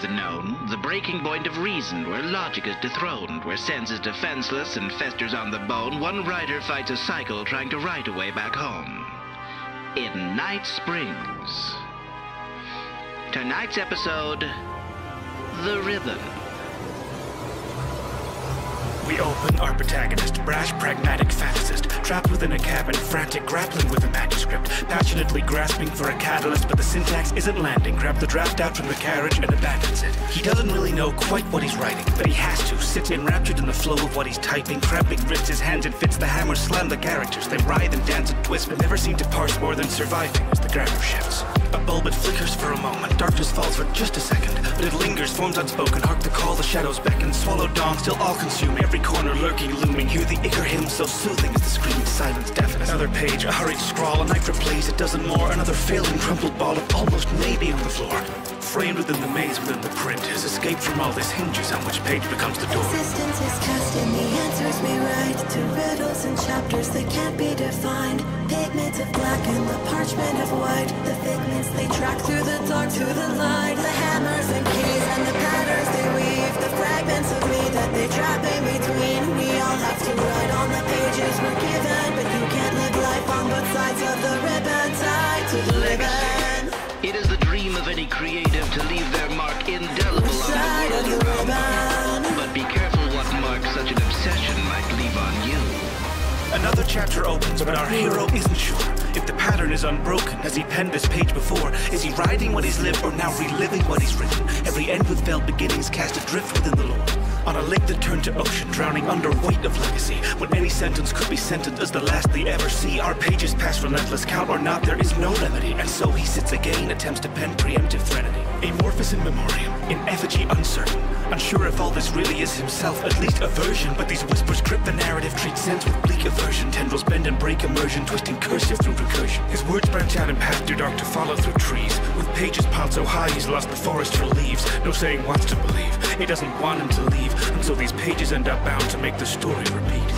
the known, the breaking point of reason, where logic is dethroned, where sense is defenseless and festers on the bone, one writer fights a cycle trying to write a way back home. In Night Springs. Tonight's episode, The Ribbon. We open our protagonist, brash, pragmatic fantasist, trapped within a cabin, frantic, grappling with a manuscript, passionately grasping for a catalyst, but the syntax isn't landing. Grabs the draft out from the carriage and abandons it. He doesn't really know quite what he's writing, but he has to. Sits enraptured in the flow of what he's typing, cramping grips his hands and fits the hammer, slam the characters. They writhe and dance and twist, but never seem to parse more than surviving as the grammar shifts. A bulb, it flickers for a moment, darkness falls for just a second, but it lingers, forms unspoken. Hark the call, the shadows beckon, swallow dawn, still all consume, every corner lurking, looming. Hear the ichor hymn so soothing as the screaming silence deafens. Another page, a hurried scrawl, a knife replays a dozen more, another failing crumpled ball of almost maybe on the floor. Framed within the maze, within the print, his escape from all this hinges on which page becomes the door. Existence is cast and the answers we write to riddles and chapters that can't be defined. Pigment of black and the parchment of white, the figments they track through the dark to the light. The hammers and keys and the patterns they weave, the fragments of me that they trap in between. We all have to write on the pages we're given, but you can't live life on both sides of the ribbon, tied to the ribbon. It is the dream of any creative to leave their mark indelible on the world around them. But be careful what mark such an obsession might leave on you. Another chapter opens, but our hero isn't sure if the pattern is unbroken. Has he penned this page before? Is he writing what he's lived or now reliving what he's written? Every end with failed beginnings cast adrift within the lore. On a lake that turned to ocean, drowning under weight of legacy. When any sentence could be sentenced as the last they ever see. Our pages pass relentless, count or not, there is no remedy. And so he sits again, attempts to pen preemptive threnody. Amorphous in memoriam, in effigy uncertain. Unsure if all this really is himself, at least a version. But these whispers grip the narrative, treat sense with bleak aversion. Tendrils bend and break immersion, twisting cursive through recursion. His words branch out and path too dark to follow through trees. With pages piled so high, he's lost the forest for leaves. No saying what to believe, he doesn't want him to leave. And so these pages end up bound to make the story repeat.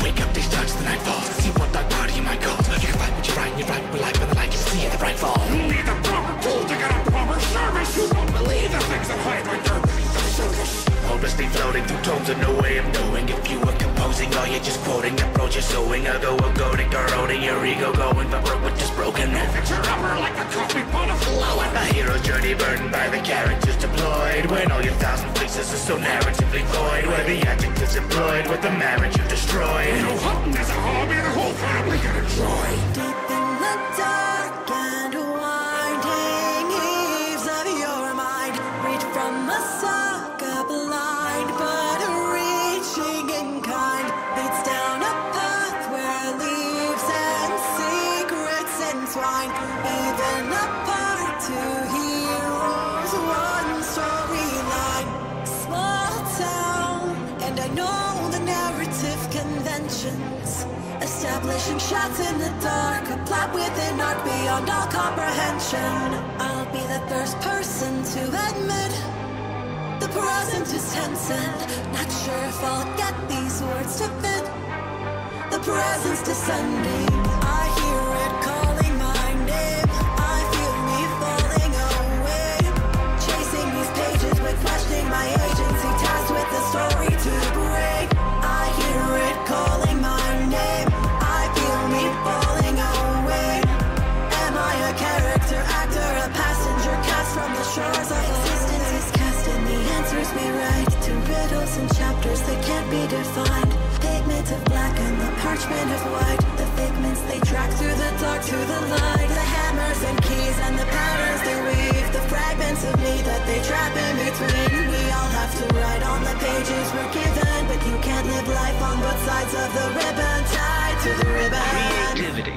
Wake up, these times the night falls. See what dark body you might call. You can fight what you write, and you write with life and the light you see at the bright fall. You need a proper tool to get a proper service. You won't believe the things that hide right there beneath the surface. Hopelessly floating through tomes with no way of knowing. If you were composing, all you're just quoting. Approach your sewing, a go of goading, corroding your ego, going for broke but just broken. No fix your upper like a coffee pot of flowing. A hero's journey burdened by the characters deployed. When all your thousand faces are so narratively void. Where the adjectives employed with the marriage you destroyed. You know, hunting is a hobby the whole family can enjoy. Deep in the dark and winding eaves of your mind, reach from a saga blind, but reaching in kind, leads down a path where leaves and secrets entwine. Even apart, two heroes, one storyline. Small town, and I know the narrative conventions, establishing shots in the dark, a plot within art beyond all comprehension. I'll be the first person to admit the present is tense and not sure if I'll get these words to fit. The present's descending, I hear it calling my name. I feel me falling away, chasing these pages with questioning my agency, tasked with the story to break. I hear it calling my name. I feel me falling away. Am I a character, actor, a passenger cast from the shores of existence is cast in the answers we write to riddles and chapters that can't be defined. Pigment of black and the parchment of white, the figments they track through the dark to the light. The hammers and keys and the patterns they weave, the fragments of me that they trap in between. We all have to write on the pages we're given, but you can't live life on both sides of the ribbon, tied to the ribbon. Creativity.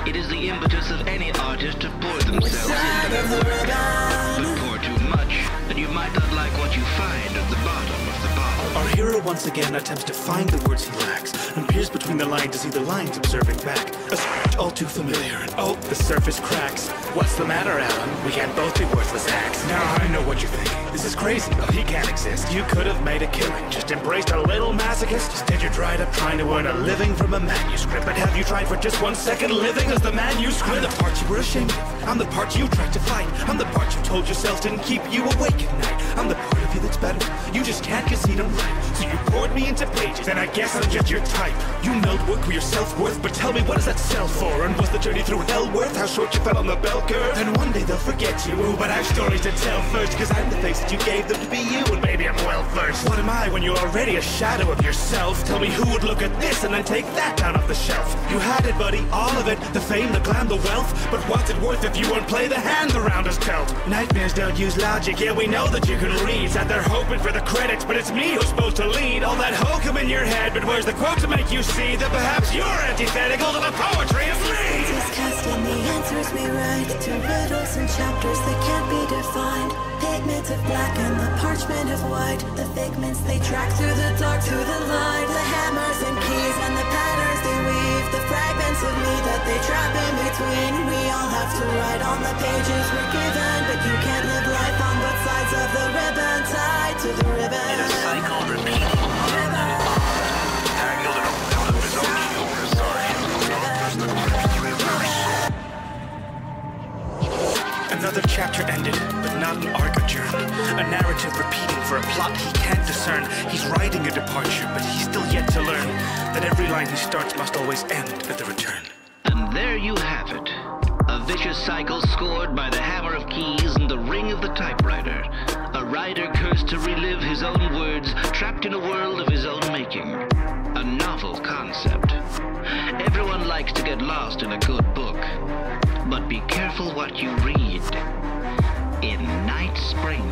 It is the impetus of any artist to pour themselves into the work. But pour too much, and you might not like what you find at the bottom of the bottle. Our hero once again attempts to find the words he lacks, and peers between the lines to see the lines observing back. A script all too familiar, and oh, the surface cracks. What's the matter, Alan? We can't both be worthless hacks. Now I know what you're thinking. This is crazy. Oh, he can't exist. You could have made a killing, just embraced a little masochist. Instead you dried up trying to earn a living from a manuscript. But have you tried for just 1 second living as the manuscript? I'm the part you were ashamed of. I'm the part you tried to fight. I'm the part you told yourself didn't keep you awake at night. I'm the part of you that's better. You just can't concede I'm right. So you poured me into pages, and I guess I'm just your type. You meld work with your self-worth, but tell me, what does that sell for? And was the journey through hell worth how short you fell on the bell curve? And one day they'll forget you, ooh, but I have stories to tell first. Cause I'm the face that you gave them to be you, and maybe I'm well versed. What am I when you're already a shadow of yourself? Tell me who would look at this and then take that down off the shelf? You had it, buddy, all of it. The fame, the glam, the wealth. But what's it worth if you won't play the hand the round us dealt? Nightmares don't use logic, yeah, we know that you can read. That they're hoping for the credits, but it's me who's supposed to lead. All that hokum in your head, but where's the quote to make you see that perhaps you're antithetical to the poetry of me? Is cast in the answers we write to riddles and chapters that can't be defined. Pigments of black and the parchment of white. The figments they track through the dark to the light. The hammers and keys and the patterns they weave. The fragments of me that they trap in between. We all have to write on the pages we're given, but you can't live life on both sides of the ribbon. Tied to the ribbon. In a cycle repeating, tangled in a web of his own humor. Sorry, another chapter ended, but not an arc adjourned. A narrative repeating for a plot he can't discern. He's writing a departure, but he's still yet to learn that every line he starts must always end at the return. And there you have it. A vicious cycle scored by the hammer of keys and the ring of the typewriter. A writer cursed to relive his own words, trapped in a world of his own making. A novel concept. Everyone likes to get lost in a good book. But be careful what you read. In Night Springs.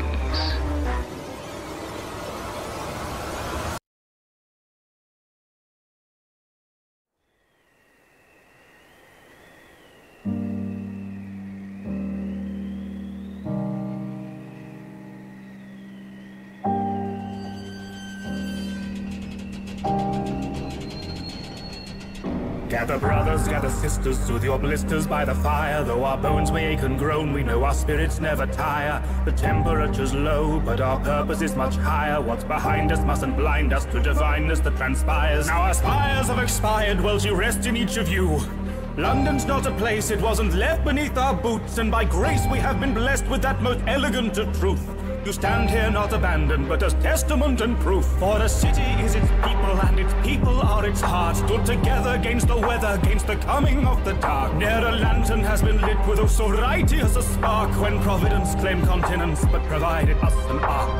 Gather brothers, gather sisters, soothe your blisters by the fire. Though our bones may ache and groan, we know our spirits never tire. The temperature's low, but our purpose is much higher. What's behind us mustn't blind us to divineness that transpires. Now our spires have expired, well to rest in each of you. London's not a place, it wasn't left beneath our boots, and by grace we have been blessed with that most elegant of truth. You stand here not abandoned, but as testament and proof. For the city is its people, and its people are its heart. Stood together against the weather, against the coming of the dark. Ne'er a lantern has been lit with oh so righteous a spark, when Providence claimed continence, but provided us an ark.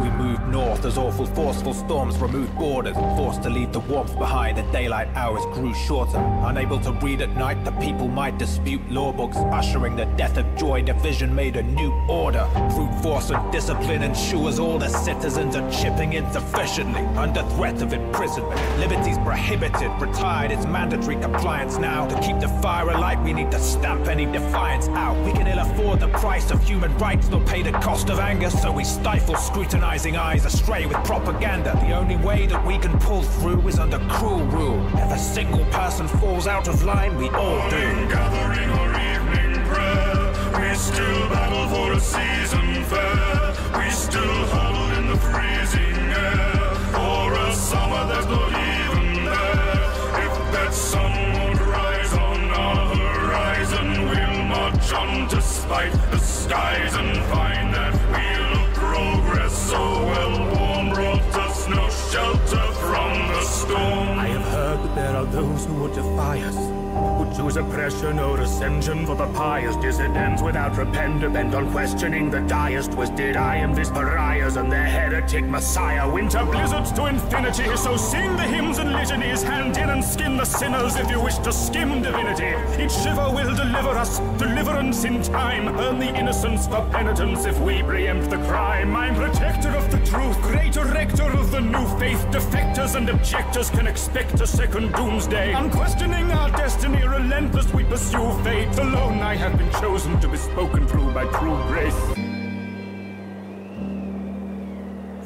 We moved north as awful forceful storms removed borders. Forced to leave the warmth behind, the daylight hours grew shorter. Unable to read at night, the people might dispute law books. Ushering the death of joy, division made a new order. Brute force and discipline ensures all the citizens are chipping in sufficiently. Under threat of imprisonment, liberty's prohibited. Retired, it's mandatory compliance now. To keep the fire alight, we need to stamp any defiance out. We can ill afford the price of human rights, nor pay the cost of anger, so we stifle scrutinizing eyes astray with propaganda. The only way that we can pull through is under cruel rule. If a single person falls out of line, we all do. Gathering or evening prayer, we still battle for a season fair. We still huddle in the freezing air for a summer that's not even there. If that sun won't rise on our horizon, we'll march on despite the skies and find that wheel of progress so well worn brought us no shelter from the storm. I have heard that there are those who would defy us, who choose oppression or ascension for the pious. Dissidents without repent, bent on questioning the diest. Twisted I am this pariahs and their heretic messiah. Winter blizzards to infinity, so sing the hymns and litanies. Hand in and skin the sinners if you wish to skim divinity. Each shiver will deliver us, deliverance in time. Earn the innocence for penitence if we preempt the crime. I'm protector of the truth, great erector of the new faith. Defectors and objectors can expect a second doomsday. Unquestioning our destiny, relentless we pursue fate. Alone I have been chosen to be spoken through by true grace.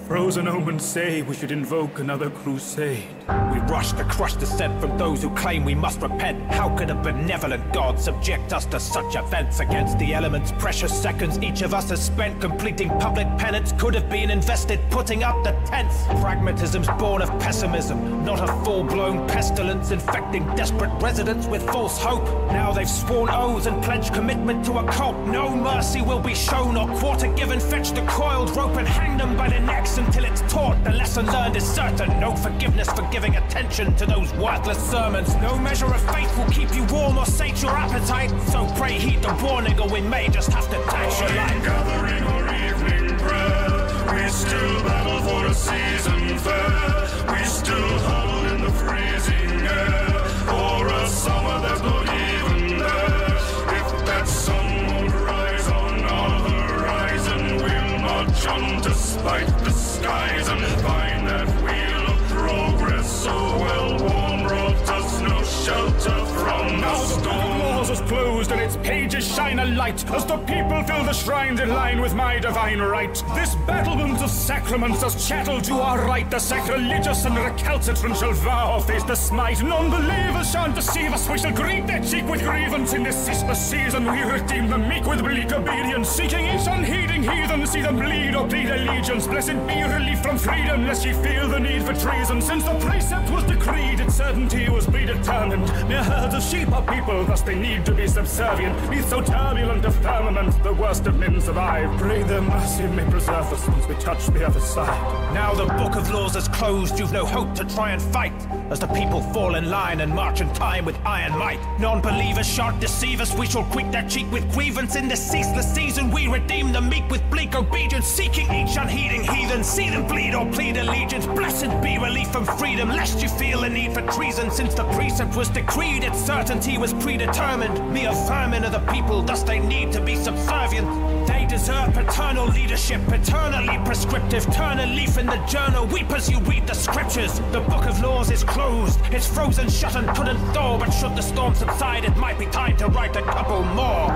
Frozen omens say we should invoke another crusade. We rush to crush dissent from those who claim we must repent. How could a benevolent God subject us to such events? Against the elements, precious seconds each of us has spent completing public penance could have been invested putting up the tents. Pragmatism's born of pessimism, not a full-blown pestilence infecting desperate residents with false hope. Now they've sworn oaths and pledged commitment to a cult. No mercy will be shown or quarter given. Fetch the coiled rope and hang them by the necks until it's taught. The lesson learned is certain. No forgiveness for giving attention to those worthless sermons. No measure of faith will keep you warm or sate your appetite. So pray heed the warning or we may just have to tax your life. Gathering or evening prayer, we still battle for a season fair. We still huddle in the freezing air for a summer that's not even there. If that sun won't rise on our horizon, we'll march on despite the skies and find that wheel of progress so well worn brought us no shelter from the storm. Laws is closed and its pages shine a light as the people fill the shrines in line with my divine right. This battlement of sacraments does chattel to our right. The sacrilegious and recalcitrant shall vow face the smite. Non-believers shan't deceive us. We shall greet their cheek with grievance. In this ceaseless season we redeem the meek with bleak obedience. Seeking each unheeding heathen, see them bleed or plead allegiance. Blessed be relief from freedom, lest ye feel the need for treason. Since the precept was decreed, its certainty was predetermined. Mere herds of sheep are people, thus they need to be subservient. Neath so turbulent a firmament, the worst of men survive. Pray their mercy may preserve us once we touch the other side. Now the book of laws is closed, you've no hope to try and fight. As the people fall in line and march in time with iron might. Non-believers shan't deceive us, we shall quit their cheek with grievance. In this ceaseless season we redeem the meek with bleak obedience. Seeking each unheeding heathen, see them bleed or plead allegiance. Blessed be relief from freedom, lest you feel the need for treason. Since the precept was decreed, its certainty was predetermined. Mere vermin of the people, thus they need to be subservient. They deserve paternal leadership, eternally prescriptive. Turn a leaf in the journal, weep as you read the scriptures. The book of laws is closed, it's frozen shut and couldn't thaw. But should the storm subside, it might be time to write a couple more.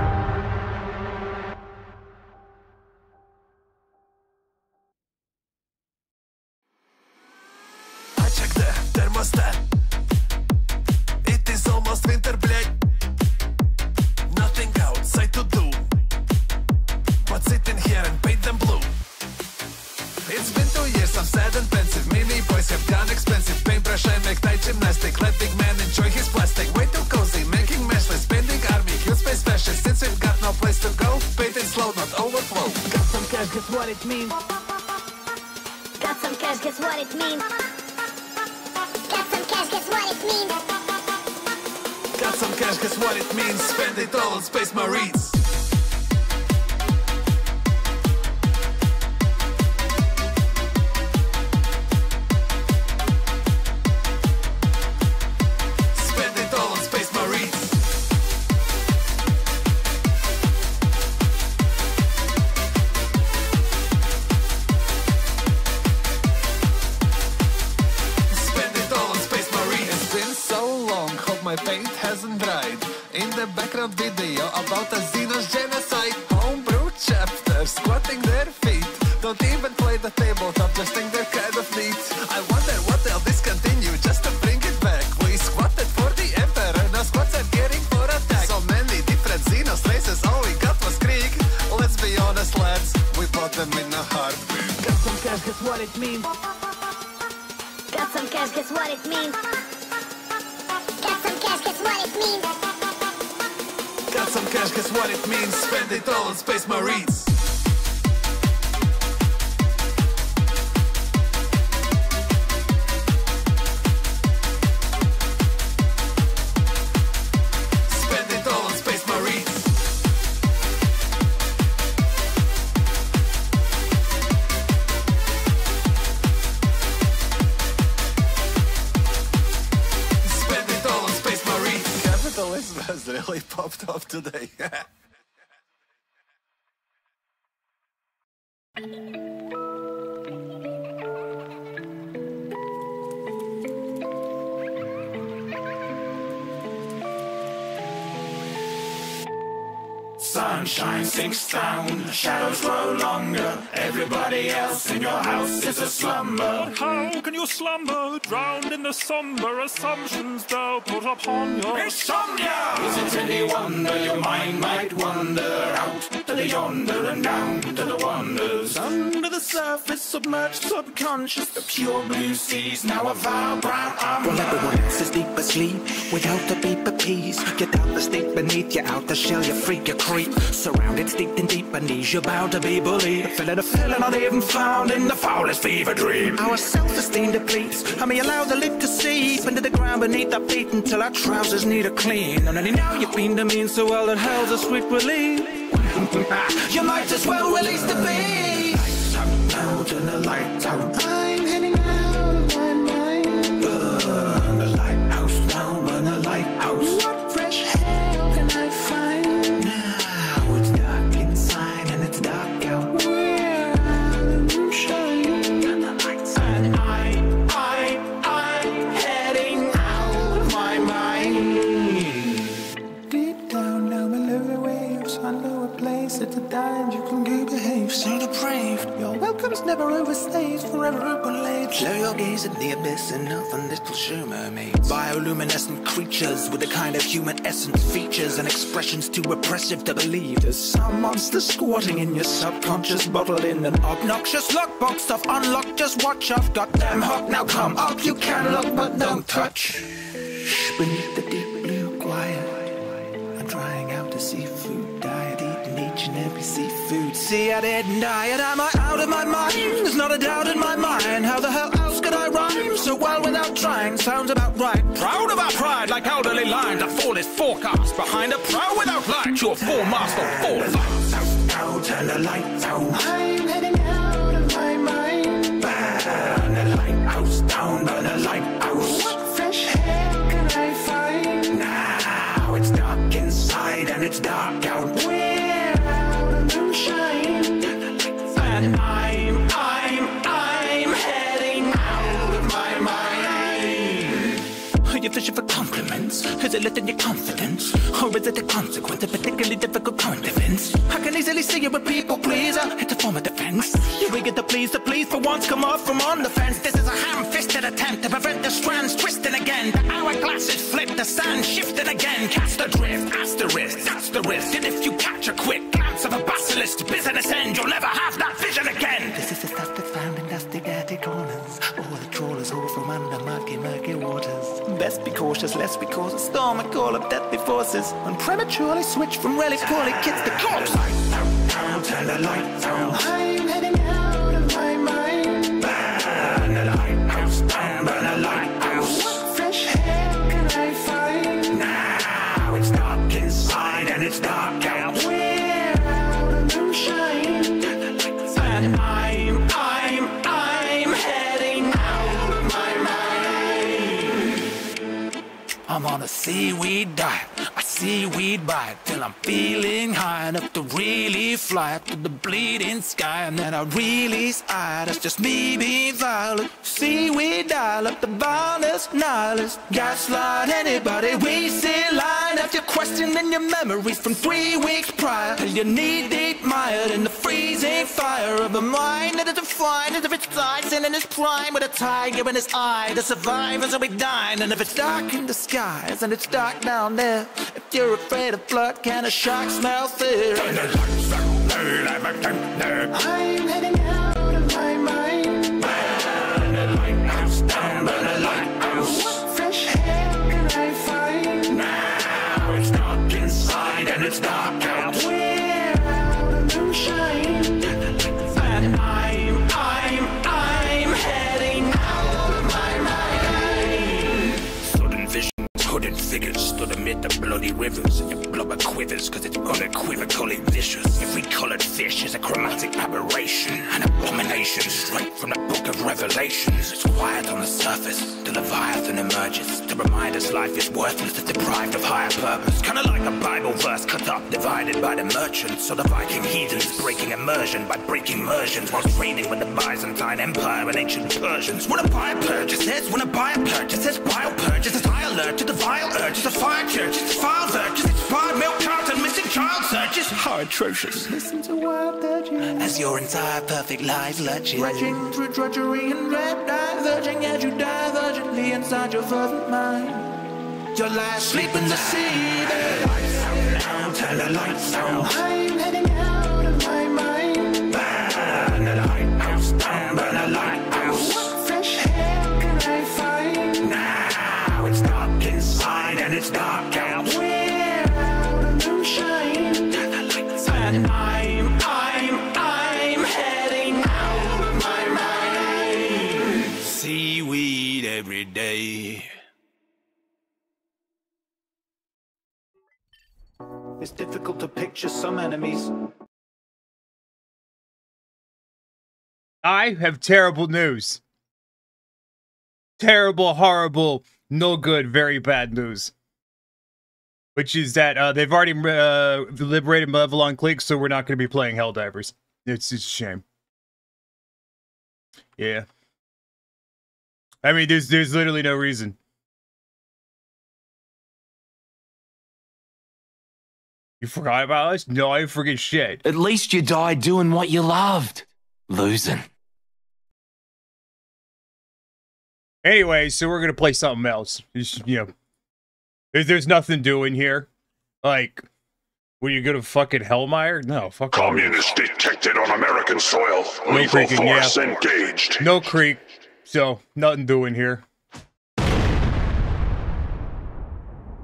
I checked the thermostat. It is almost winter, блядь. Nothing outside to do but sit in here and paint them blue. It's been 2 years, I'm sad and pensive. Mini boys have gone expensive. Paintbrush, I make night gymnastic. Let big man enjoy his plastic. Way too cozy, making meshless. Spending army, huge space fashion. Since we've got no place to go, painting slow, not overflow. Got some cash, guess what it means? Got some cash, guess what it means? Got some cash, guess what it means? Got some cash, guess what it means? Spend it all on Space Marines. Spend it all on Space Marines. Spend it all on Space Marines. It's been so long, hope my paint hasn't dried. In the background video about a Xenos genocide. Homebrew chapter, squatting their feet. Don't even play the tabletop, just think they're kind of neat. I wonder what they'll discontinue just to bring it back. We squatted for the Emperor, now squats are getting for attack. So many different Xenos races, all we got was Krieg. Let's be honest lads, we bought them in a heartbeat. Got some cash, guess what it means? Got some cash, guess what it means? Got some cash, guess what it means? Got some cash, guess what it means? Spend it all on Space Marines. Spend it all on Space Marines. Spend it all on Space Marines. Capitalism has really popped off today. Sunshine sinks down, shadows grow longer. Everybody Everybody else in your house is a slumber. How can you slumber, drowned in the somber assumptions thou put upon your Insomnia! Is it any wonder your mind might wander out to the yonder and down to the wonders? Under the surface, submerged, subconscious, the pure blue seas now a vile brown umber. While everyone else is deep asleep, without the beep of peace, get out the state beneath you, out the shell, you freak, you creep. Surrounded, steeped in deep beneath, you're bound to be bullied. A feeling not even found in the foulest fever dream. Our self-esteem depletes, and we allow the lid to seep into the ground beneath our feet until our trousers need a clean. And then now you've been to mean so well that hell's a sweet relief. You might as well release the beast. Out in the light out. I'm heading out of my mind. Burn the lighthouse down, burn the lighthouse. What fresh hell can I find? Now it's dark inside and it's dark out. Where are the moonshine and the lights? And I'm heading out of my mind. Deep down now below the waves, I know a place at a time you can go behave so depraved. Your welcome's never overstayed, forever open late. Slow your gaze at the abyss and nothing little show mermaids. Bioluminescent creatures with a kind of human essence, features and expressions too oppressive to believe. There's some monster squatting in your subconscious, bottled in an obnoxious lockbox of unlocked. Just watch, I've got them hooked. Now come up, you can look but don't touch. Beneath the deep blue quiet, I'm trying out the seafood diet, eating each and every seafood. See, I didn't diet, am I out of my mind? There's not a doubt in my mind. How the hell else could I rhyme so well without trying? Sounds about right. Proud of our pride, like elderly lines. A fall is forecast behind a prow without light. You're foremast or foresight. Out, turn the lights out. I'm heading out of my mind. Burn the lighthouse down, burn the lighthouse. What fresh hell can I find? Now it's dark inside and it's dark out. Where are the moonshine? And I'm heading out of my mind. Are you fishing for compliments? Is it letting your confidence? Or is it a consequence of particularly difficult current events? I can easily see you're a people pleaser. It's a form of defense. You eager to please for once come off from on the fence. This is a ham-fisted attempt to prevent the strands twisting again. The hourglass is flipped, the sand shifting again. Cast adrift, asterisk, that's the risk. And if you catch a quick glance of a basilisk, business end, you'll never have that vision again. This is the stuff that's found in dusty, dirty corners. All the trawlers haul from under murky waters. Best be cautious, lest we cause a storm and call up deadly forces. And prematurely switch from relic poorly kids to corpse. Out, turn the lights out. I'm heading out of my mind. Burn the lighthouse down, burn the lighthouse. What fresh hell can I find? Now it's dark inside and it's dark out. Where are the moonshine? And I'm heading out of my mind. I'm on a seaweed diet, a seaweed bite, till I'm feeling high enough to really fly up to the bleeding sky. And then I release eye, that's just me being violent. Seaweed dial up the vilest nihilist. Gaslight anybody we see line up. You're questioning your memories from 3 weeks prior, till you're knee-deep mired in the freezing fire of a mind that is defined as if it's dying in its prime, with a tiger in his eye. The survivors will be dying, and if it's dark in the skies and it's dark down there, if you're afraid of blood, can a shark smell fear? I'm heading out of my mind. Burn the lighthouse down, burn the lighthouse. What fresh hell can I find? Now it's dark inside and it's dark out. Where are the moonshine? And I'm heading out of my mind. Sudden visions, hooded figures stood amid the bloody rivers, and your blubber quivers cause it's unequivocally vicious. Every coloured fish is a chromatic aberration, an abomination straight from the book of Revelations. It's quiet on the surface, the Leviathan emerges to remind us life is worthless if deprived of higher purpose. Kinda like a Bible verse cut up, divided by the merchants, or the Viking heathens breaking immersion by breaking immersions while trading with the Byzantine Empire and ancient Persians. When a buyer purchases, when a buyer purchases, bile purchases, high alert to the vile urges of fire churches, file virtues, it's pod, milk carts, and missing child searches. How atrocious. Listen to wild dirges As your entire perfect life lurches. Dredging through drudgery and red dye, verging as you divergently inside your fervent mind. Your last sleep in the sea. Now turn the lights out. I'm heading out of my mind. Burn the lighthouse down, burn the lighthouse. What fresh air can I find? Now it's dark inside and it's dark out. We're out of moonshine. Turn the lights out. And I'm heading out of my mind. Seaweed every day. It's difficult to picture some enemies. I have terrible news. Terrible, horrible, no good, very bad news. Which is that they've already liberated Malevolon Clique, so we're not going to be playing Helldivers. It's just a shame. Yeah. I mean, there's literally no reason. You forgot about us? No, I didn't forget shit. At least you died doing what you loved. Losing. Anyway, so we're gonna play something else. Just, you know, there's nothing doing here. Like, were you gonna fucking Hellmire? No, fuck. Communists detected on American soil. No Lethal creaking, force yeah. engaged. No creek, so nothing doing here.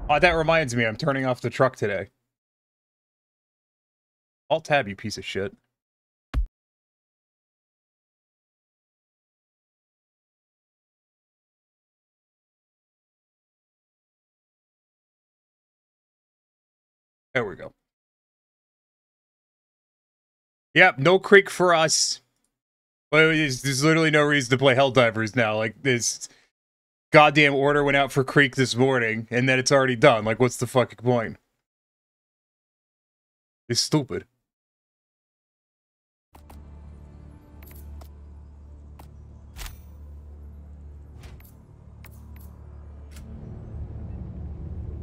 Oh, that reminds me, I'm turning off the truck today. Alt-tab, you piece of shit. There we go. Yep, no creek for us. But there's literally no reason to play Helldivers now. Like, this goddamn order went out for creek this morning, and then it's already done. Like, what's the fucking point? It's stupid.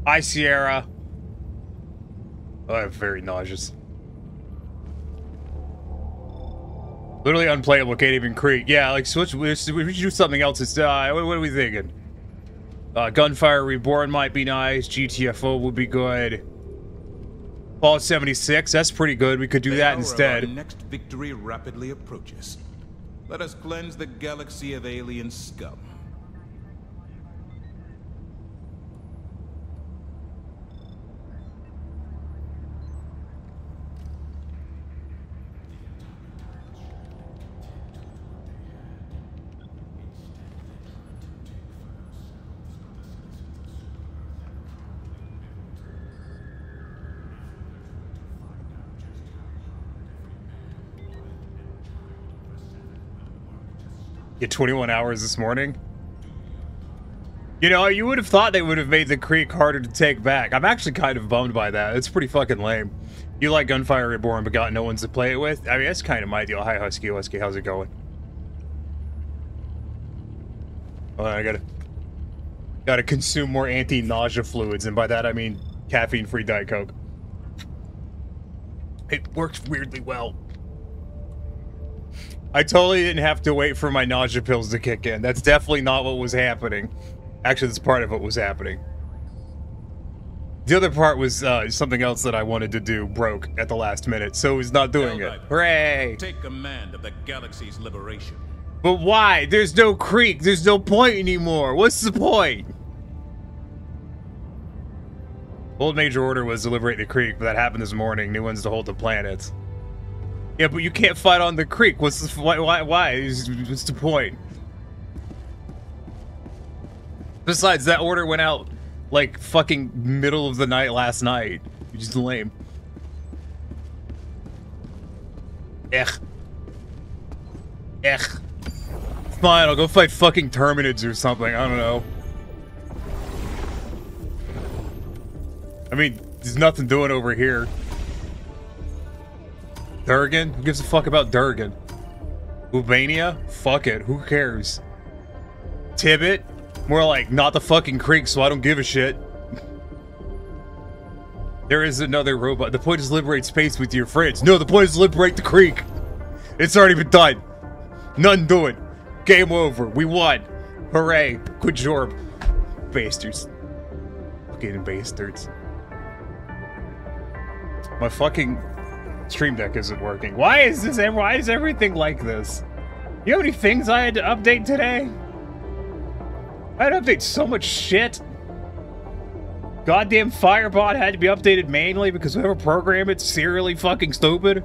Hi, Sierra. Oh, I'm very nauseous. Literally unplayable, can't even creek. Yeah, like, switch, we should do something else instead. What are we thinking? Gunfire Reborn might be nice. GTFO would be good. Fallout 76, that's pretty good. We could do that instead. Our next victory rapidly approaches. Let us cleanse the galaxy of alien scum. Get 21 hours this morning. You know, you would have thought they would have made the creek harder to take back. I'm actually kind of bummed by that. It's pretty fucking lame. You like Gunfire Reborn, but got no ones to play it with? I mean, that's kind of my deal. Hi, Husky. Husky, how's it going? Oh, I gotta consume more anti-nausea fluids, and by that I mean caffeine-free Diet Coke. It works weirdly well. I totally didn't have to wait for my nausea pills to kick in. That's definitely not what was happening. Actually, that's part of what was happening. The other part was something else that I wanted to do broke at the last minute, so it was not doing it. Hooray! Take command of the galaxy's liberation. But why? There's no creek. There's no point anymore. What's the point? Old major order was to liberate the creek, but that happened this morning. New ones to hold the planets. Yeah, but you can't fight on the creek. What's the why? What's the point? Besides, that order went out like fucking middle of the night last night. You're just lame. Ech. Fine, I'll go fight fucking Terminids or something. I don't know. I mean, there's nothing doing over here. Durgan? Who gives a fuck about Durgan? Ubania? Fuck it. Who cares? Tibbet? More like, not the fucking creek, so I don't give a shit. There is another robot. The point is liberate space with your friends. No, the point is liberate the creek. It's already been done. None doing. Game over. We won. Hooray. Good job. Bastards. Fucking bastards. My fucking stream deck isn't working. Why is this? Why is everything like this? You know how many things I had to update today? I had to update so much shit. Goddamn Firebot had to be updated manually because whoever programmed it's serially fucking stupid.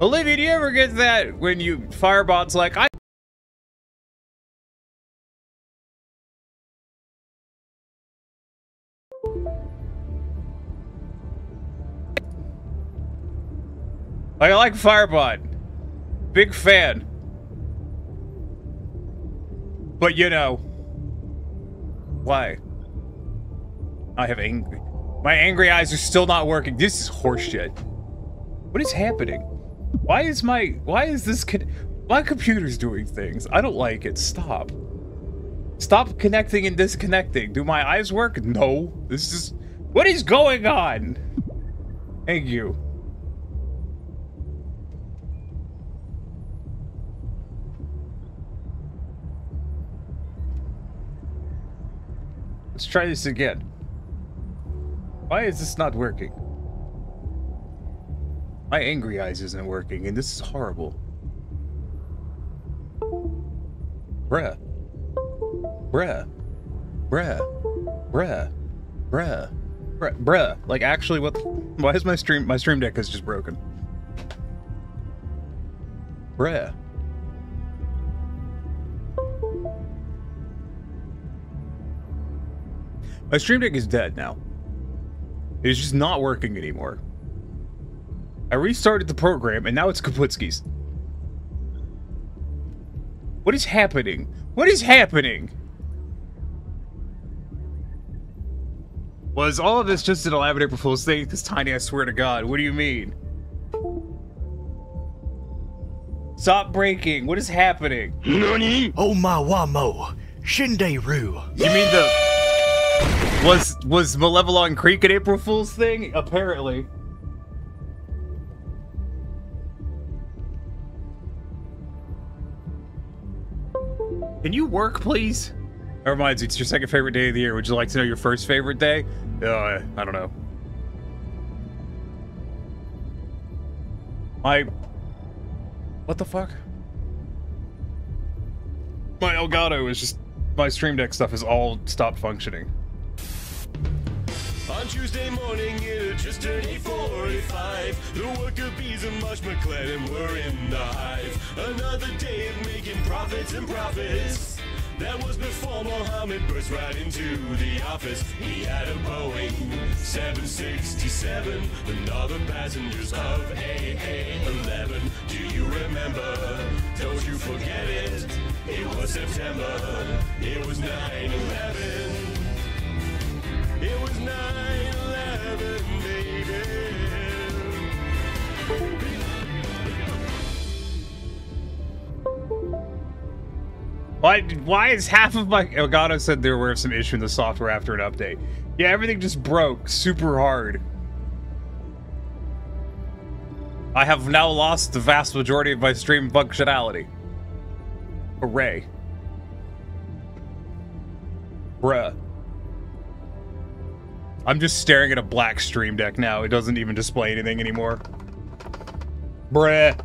Olivia, do you ever get that when you Firebot's like, I like Firebot. Big fan. But you know. Why? I have angry. My angry eyes are still not working. This is horseshit. What is happening? Why is this my computer's doing things? I don't like it. Stop. Stop connecting and disconnecting. Do my eyes work? No. This is... What is going on? Thank you. Let's try this again. Why is this not working? My angry eyes isn't working, and this is horrible. Bruh. Bruh. Bruh. Bruh. Bruh. Bruh. Like, actually, what? Why is my stream deck is just broken? Bruh. My stream deck is dead now. It's just not working anymore. I restarted the program, and now it's Kaputski's. What is happening? What is happening? Was all of this just an elaborate April Fool's thing? Because Tiny, I swear to God, what do you mean? Stop breaking. What is happening? Nani? Oh my wamo. Shinderu. You mean the... Was Malevolon Creek an April Fool's thing? Apparently. Can you work, please? That reminds me, it's your second favorite day of the year. Would you like to know your first favorite day? I don't know. What the fuck? My Elgato is just... My Stream Deck stuff is all stopped functioning. On Tuesday morning, it had just turned 8:45. The worker bees and Marsh McLennan were in the hive. Another day of making profits and profits. That was before Mohammed burst right into the office. He had a Boeing 767 and all the passengers of AA11. Do you remember? Don't you forget it. It was September. It was 9/11. It was 9/11, baby. Why is half of my... Elgato said there were some issue in the software after an update. Yeah, everything just broke super hard. I have now lost the vast majority of my stream functionality. Hooray. Bruh. I'm just staring at a black stream deck now. It doesn't even display anything anymore. Bruh.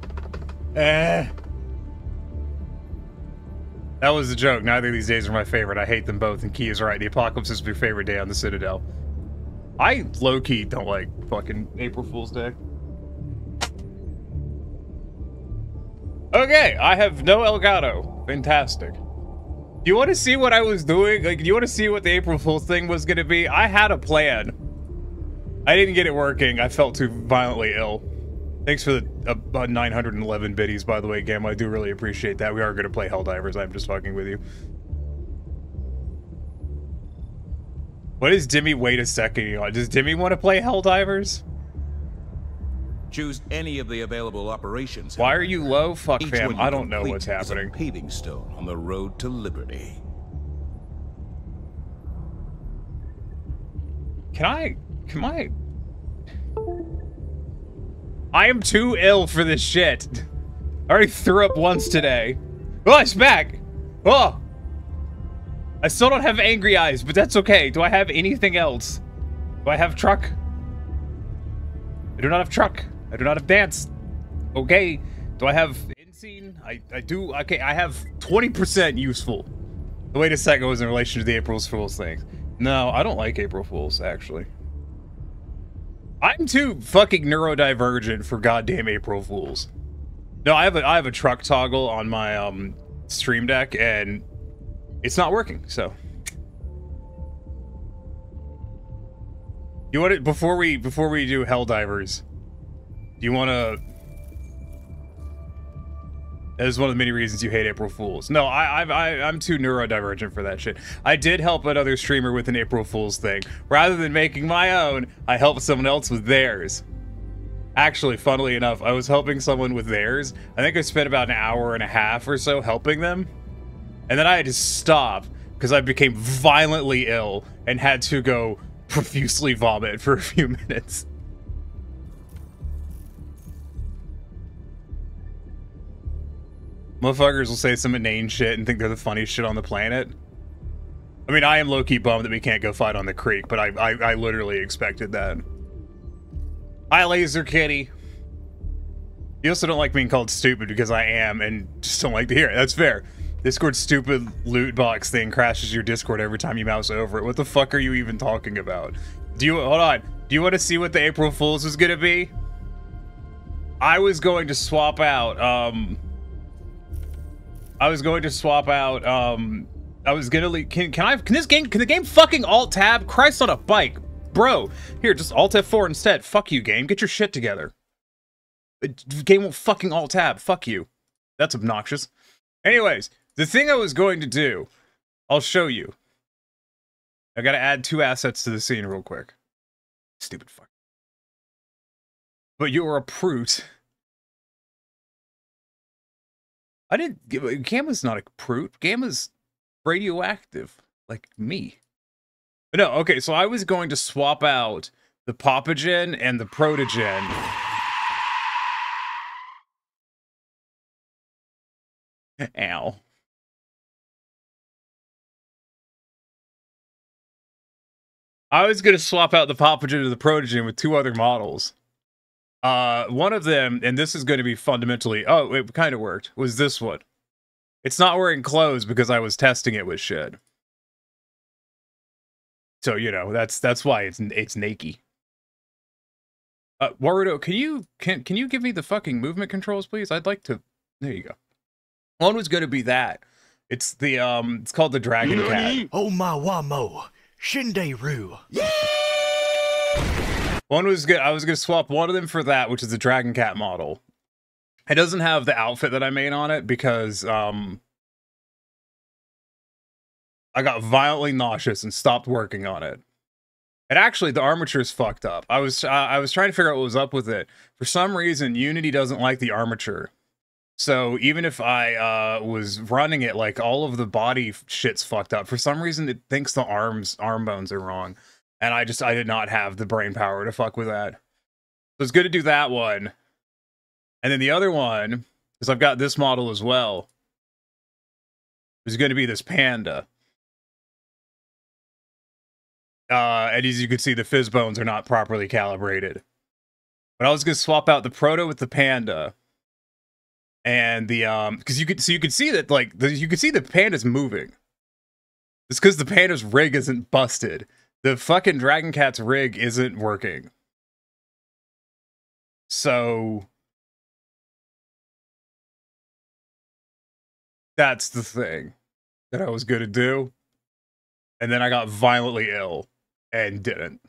That was a joke. Neither of these days are my favorite. I hate them both, and Key is right. The apocalypse is your favorite day on the Citadel. I low-key don't like fucking April Fool's Day. Okay, I have no Elgato. Fantastic. Do you want to see what I was doing? Like, do you want to see what the April Fool's thing was going to be? I had a plan. I didn't get it working. I felt too violently ill. Thanks for the 911 biddies, by the way, Gam. I do really appreciate that. We are going to play Helldivers. I'm just fucking with you. What is Dimmy? Wait a second. Does Dimmy want to play Helldivers? Choose any of the available operations. Why are you low? Fuck, fam. I don't know what's happening. A paving stone on the road to liberty. Can Can I am too ill for this shit. I already threw up once today. Oh, it's back. Oh. I still don't have angry eyes, but that's okay. Do I have anything else? Do I have truck? I do not have truck. I do not have dance. Okay. Do I have in-scene? I do. Okay, I have 20% useful. Wait a second, was in relation to the April Fool's thing. No, I don't like April Fools, actually. I'm too fucking neurodivergent for goddamn April Fools. No, I have a truck toggle on my stream deck and it's not working, so. You want it before we do Helldivers? Do you want to? That is one of the many reasons you hate April Fools. No, I'm too neurodivergent for that shit. I did help another streamer with an April Fool's thing. Rather than making my own, I helped someone else with theirs. Actually, funnily enough, I was helping someone with theirs. I think I spent about an hour and a half or so helping them. And then I had to stop because I became violently ill and had to go profusely vomit for a few minutes. Motherfuckers will say some inane shit and think they're the funniest shit on the planet. I mean, I am low-key bummed that we can't go fight on the creek, but I literally expected that. Hi, Laser Kitty. You also don't like being called stupid because I am, and just don't like to hear it. That's fair. Discord's stupid loot box thing crashes your Discord every time you mouse over it. What the fuck are you even talking about? Hold on. Do you want to see what the April Fool's was gonna be? I was going to swap out, can the game fucking alt tab? Christ on a bike. Bro, here, just alt F4 instead. Fuck you, game. Get your shit together. Game won't fucking alt tab. Fuck you. That's obnoxious. Anyways, the thing I was going to do, I'll show you. I gotta add 2 assets to the scene real quick. Stupid fuck. But you're a prude. Gamma's not a prude. Gamma's radioactive, like me. But no, okay, so I was going to swap out the Popogen and the Protogen. Ow. I was going to swap out the Popogen and the Protogen with 2 other models. One of them, and this is going to be fundamentally... Oh, it kind of worked. Was this one. It's not wearing clothes because I was testing it with shit. So, you know, that's why it's naked. Warudo, can you give me the fucking movement controls, please? I'd like to... There you go. One was going to be that. It's the, it's called the Dragon Cat. Oh my wamo. Shinderu. Yeah! One was good. I was going to swap one of them for that, which is the Dragon Cat model. It doesn't have the outfit that I made on it because, I got violently nauseous and stopped working on it. And actually, the armature's fucked up. I was trying to figure out what was up with it. For some reason, Unity doesn't like the armature. So even if I was running it, like, all of the body shit's fucked up. For some reason, it thinks the arm bones are wrong. And I did not have the brain power to fuck with that. So it's good to do that one. And then the other one, because I've got this model as well, is going to be this panda. And as you can see, the fizz bones are not properly calibrated. But I was going to swap out the Proto with the panda. And the, because you could see that, like, you could see the panda's moving. It's because the panda's rig isn't busted. The fucking Dragon Cat's rig isn't working. So that's the thing that I was going to do. And then I got violently ill and didn't.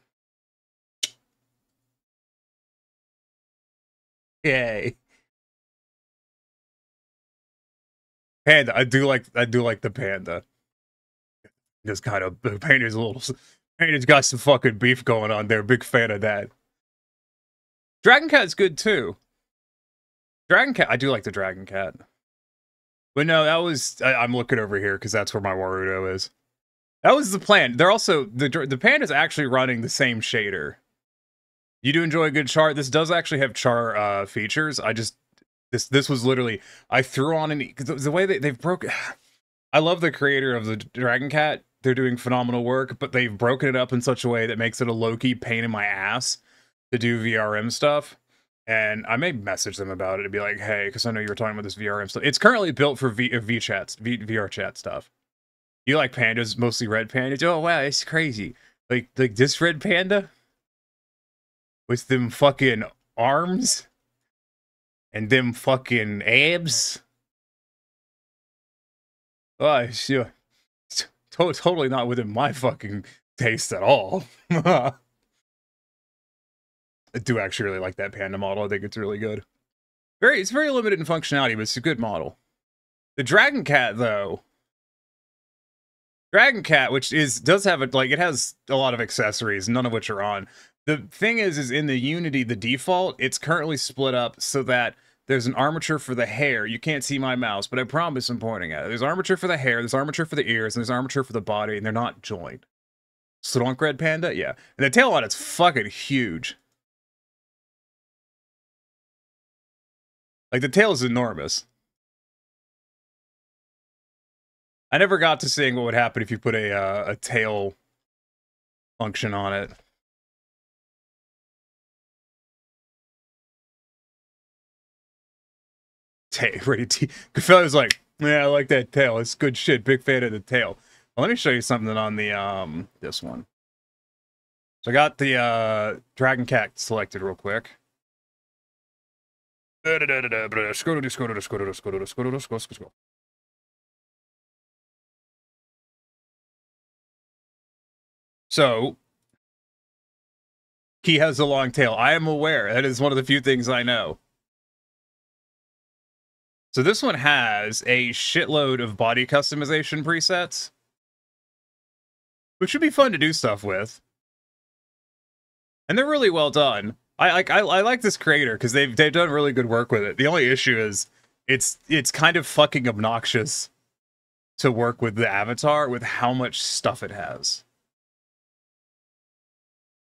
Yay. Panda, I do like the panda. Just kind of, Panda's got some fucking beef going on there. Big fan of that. Dragon Cat's good too. Dragon Cat, I do like the Dragon Cat. But no, that was, I'm looking over here because that's where my Warudo is. That was the plan. They're also, the Panda's actually running the same shader. You do enjoy a good char. This does actually have char features. I just this was literally I threw on the way they've broken. I love the creator of the Dragon Cat. They're doing phenomenal work, but they've broken it up in such a way that makes it a low-key pain in my ass to do VRM stuff. And I may message them about it and be like, hey, because I know you were talking about this VRM stuff. It's currently built for VR chat stuff. You like pandas, mostly red pandas. Oh wow, it's crazy. Like this red panda with them fucking arms and them fucking abs. Oh, it's totally not within my fucking taste at all. I do actually really like that panda model. I think it's really good. It's very limited in functionality, but it's a good model. The Dragon Cat, though. Dragon Cat, which does have it has a lot of accessories, none of which are on. The thing is in the Unity, the default, it's currently split up so that there's an armature for the hair. You can't see my mouse, but I promise I'm pointing at it. There's armature for the hair, there's armature for the ears, and there's armature for the body, and they're not joined. Slunk Red Panda? Yeah. And the tail on it's fucking huge. Like, the tail is enormous. I never got to seeing what would happen if you put a tail function on it. Good fella's like, yeah, I like that tail. It's good shit. Big fan of the tail. Well, let me show you something on the this one. So I got the Dragon Cat selected real quick. So he has a long tail. I am aware. That is one of the few things I know. So this one has a shitload of body customization presets, which should be fun to do stuff with. And they're really well done. I like this creator because they've done really good work with it. The only issue is it's kind of fucking obnoxious to work with the avatar with how much stuff it has.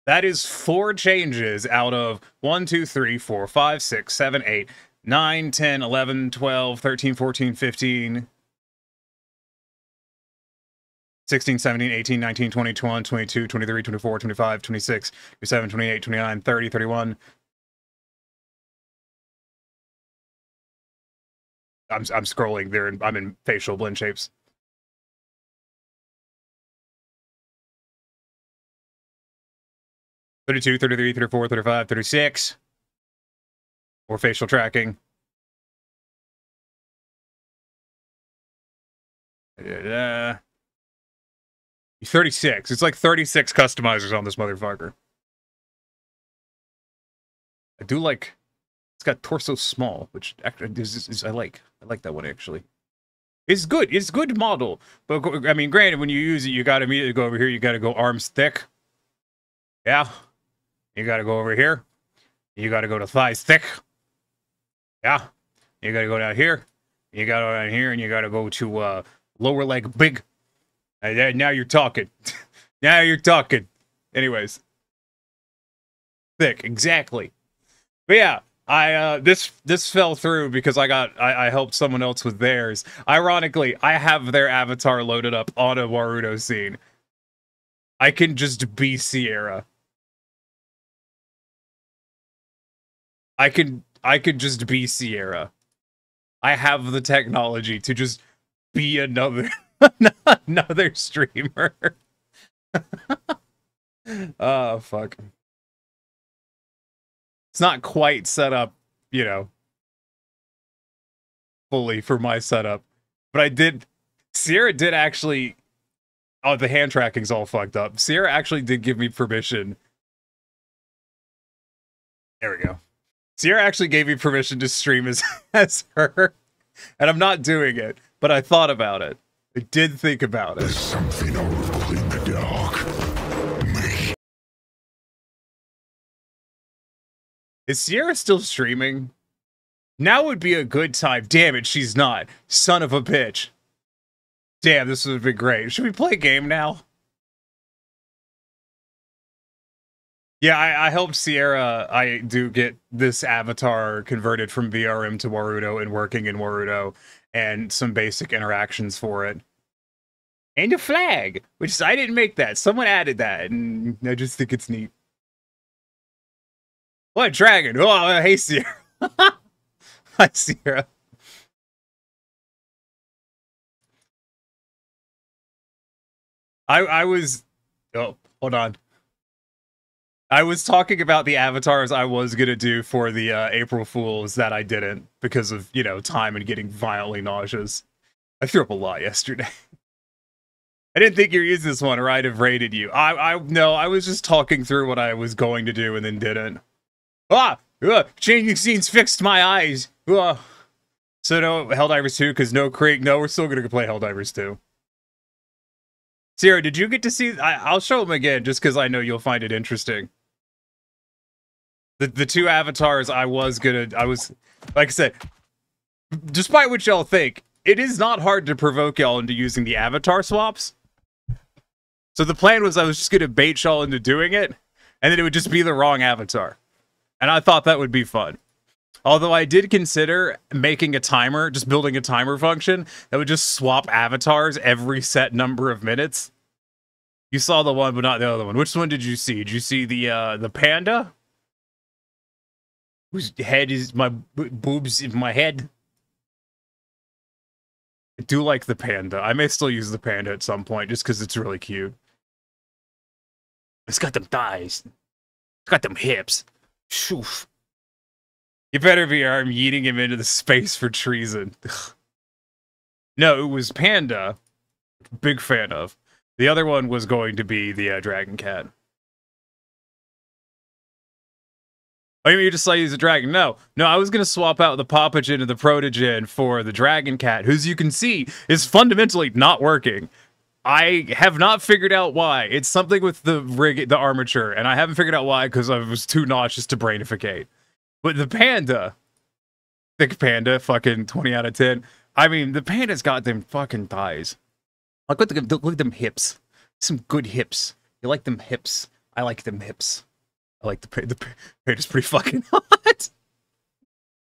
That is 4 changes out of 1, 2, 3, 4, 5, 6, 7, 8, 9, 10, 11, 12, 13, 14, 15, 16, 17, 18, 19, 20, 21, 22, 23, 24, 25, 26, 27, 28, 29, 30, 31. I'm scrolling there and I'm in facial blend shapes. $32, $33, $34, $35, $36. Or facial tracking. 36. It's like 36 customizers on this motherfucker. I do like... It's got torso small, which actually I like. I like that one, actually. It's good. It's good model. But, I mean, granted, when you use it, you got to immediately go over here. You got to go arms thick. Yeah. You got to go over here. You got to go to thighs thick. Yeah. You got to go down here. You got to go down here, and you got to go to lower leg big. Now you're talking. Now you're talking. Anyways. Thick, exactly. But yeah, this fell through because I helped someone else with theirs. Ironically, I have their avatar loaded up on a Warudo scene. I can just be Sierra. I could just be Sierra. I have the technology to just be another streamer. Oh, fuck. It's not quite set up, you know, fully for my setup. But Sierra did actually... Oh, the hand tracking's all fucked up. Sierra actually did give me permission. There we go. Sierra actually gave me permission to stream as her. And I'm not doing it, but I thought about it. I did think about it. There's something horrible in the dark. Me. Is Sierra still streaming? Now would be a good time. Damn it, she's not. Son of a bitch. Damn, this would have been great. Should we play a game now? Yeah, I helped Sierra. I do get this avatar converted from VRM to Warudo and working in Warudo, and some basic interactions for it. And a flag, which I didn't make that. Someone added that, and I just think it's neat. What dragon? Oh, hey Sierra. Hi Sierra. I was. Oh, hold on. I was talking about the avatars I was gonna do for the April Fools that I didn't because of, you know, time and getting violently nauseous. I threw up a lot yesterday. I didn't think you'd use this one or I'd have rated you. No, I was just talking through what I was going to do and then didn't. Changing scenes fixed my eyes. So no Helldivers 2 because no Creek. No, we're still gonna play Helldivers 2. Sierra, did you get to see? I'll show them again just because I know you'll find it interesting. The two avatars I was, like I said, despite what y'all think, it is not hard to provoke y'all into using the avatar swaps. So the plan was I was just gonna bait y'all into doing it, and then it would just be the wrong avatar. And I thought that would be fun. Although I did consider making a timer, just building a timer function that would just swap avatars every set number of minutes. You saw the one, but not the other one. Which one did you see? Did you see the panda? Whose head is my boobs in my head? I do like the panda. I may still use the panda at some point just because it's really cute. It's got them thighs. It's got them hips. Shoof. You better be I'm yeeting him into the space for treason. No, it was Panda. Big fan of. The other one was going to be the Dragon Cat. Oh, you just saw you use a dragon? No, I was going to swap out the Papagen and the Protogen for the Dragon Cat, who, as you can see, is fundamentally not working. I have not figured out why. It's something with the armature, and I haven't figured out why because I was too nauseous to brainificate. But the panda, thick panda, fucking 20 out of 10. I mean, the panda's got them fucking thighs. Look at them hips. Some good hips. You like them hips? I like them hips. I like the panda's pretty fucking hot.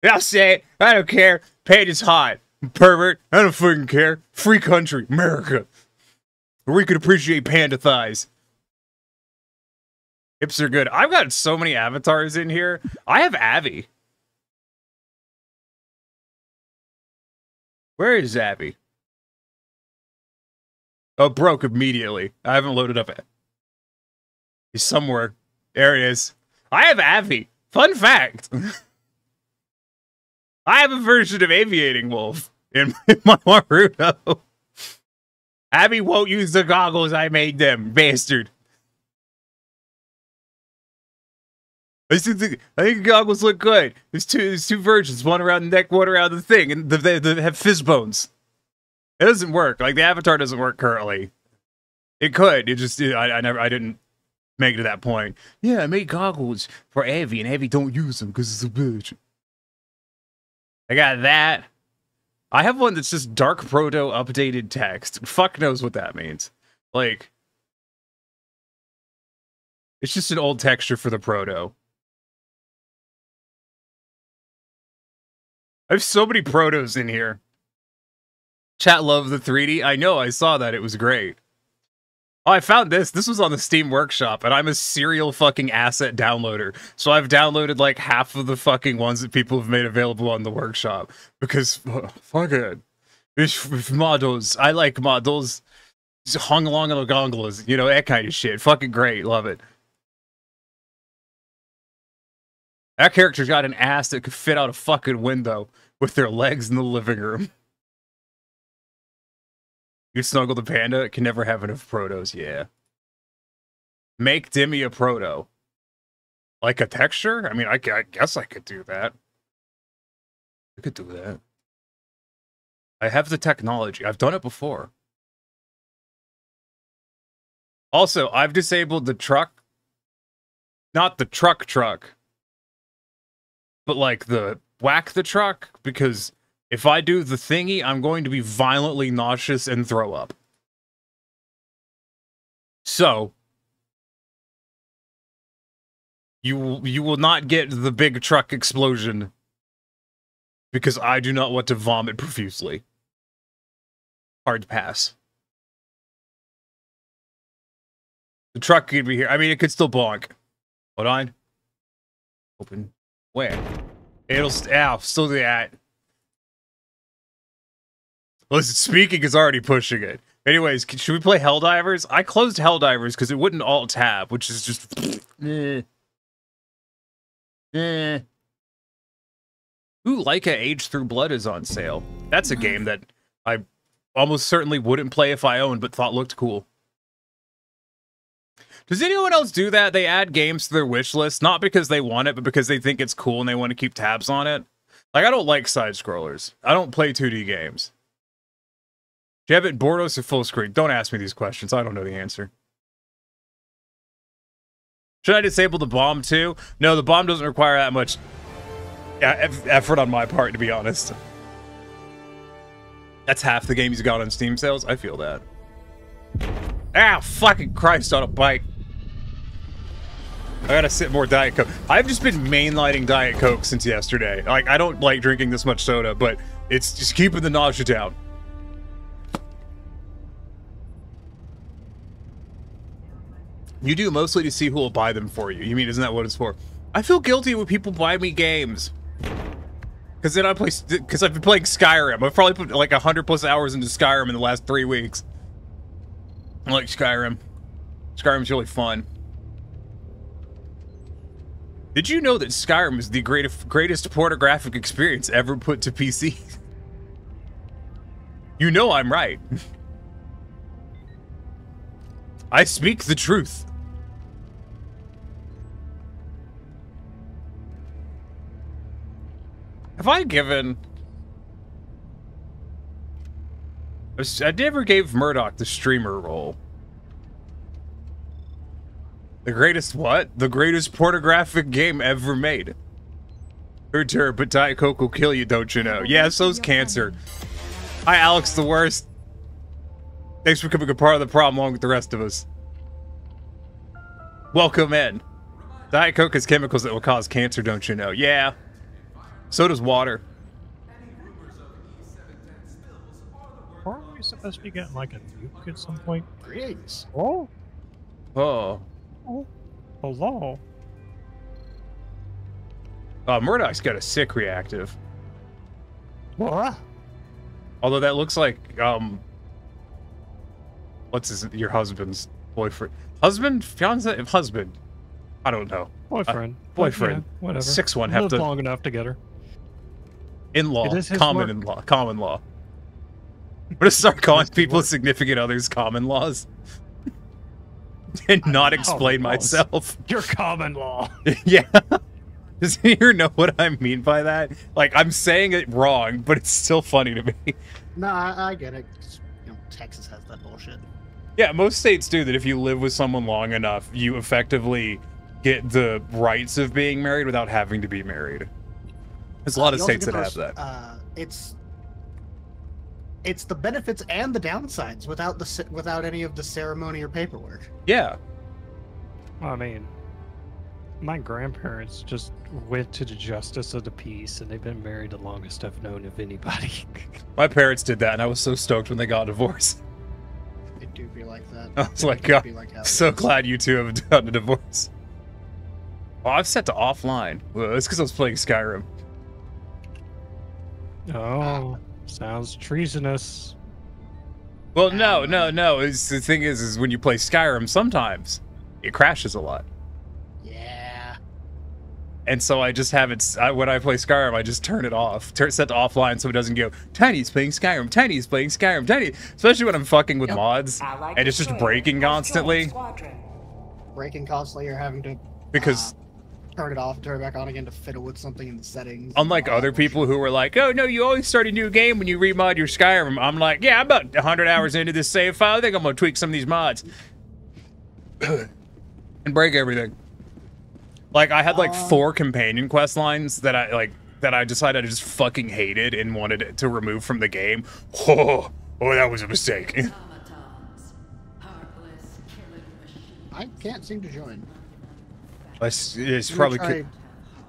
I'll say it. I don't care. Panda's hot. Pervert. I don't fucking care. Free country, America. Where we could appreciate panda thighs. Hips are good. I've got so many avatars in here. I have Abby. Where is Abby? Oh, broke immediately. I haven't loaded up. He's somewhere. There he is. I have Abby. Fun fact. I have a version of Aviating Wolf in my Naruto. Abby won't use the goggles I made them, bastard. I think goggles look good. There's two versions, one around the neck, one around the thing, and they have fizz bones. It doesn't work. Like, the avatar doesn't work currently. It could. It just I didn't make it to that point. Yeah, I made goggles for Abby, and Abby don't use them because it's a bitch. I got that. I have one that's just Dark Proto updated text. Fuck knows what that means. Like, it's just an old texture for the Proto. I have so many Protos in here. Chat loved the 3D. I know, I saw that. It was great. Oh, I found this. This was on the Steam Workshop, and I'm a serial fucking asset downloader. So I've downloaded like half of the fucking ones that people have made available on the Workshop. Because, fuck it. With models. I like models. Just hung along on the gongolas. You know, that kind of shit. Fucking great. Love it. That character's got an ass that could fit out a fucking window with their legs in the living room. You snuggle the panda, it can never have enough protos, yeah. Make Demi a proto. Like a texture? I mean, I guess I could do that. I could do that. I have the technology. I've done it before. Also, I've disabled the truck. Not the truck. But like the whack the truck, because if I do the thingy, I'm going to be violently nauseous and throw up. So, You will not get the big truck explosion because I do not want to vomit profusely. Hard pass. The truck could be here. I mean, it could still bonk. Hold on. Open. Where? It'll still do that. Listen, speaking is already pushing it. Anyways, should we play Helldivers? I closed Helldivers because it wouldn't alt tab, which is just... Ooh, Leica Age Through Blood is on sale. That's a game that I almost certainly wouldn't play if I owned, but thought looked cool. Does anyone else do that? They add games to their wish list, not because they want it, but because they think it's cool and they want to keep tabs on it. Like, I don't like side-scrollers. I don't play 2D games. Do you have it Bordos or full screen? Don't ask me these questions. I don't know the answer. Should I disable the bomb too? No, the bomb doesn't require that much effort on my part, to be honest. That's half the games you got on Steam sales. I feel that. Ah, fucking Christ on a bike. I gotta sip more Diet Coke. I've just been mainlining Diet Coke since yesterday. Like, I don't like drinking this much soda, but it's just keeping the nausea down. You do mostly to see who will buy them for you. You mean, isn't that what it's for? I feel guilty when people buy me games. Because then because I've been playing Skyrim. I've probably put like 100+ hours into Skyrim in the last 3 weeks. I like Skyrim. Skyrim's really fun. Did you know that Skyrim is the greatest pornographic experience ever put to PC? You know I'm right. I speak the truth. Have I given... I never gave Murdoch the streamer role. The greatest what? The greatest pornographic game ever made. Her, but Diet Coke will kill you, don't you know? Yeah, so's cancer. Hi, Alex the Worst. Thanks for becoming a part of the problem along with the rest of us. Welcome in. Diet Coke has chemicals that will cause cancer, don't you know? Yeah. So does water. Aren't we supposed to be getting like a nuke at some point? Greetings. Oh. Oh. Oh. Hello. Murdoch's got a sick reactive. What? Although that looks like, what's your husband's boyfriend? Husband? Fiance? Husband. I don't know. Boyfriend. Boyfriend. Yeah, whatever. 6'1" have lived to... long enough together. In-law. Common in-law. Common law. I'm gonna start calling people significant others common laws. And not explain myself. Your common law. Yeah. Does anyone know what I mean by that? Like, I'm saying it wrong, but it's still funny to me. No, I get it. You know, Texas has that bullshit. Yeah, most states do that. If you live with someone long enough, you effectively get the rights of being married without having to be married. There's a lot of states that have that. It's the benefits and the downsides without any of the ceremony or paperwork. Yeah. I mean, my grandparents just went to the justice of the peace, and they've been married the longest I've known of anybody. My parents did that, and I was so stoked when they got a divorce. It do be like that. I was like, God, so glad you two have done a divorce. Oh, I've set to offline. Well, it's because I was playing Skyrim. Oh, sounds treasonous. Well, no. The thing is when you play Skyrim, sometimes it crashes a lot. Yeah. And so I just have it, when I play Skyrim, I just turn it off. Set to offline so it doesn't go, Tiny's playing Skyrim, Tiny's playing Skyrim, Tiny. Especially when I'm fucking with mods, and it's just breaking constantly. Breaking constantly or having to... Because... turn it off and turn it back on again to fiddle with something in the settings. Unlike other people who were like, oh no, you always start a new game when you remod your Skyrim. I'm like, yeah, I'm about 100 hours into this save file. I think I'm gonna tweak some of these mods. And break everything. Like, I had like 4 companion quest lines that I decided I just fucking hated and wanted it to remove from the game. Oh, that was a mistake. I can't seem to join. It's probably. I'm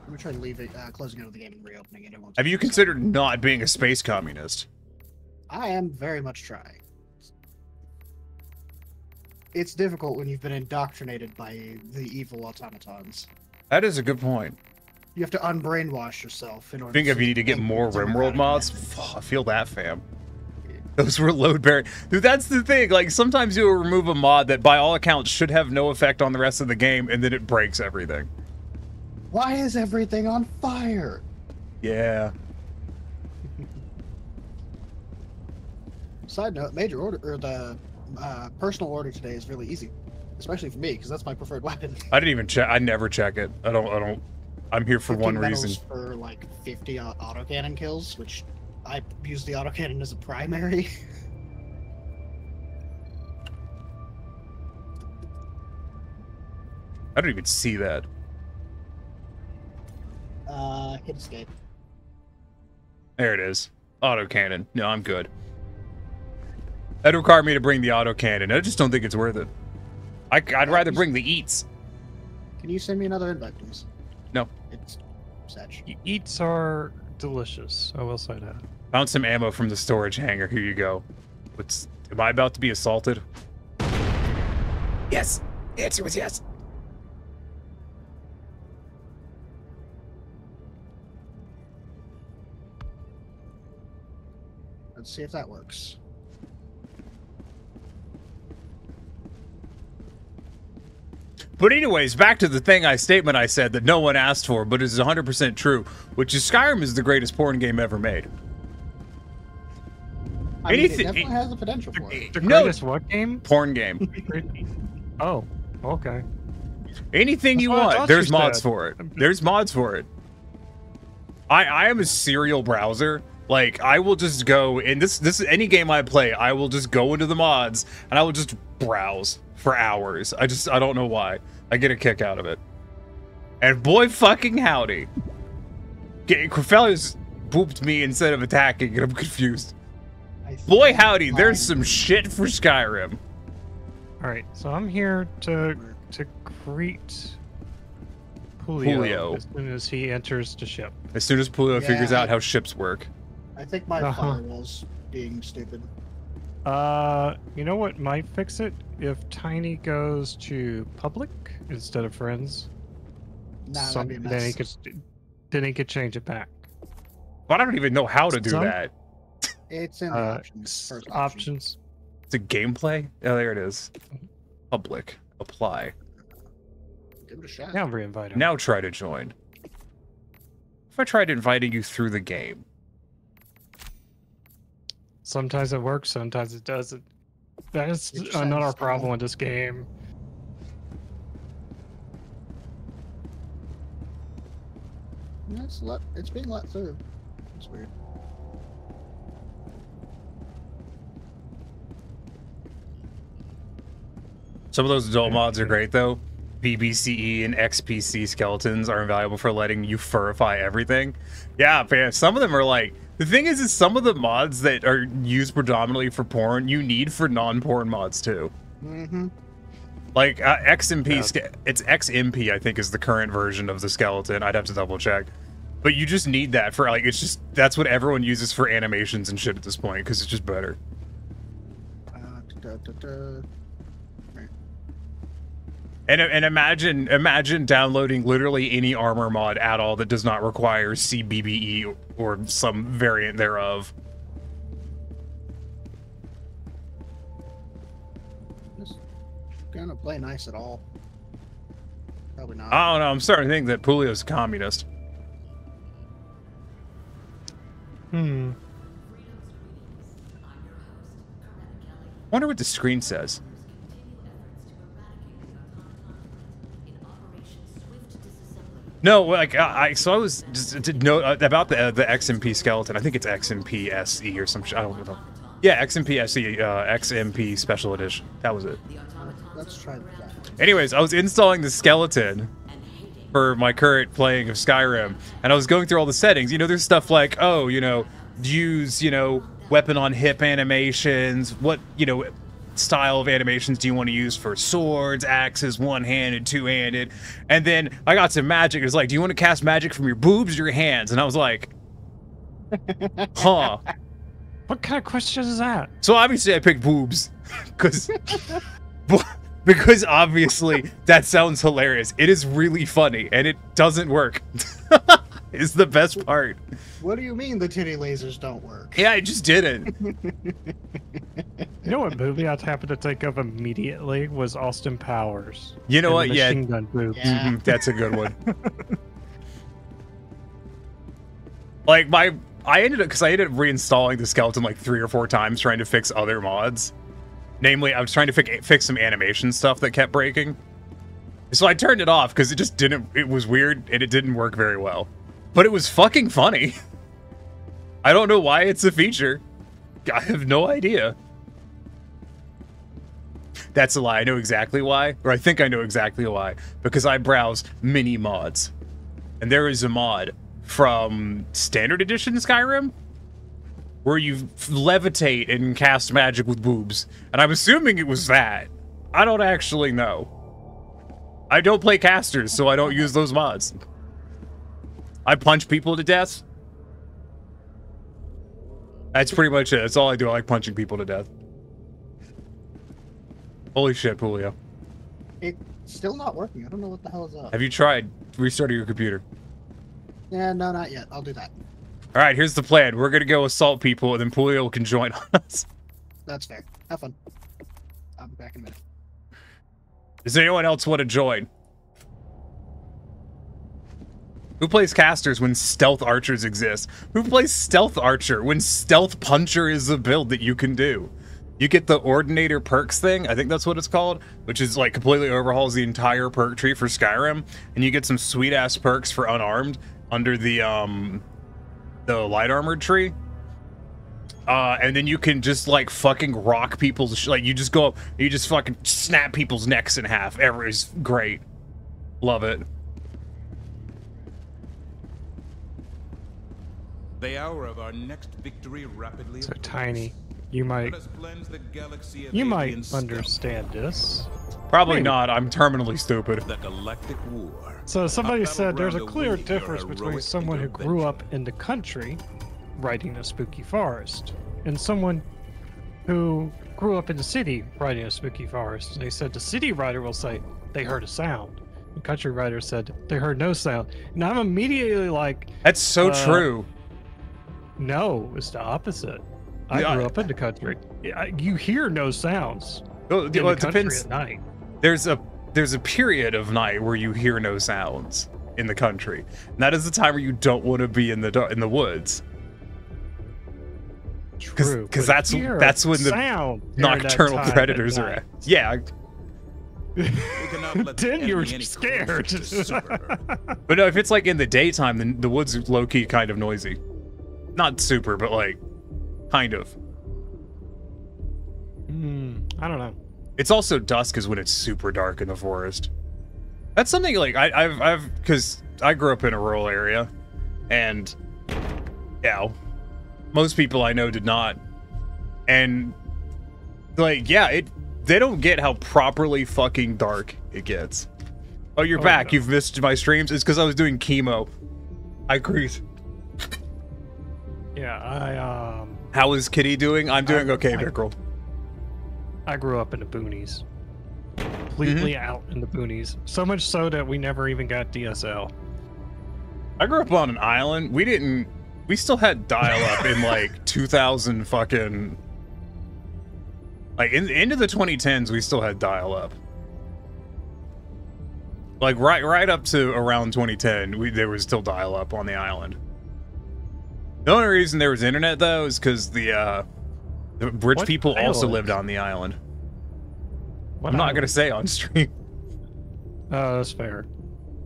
gonna try to leave it, closing out of the game and reopening it. Have you considered not being a space communist? I am very much trying. It's difficult when you've been indoctrinated by the evil automatons. That is a good point. You have to unbrainwash yourself in order. I think if you need to get more RimWorld mods, I feel that, fam. Those were load bearing. Dude, that's the thing. Like, sometimes you'll remove a mod that by all accounts should have no effect on the rest of the game, and then it breaks everything. Why is everything on fire? Yeah. Side note, major order, or the personal order today is really easy. Especially for me, because that's my preferred weapon. I didn't even check. I never check it. I don't. I'm here for one reason. For like 50 autocannon kills, which I use the autocannon as a primary. I don't even see that. Hit escape. There it is. Autocannon. No, I'm good. That'd require me to bring the autocannon. I just don't think it's worth it. I'd rather bring the eats. Can you send me another invite, please? No. It's such. Eats are delicious. I will say that. Found some ammo from the storage hangar. Here you go. Am I about to be assaulted? Yes. The answer was yes. Let's see if that works. But anyways, back to the statement I said that no one asked for, but is 100% true, which is Skyrim is the greatest porn game ever made. I mean, it definitely has the potential for it. The greatest what game? Porn game. Oh, okay. Anything you want, there's mods for it. There's mods for it. I am a serial browser. Like, I will just go, and this any game I play, I will just go into the mods, and I will just browse for hours. I don't know why. I get a kick out of it. And boy fucking howdy. Crefellus booped me instead of attacking, and I'm confused. Boy howdy, there's some shit for Skyrim. Alright, so I'm here to greet Julio as soon as he enters the ship. As soon as Julio figures out how ships work. I think my firewall's being stupid. You know what might fix it? If Tiny goes to public instead of friends. Nah, that'd be a mess. Then he could change it back. But I don't even know how to do that. It's in the options. First options. It's a gameplay? Oh, there it is. Public. Apply. Give it a shot. Now re-invite him. Now try to join. If I tried inviting you through the game. Sometimes it works, sometimes it doesn't. That's another problem with this game. It's being let through. It's weird. Some of those adult mods are great though. BBCE and XPC skeletons are invaluable for letting you furify everything. Yeah, man, some of them are like, the thing is some of the mods that are used predominantly for porn, you need for non-porn mods too. Mm-hmm. Like XMP, it's XMP I think is the current version of the skeleton. I'd have to double check. But you just need that for like, it's just, that's what everyone uses for animations and shit at this point, because it's just better. And imagine downloading literally any armor mod at all that does not require CBBE or some variant thereof. Just gonna play nice at all. Probably not. I don't know. I'm starting to think that Julio's a communist. Wonder what the screen says. No, like so I was just to note about the XMP skeleton. I think it's XMP SE or some shit. I don't know. Yeah, XMP SE, XMP Special Edition. That was it. Let's try that. Anyways, I was installing the skeleton for my current playing of Skyrim, and I was going through all the settings. You know, there's stuff like, oh, you know, use, you know, weapon on hip animations, what, you know, style of animations do you want to use for swords, axes, one-handed, two-handed? And then I got some magic. It's like, do you want to cast magic from your boobs or your hands? And I was like, huh. What kind of question is that? So obviously I picked boobs because obviously that sounds hilarious. It is really funny and it doesn't work. Is the best part. What do you mean the titty lasers don't work? Yeah, I just didn't. You know what movie I happened to think of immediately was Austin Powers. You know and what? the Yeah. Machine gun boobs. Yeah. That's a good one. Like I ended up reinstalling the skeleton like 3 or 4 times trying to fix other mods. Namely, I was trying to fix some animation stuff that kept breaking. So I turned it off because it was weird and it didn't work very well. But it was fucking funny. I don't know why it's a feature. I have no idea. That's a lie. I know exactly why. Or I think I know exactly why. Because I browse mini mods. And there is a mod from Standard Edition Skyrim where you levitate and cast magic with boobs. And I'm assuming it was that. I don't actually know. I don't play casters, so I don't use those mods. I punch people to death. That's pretty much it. That's all I do. I like punching people to death. Holy shit, Julio. It's still not working. I don't know what the hell is up. Have you tried restarting your computer? Yeah, no, not yet. I'll do that. All right, here's the plan. We're going to go assault people, and then Julio can join us. That's fair. Have fun. I'll be back in a minute. Does anyone else want to join? Who plays casters when stealth archers exist? Who plays stealth archer when stealth puncher is a build that you can do? You get the ordinator perks thing, I think that's what it's called, which is like completely overhauls the entire perk tree for Skyrim, and you get some sweet ass perks for unarmed under the light armored tree. And then you can just like fucking rock people's like you just go up, you just fucking snap people's necks in half. It's great. Love it. The hour of our next victory rapidly So approaches. tiny. You might Let us cleanse the galaxy of you alien might stealth. understand this. Probably Maybe. not. I'm terminally stupid. The Galactic War. So somebody said there's a battleground clear awaiting your difference between heroic someone who grew up in the country riding a spooky forest and someone who grew up in the city riding a spooky forest. And they said the city rider will say they heard a sound. The country rider said they heard no sound. And I'm immediately like, That's so true. no, it's the opposite. I Yeah, grew up in the country. You hear no sounds. Well, in the it country depends. at night. There's a period of night where you hear no sounds in the country. And that is the time where you don't want to be in the woods. True, Because but that's hear a when the sound during that nocturnal time predators at are night. at. Yeah. Then you're scared. But no, if it's like in the daytime, then the woods are low-key kind of noisy. Not super, but like kind of. I don't know. It's also dusk is when it's super dark in the forest. That's something like I've because I grew up in a rural area, and yeah, most people I know did not, and like yeah, they don't get how properly fucking dark it gets. Oh, you're back. No. You've missed my streams. It's because I was doing chemo. I agree. Yeah, How is Kitty doing? I'm doing okay, Vickrell. I grew up in the boonies. Completely out in the boonies. So much so that we never even got DSL. I grew up on an island. We still had dial-up in like 2000 fucking... Like, into the 2010s, we still had dial-up. Like, right up to around 2010, there was still dial-up on the island. The only reason there was internet, though, is because the rich people also lived on the island. I'm not going to say on stream. Oh, that's fair.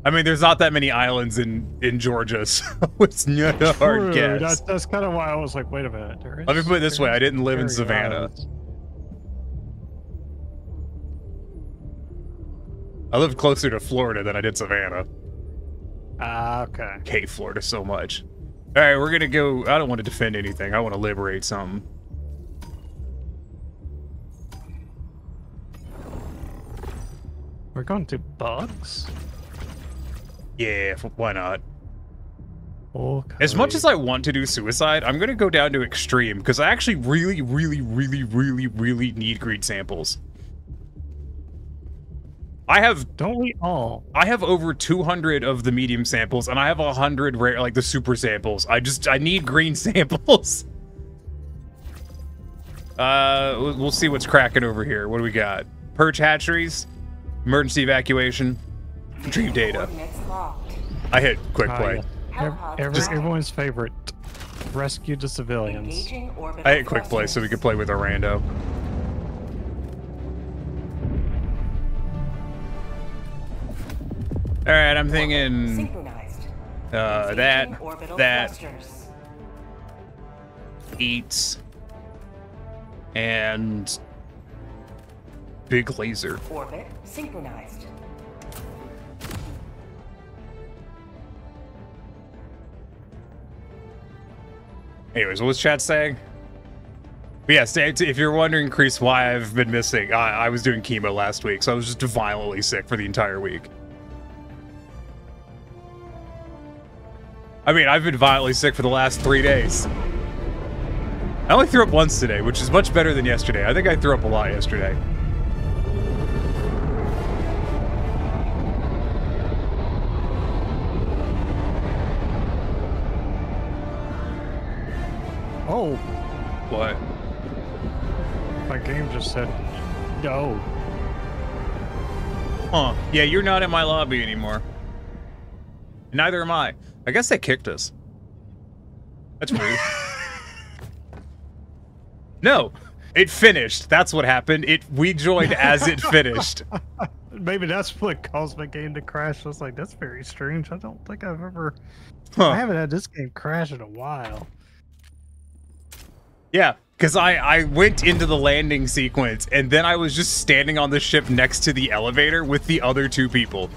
I mean, there's not that many islands in Georgia, so it's not a hard guess. That's kind of why I was like, wait a minute. Let me put it this way. I didn't live in Savannah. I lived closer to Florida than I did Savannah. Okay. Hate Florida so much. All right, we're going to go. I don't want to defend anything. I want to liberate something. We're going to bugs? Yeah, why not? Okay. As much as I want to do suicide, I'm gonna go down to extreme because I actually really need greed samples. I have. Don't we all? I have over 200 of the medium samples, and I have 100 rare, like the super samples. I need green samples. We'll see what's cracking over here. What do we got? Purge hatcheries, emergency evacuation, retrieve data. I hit quick play. Yeah. Everyone's favorite. Rescue the civilians. I hit quick play so we could play with a rando. Alright, I'm thinking that eats and big laser. Orbit synchronized. Anyways, what was chat saying? But yes, if you're wondering, Kreese, why I've been missing, I was doing chemo last week, so I was just violently sick for the entire week. I mean, I've been violently sick for the last 3 days. I only threw up once today, which is much better than yesterday. I think I threw up a lot yesterday. Oh. What? My game just said no. Huh. Yeah, you're not in my lobby anymore. Neither am I. I guess they kicked us. That's weird. No, it finished. That's what happened. We joined as it finished. Maybe that's what caused my game to crash. I was like, that's very strange. I don't think I've ever... Huh. I haven't had this game crash in a while. Yeah, because I went into the landing sequence, and then I was just standing on the ship next to the elevator with the other 2 people.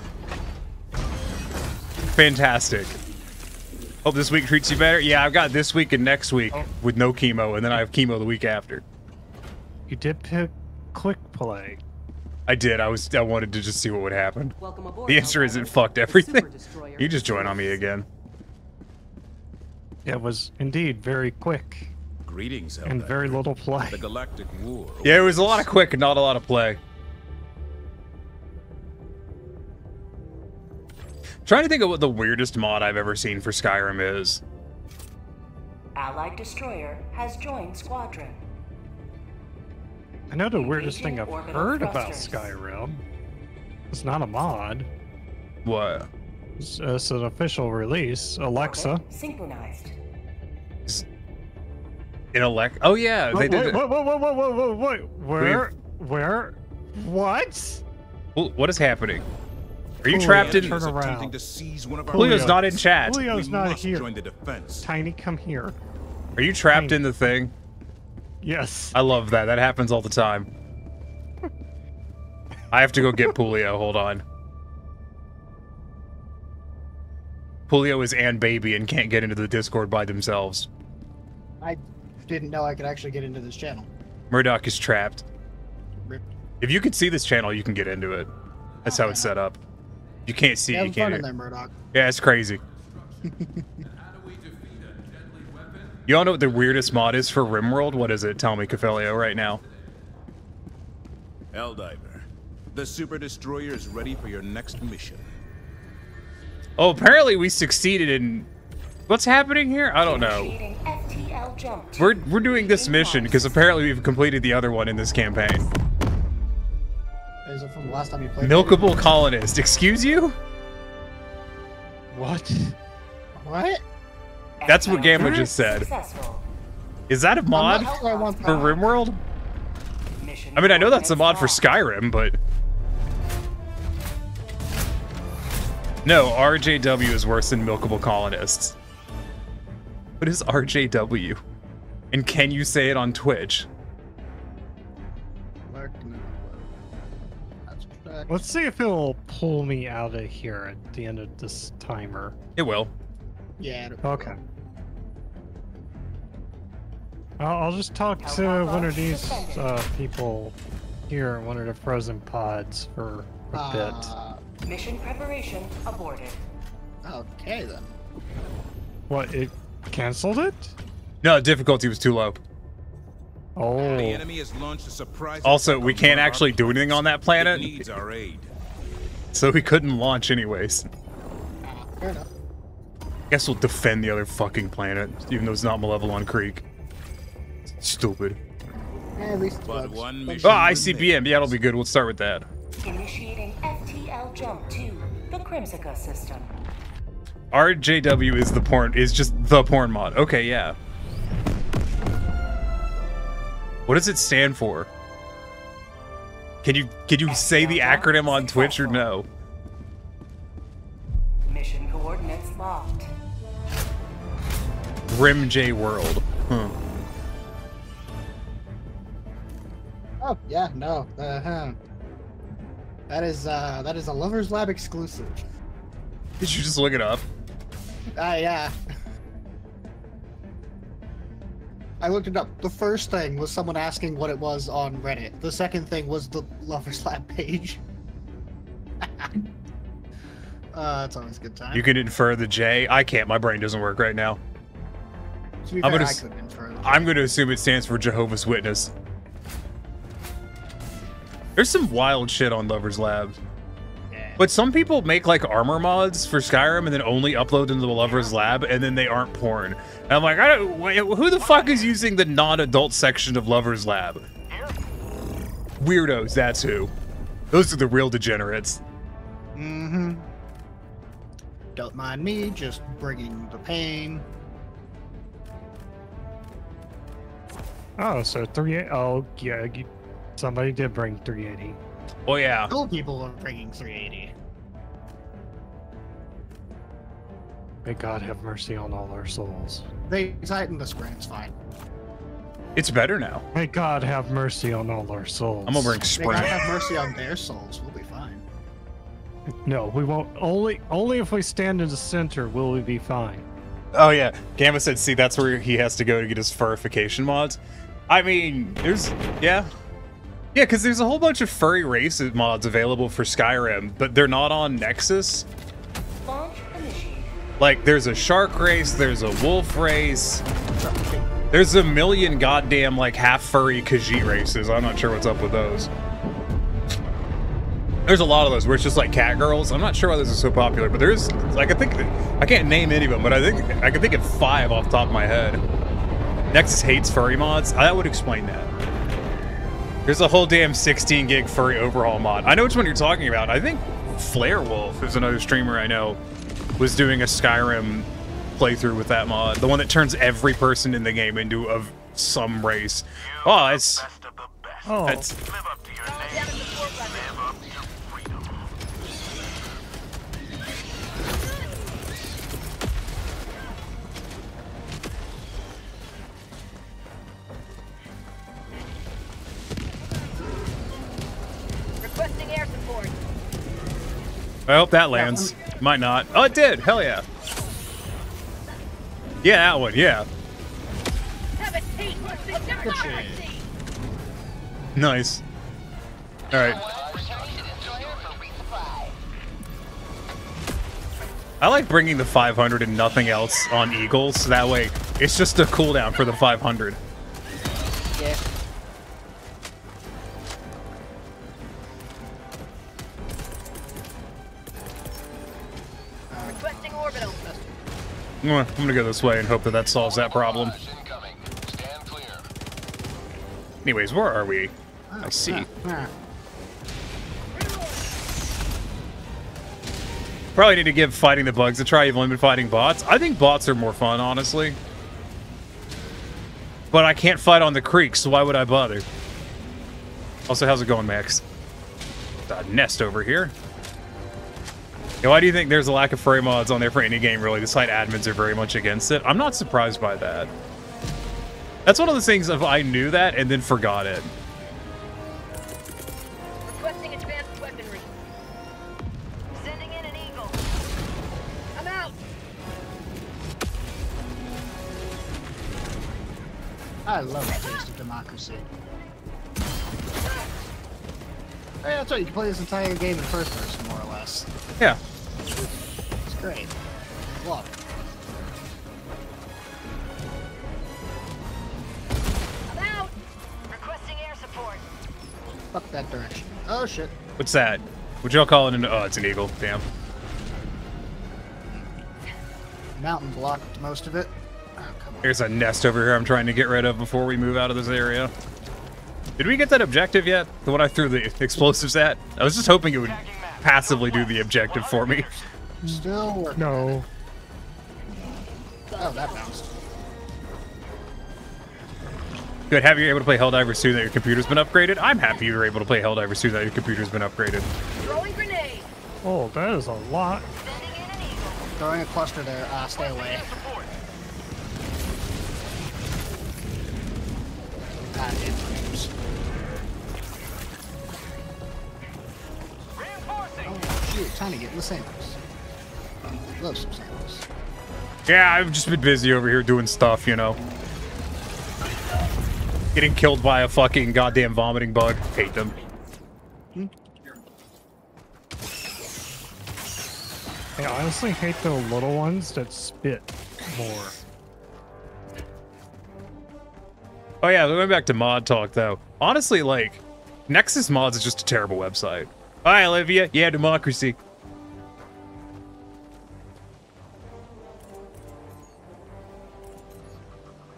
Fantastic. Hope this week treats you better. Yeah, I've got this week and next week with no chemo, and then I have chemo the week after. You did pick quick play. I did. I wanted to just see what would happen. The answer is it fucked everything. You just join on me again. It was indeed very quick. Greetings, and very little play. The Galactic War. Yeah, it was a lot of quick and not a lot of play. Trying to think of what the weirdest mod I've ever seen for Skyrim is. Allied destroyer has joined squadron. I know the weirdest thing I've heard about Skyrim. It's not a mod. What? It's an official release. Alexa. Synchronized. In Alexa? Oh yeah, they did. Wait. Where? What? What is happening? Are you trapped in? Turn around. Julio's not in chat. Julio's not here. Tiny, come here. Are you trapped in the thing? Yes. I love that. That happens all the time. I have to go get Pulio. Hold on. Pulio is and baby and can't get into the Discord by themselves. I didn't know I could actually get into this channel. Murdoch is trapped. Rip. If you could see this channel, you can get into it. That's how it's set up. You can't see it, you can't. Fun in there, Murdoch. Yeah, it's crazy. You all know what the weirdest mod is for RimWorld? What is it? Tell me, Cafelio, right now. Helldiver, the Super Destroyer is ready for your next mission. Oh, apparently we succeeded in... What's happening here? I don't know. We're doing this mission because apparently we've completed the other one in this campaign. Is it from the last time you played? Milkable Colonist. Excuse you? What? What? That's what Gamma just said. Is that a mod for RimWorld? I mean, I know that's a mod for Skyrim, but... No, RJW is worse than Milkable Colonists. What is RJW? And can you say it on Twitch? Let's see if it'll pull me out of here at the end of this timer. It will. Yeah. Okay. I'll just talk to one of these people here in one of the frozen pods for a bit. Mission preparation aborted. Okay then. What, it canceled it? No, difficulty was too low. The enemy has launched a surprise. Also, we can't actually do anything on that planet. It needs our aid. So we couldn't launch anyways. Fair enough. Guess we'll defend the other fucking planet, even though it's not Malevelon Creek. Stupid. At least But one mission. Oh, ICBM. Yeah, it'll be good. We'll start with that. Initiating FTL jump to the Crimsica system. RJW is the porn. Is just the porn mod. Okay, yeah. What does it stand for? Can you say the acronym on Twitch or no? Mission coordinates locked. Rim J World. Huh. Oh yeah, no. That is a Lovers Lab exclusive. Did you just look it up? Yeah. I looked it up. The first thing was someone asking what it was on Reddit. The second thing was the Lovers Lab page. It's always a good time. You can infer the J. I can't. My brain doesn't work right now. To be fair, I couldn't infer the J. I'm going to assume it stands for Jehovah's Witness. There's some wild shit on Lovers Lab. But some people make like armor mods for Skyrim and then only upload them to the Lovers Lab, and then they aren't porn. And I'm like, who the fuck is using the non-adult section of Lovers Lab? Weirdos, that's who. Those are the real degenerates. Mm-hmm. Don't mind me, just bringing the pain. Oh, so 380. Oh, yeah, somebody did bring 380. Oh, yeah. Cool people are bringing 380. May God have mercy on all our souls. They tightened the screen, it's fine. It's better now. May God have mercy on all our souls. I'm gonna bring May Sprint. God have mercy on their souls, we'll be fine. No, we won't. Only if we stand in the center will we be fine. Oh, yeah. Gamma said, see, that's where he has to go to get his furrification mods. I mean, there's... Yeah. Yeah, because there's a whole bunch of furry race mods available for Skyrim, but they're not on Nexus. Launch initiated. Like, there's a shark race, there's a wolf race, there's a million goddamn, like, half-furry Khajiit races. I'm not sure what's up with those. There's a lot of those where it's just, like, cat girls. I'm not sure why this is so popular, but there's, like, I can't name any of them, but I think I can think of 5 off the top of my head. Nexus hates furry mods. That would explain that. There's a whole damn 16 gig furry overhaul mod. I know which one you're talking about. I think Flare Wolf, who's another streamer I know, was doing a Skyrim playthrough with that mod. The one that turns every person in the game into some race. Oh, it's... Oh. That's... Requesting air support. I hope that lands. Might not. Oh, it did. Hell yeah. Yeah, that one. Yeah. Have a seat. Nice. All right. I like bringing the 500 and nothing else on Eagles, so that way it's just a cooldown for the 500. Yeah. Requesting orbital. I'm gonna go this way and hope that that solves that problem. Anyways, where are we? I see. Probably need to give fighting the bugs a try, even limit fighting bots. I think bots are more fun, honestly. But I can't fight on the creek, so why would I bother? Also, how's it going, Max? Nest over here. Yeah, why do you think there's a lack of furry mods on there for any game, really? The site admins are very much against it. I'm not surprised by that. That's one of those things of I knew that and then forgot it. Requesting advanced weaponry. Sending in an eagle. I'm out. I love the taste of democracy. Hey, that's right. You can play this entire game in first person, more or less. Yeah. It's great. Love it. I'm out. Requesting air support. Fuck that direction. Oh shit. What's that? What y'all calling an? Oh, it's an eagle. Damn. Mountain blocked most of it. Oh, come on. There's a nest over here I'm trying to get rid of before we move out of this area. Did we get that objective yet? The one I threw the explosives at? I was just hoping it would passively do the objective for me. Still working. No. Oh, that bounced. Good. Have you able to play Helldivers 2 that your computer's been upgraded? I'm happy you were able to play Helldivers 2 that your computer's been upgraded. Throwing grenade. Oh, that is a lot. Throwing a cluster there. Stay away. Oh, shoot. Time to get in the samples. Love some samples. Yeah, I've just been busy over here doing stuff, you know. Getting killed by a fucking goddamn vomiting bug. Hate them. I honestly hate the little ones that spit more. Oh yeah, going back to mod talk though. Honestly, like, Nexus Mods is just a terrible website. Hi, Olivia. Yeah, democracy.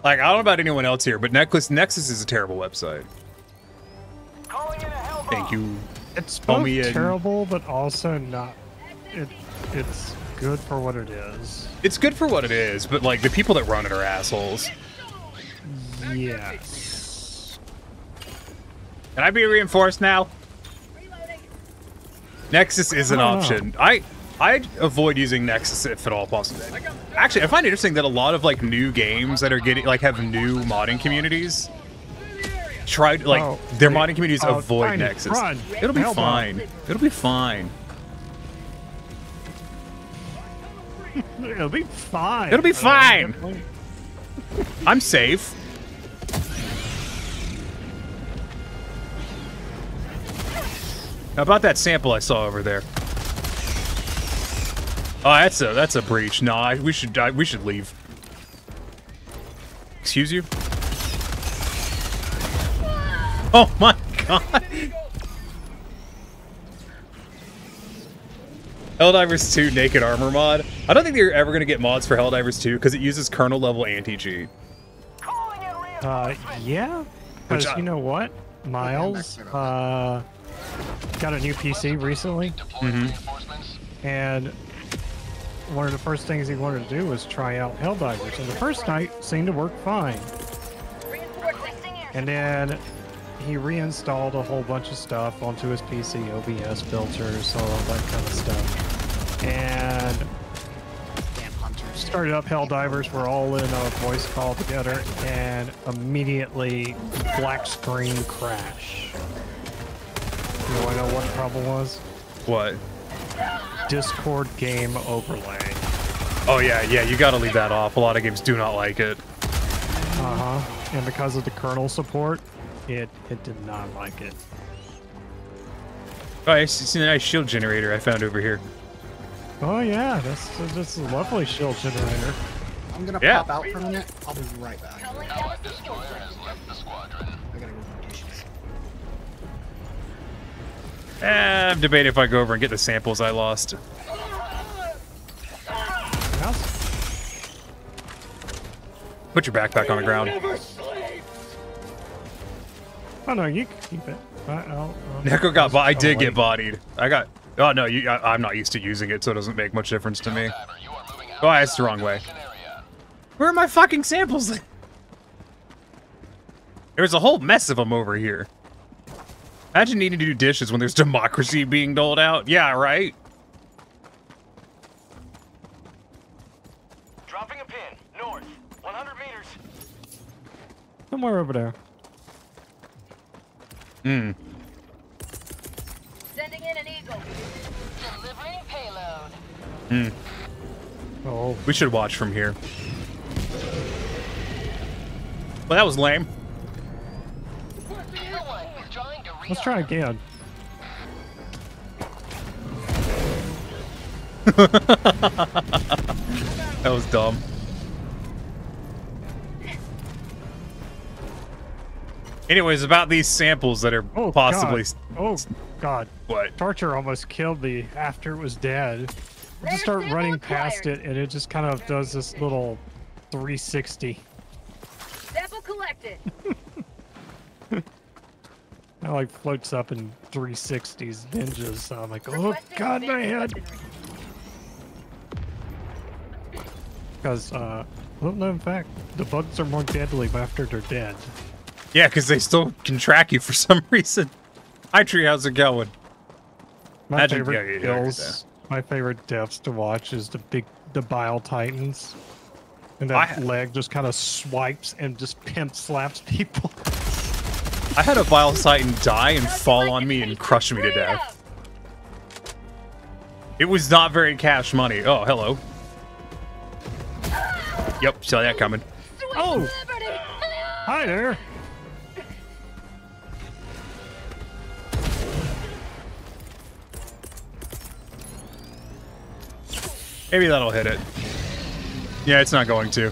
Like, I don't know about anyone else here, but Nexus is a terrible website. Thank you. It's both terrible, but also not. It's good for what it is. It's good for what it is, but like the people that run it are assholes. Yes. Can I be reinforced now? Nexus is an option. I avoid using Nexus if at all possible. Actually, I find it interesting that a lot of like new games that are getting like have new modding communities try like their modding communities avoid Nexus. Run. It'll be fine. It'll be fine. It'll be fine. It'll be fine. I'm safe. How about that sample I saw over there? Oh, that's a breach. No, we should leave. Excuse you? Oh my god. Helldivers 2 Naked Armor mod. I don't think they're ever going to get mods for Helldivers 2 because it uses kernel level anti-cheat. Yeah. Because you know what? Miles got a new PC recently. And one of the first things he wanted to do was try out Helldivers. And the first night seemed to work fine. And then he reinstalled a whole bunch of stuff onto his PC, OBS filters, all that kind of stuff. And started up Helldivers. We're all in a voice call together, and immediately black screen crash. You want to know what the problem was? What? Discord game overlay. Oh yeah, you gotta leave that off. A lot of games do not like it. And because of the kernel support, it did not like it. Oh, it's a nice shield generator I found over here. Oh yeah, that's a lovely shield generator. I'm gonna pop out for a minute. I'll be right back. I gotta go for dishes. I'm debating if I go over and get the samples I lost. Put your backpack on the ground. Oh no, you can keep it. Neko got I did get bodied. I got. Oh no, I'm not used to using it, so it doesn't make much difference to me. Oh, that's the wrong way. Where are my fucking samples? There's a whole mess of them over here. Imagine needing to do dishes when there's democracy being doled out. Yeah, right? Dropping a pin, north, 100 meters. Somewhere over there. Sending in an eagle. Delivering payload. Oh. We should watch from here. Well, that was lame. Let's try again. That was dumb. Anyways, about these samples that are possibly... God. What? Torture almost killed me after it was dead. I just start running past it, and it just kind of does this little 360. Sample collected. It like floats up in 360s ninjas, so I'm like, oh god, my head! Because, well, no, in fact, the bugs are more deadly after they're dead. Yeah, because they still can track you for some reason. Hi, Tree, how's it going? My favorite kills, my favorite deaths to watch is the Bile Titans. And that leg just kind of swipes and just pimp slaps people. I had a Bile Titan die and fall on me and crush me to death. It was not very cash money. Oh, hello. Yep, saw that coming. Oh! Hi there! Maybe that'll hit it. Yeah, it's not going to.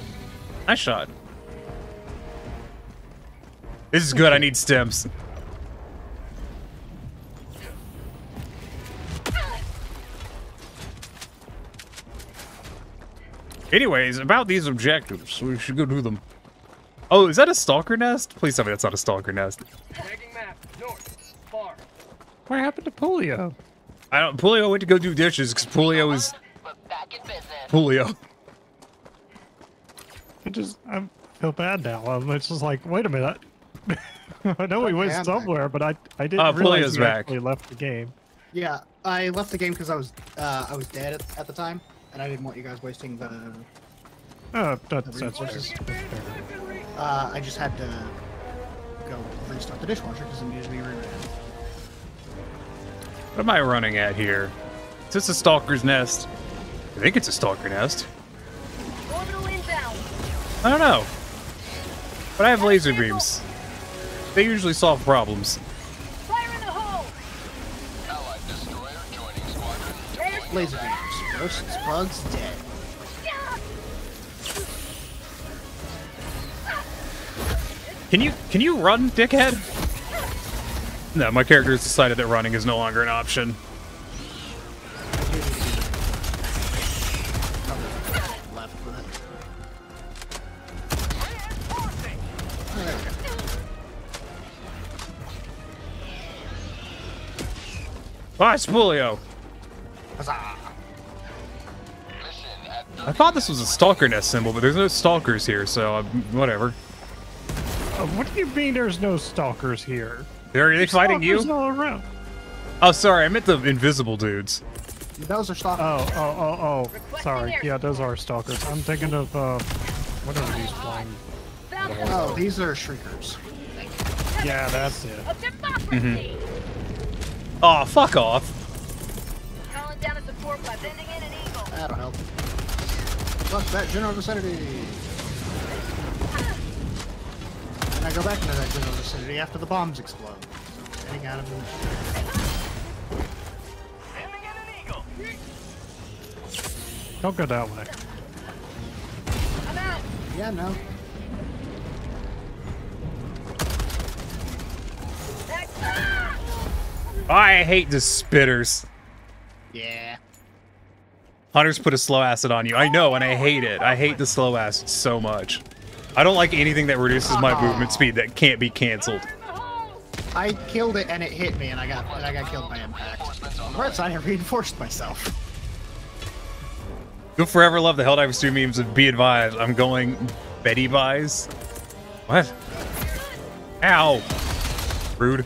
Nice shot. This is good, I need stems. Anyways, about these objectives, we should go do them. Oh, is that a stalker nest? Please tell me that's not a stalker nest. What happened to Polio? Polio went to go do dishes because Polio is Polio. I feel bad now. It's just like, wait a minute. I know he went somewhere, but I didn't realize he actually left the game. Yeah, I left the game because I was dead at the time, and I didn't want you guys wasting the. That's I just had to go restart the dishwasher because it needed to be reran. What am I running at here? Is this a stalker's nest? I think it's a stalker nest. I don't know. But I have laser beams. They usually solve problems. Fire in the hole! Laser beams. Ghosts, bugs, dead. Can you run, dickhead? No, my character has decided that running is no longer an option. Bye, Spulio! I thought this was a stalker nest symbol, but there's no stalkers here, so whatever. What do you mean there's no stalkers here? Are they fighting you? All around. Oh, sorry, I meant the invisible dudes. Those are stalkers. Oh. Sorry. Yeah, those are stalkers. I'm thinking of, what are these flying? Oh, these are shriekers. Yeah, that's it. Mm-hmm. Oh, fuck off. Calling down a support by sending in an eagle. That'll help. Fuck that general vicinity. And I go back into that general vicinity after the bombs explode. So getting out of the... Don't go that way. I'm out. Yeah, no. I hate the spitters. Yeah. Hunters put a slow acid on you. I know, and I hate it. I hate the slow acid so much. I don't like anything that reduces my movement speed that can't be canceled. I killed it and it hit me and I got killed by impact. On the right side, I reinforced myself. You'll forever love the Helldivers 2 memes of be advised. I'm going Betty buys. What? Ow. Rude.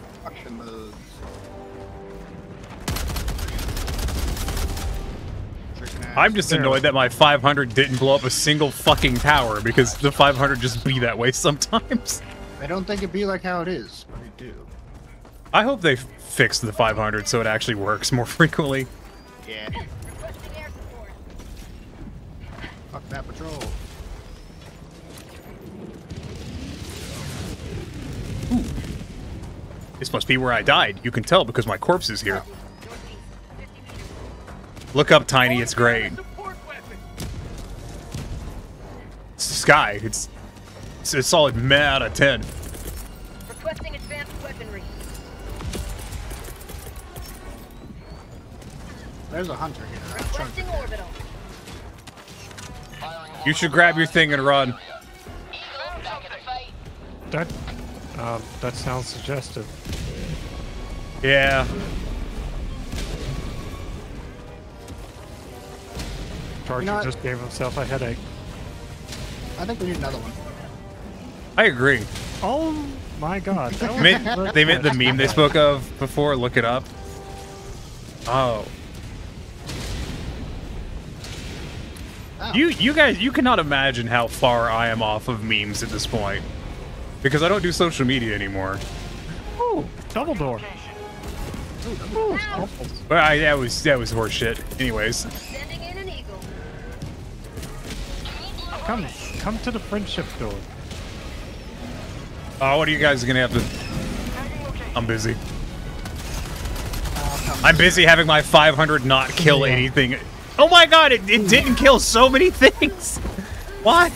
I'm just annoyed that my 500 didn't blow up a single fucking tower because the 500 just be that way sometimes. I don't think it'd be like how it is, but it do. I hope they fix the 500 so it actually works more frequently. Yeah. Fuck that patrol. Ooh. This must be where I died. You can tell because my corpse is here. Look up Tiny, it's great. It's Sky. It's a solid meh out of 10. Requesting advanced weaponry. There's a hunter here. Requesting orbital. You should grab your thing and run. That sounds suggestive. Yeah. Charger just gave himself a headache. I think we need another one. I agree. Oh my god. That was They made the meme they spoke of before. Look it up. Oh. You guys, you cannot imagine how far I am off of memes at this point. Because I don't do social media anymore. Ooh, double door. Ooh, Well, that was horse shit. Anyways. Sending in an eagle. Come to the friendship door. Oh, what are you guys gonna have to... I'm busy. I'm busy having my 500 not kill anything. Oh my god, it didn't kill so many things! Why?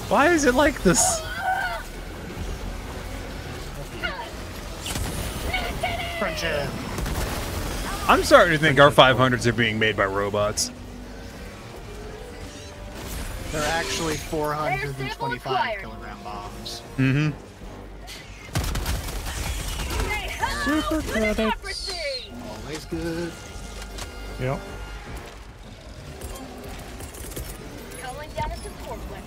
Why is it like this? Friendship. I'm starting to think our 500s are being made by robots. They're actually 425 kilogram bombs. Mm-hmm. Super credits. Always good. Yep. Calling down a support weapon.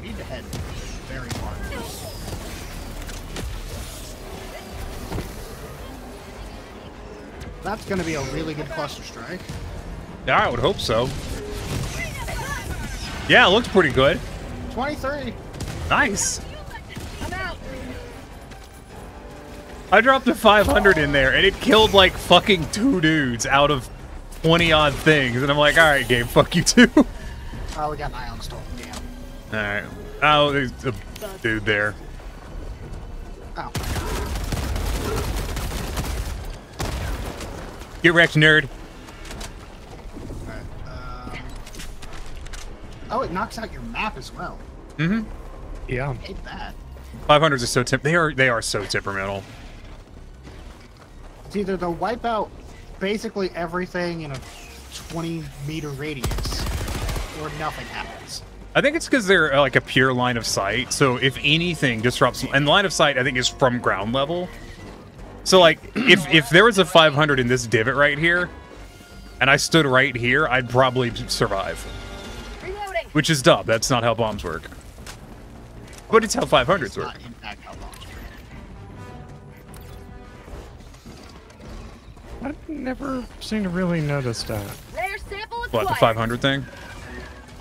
We need to head very far. That's going to be a really good cluster strike. Yeah, I would hope so. Yeah, it looks pretty good. 23. Nice. I dropped a 500 in there, and it killed like fucking 2 dudes out of 20 odd things, and I'm like, all right, game, fuck you too. Oh, we got an ion storm. Yeah. All right. Oh, there's a dude there. Oh. Get wrecked, nerd. Oh, it knocks out your map as well. Mm-hmm. Yeah. I hate that. 500s are so they are so temperamental. It's either they'll wipe out basically everything in a 20-meter radius, or nothing happens. I think it's because they're like a pure line of sight. So if anything disrupts, and line of sight I think is from ground level. So like if there was a 500 in this divot right here, and I stood right here, I'd probably survive. Which is dumb. That's not how bombs work. But it's how 500s work. I've never seemed to really notice that. What, the 500 thing?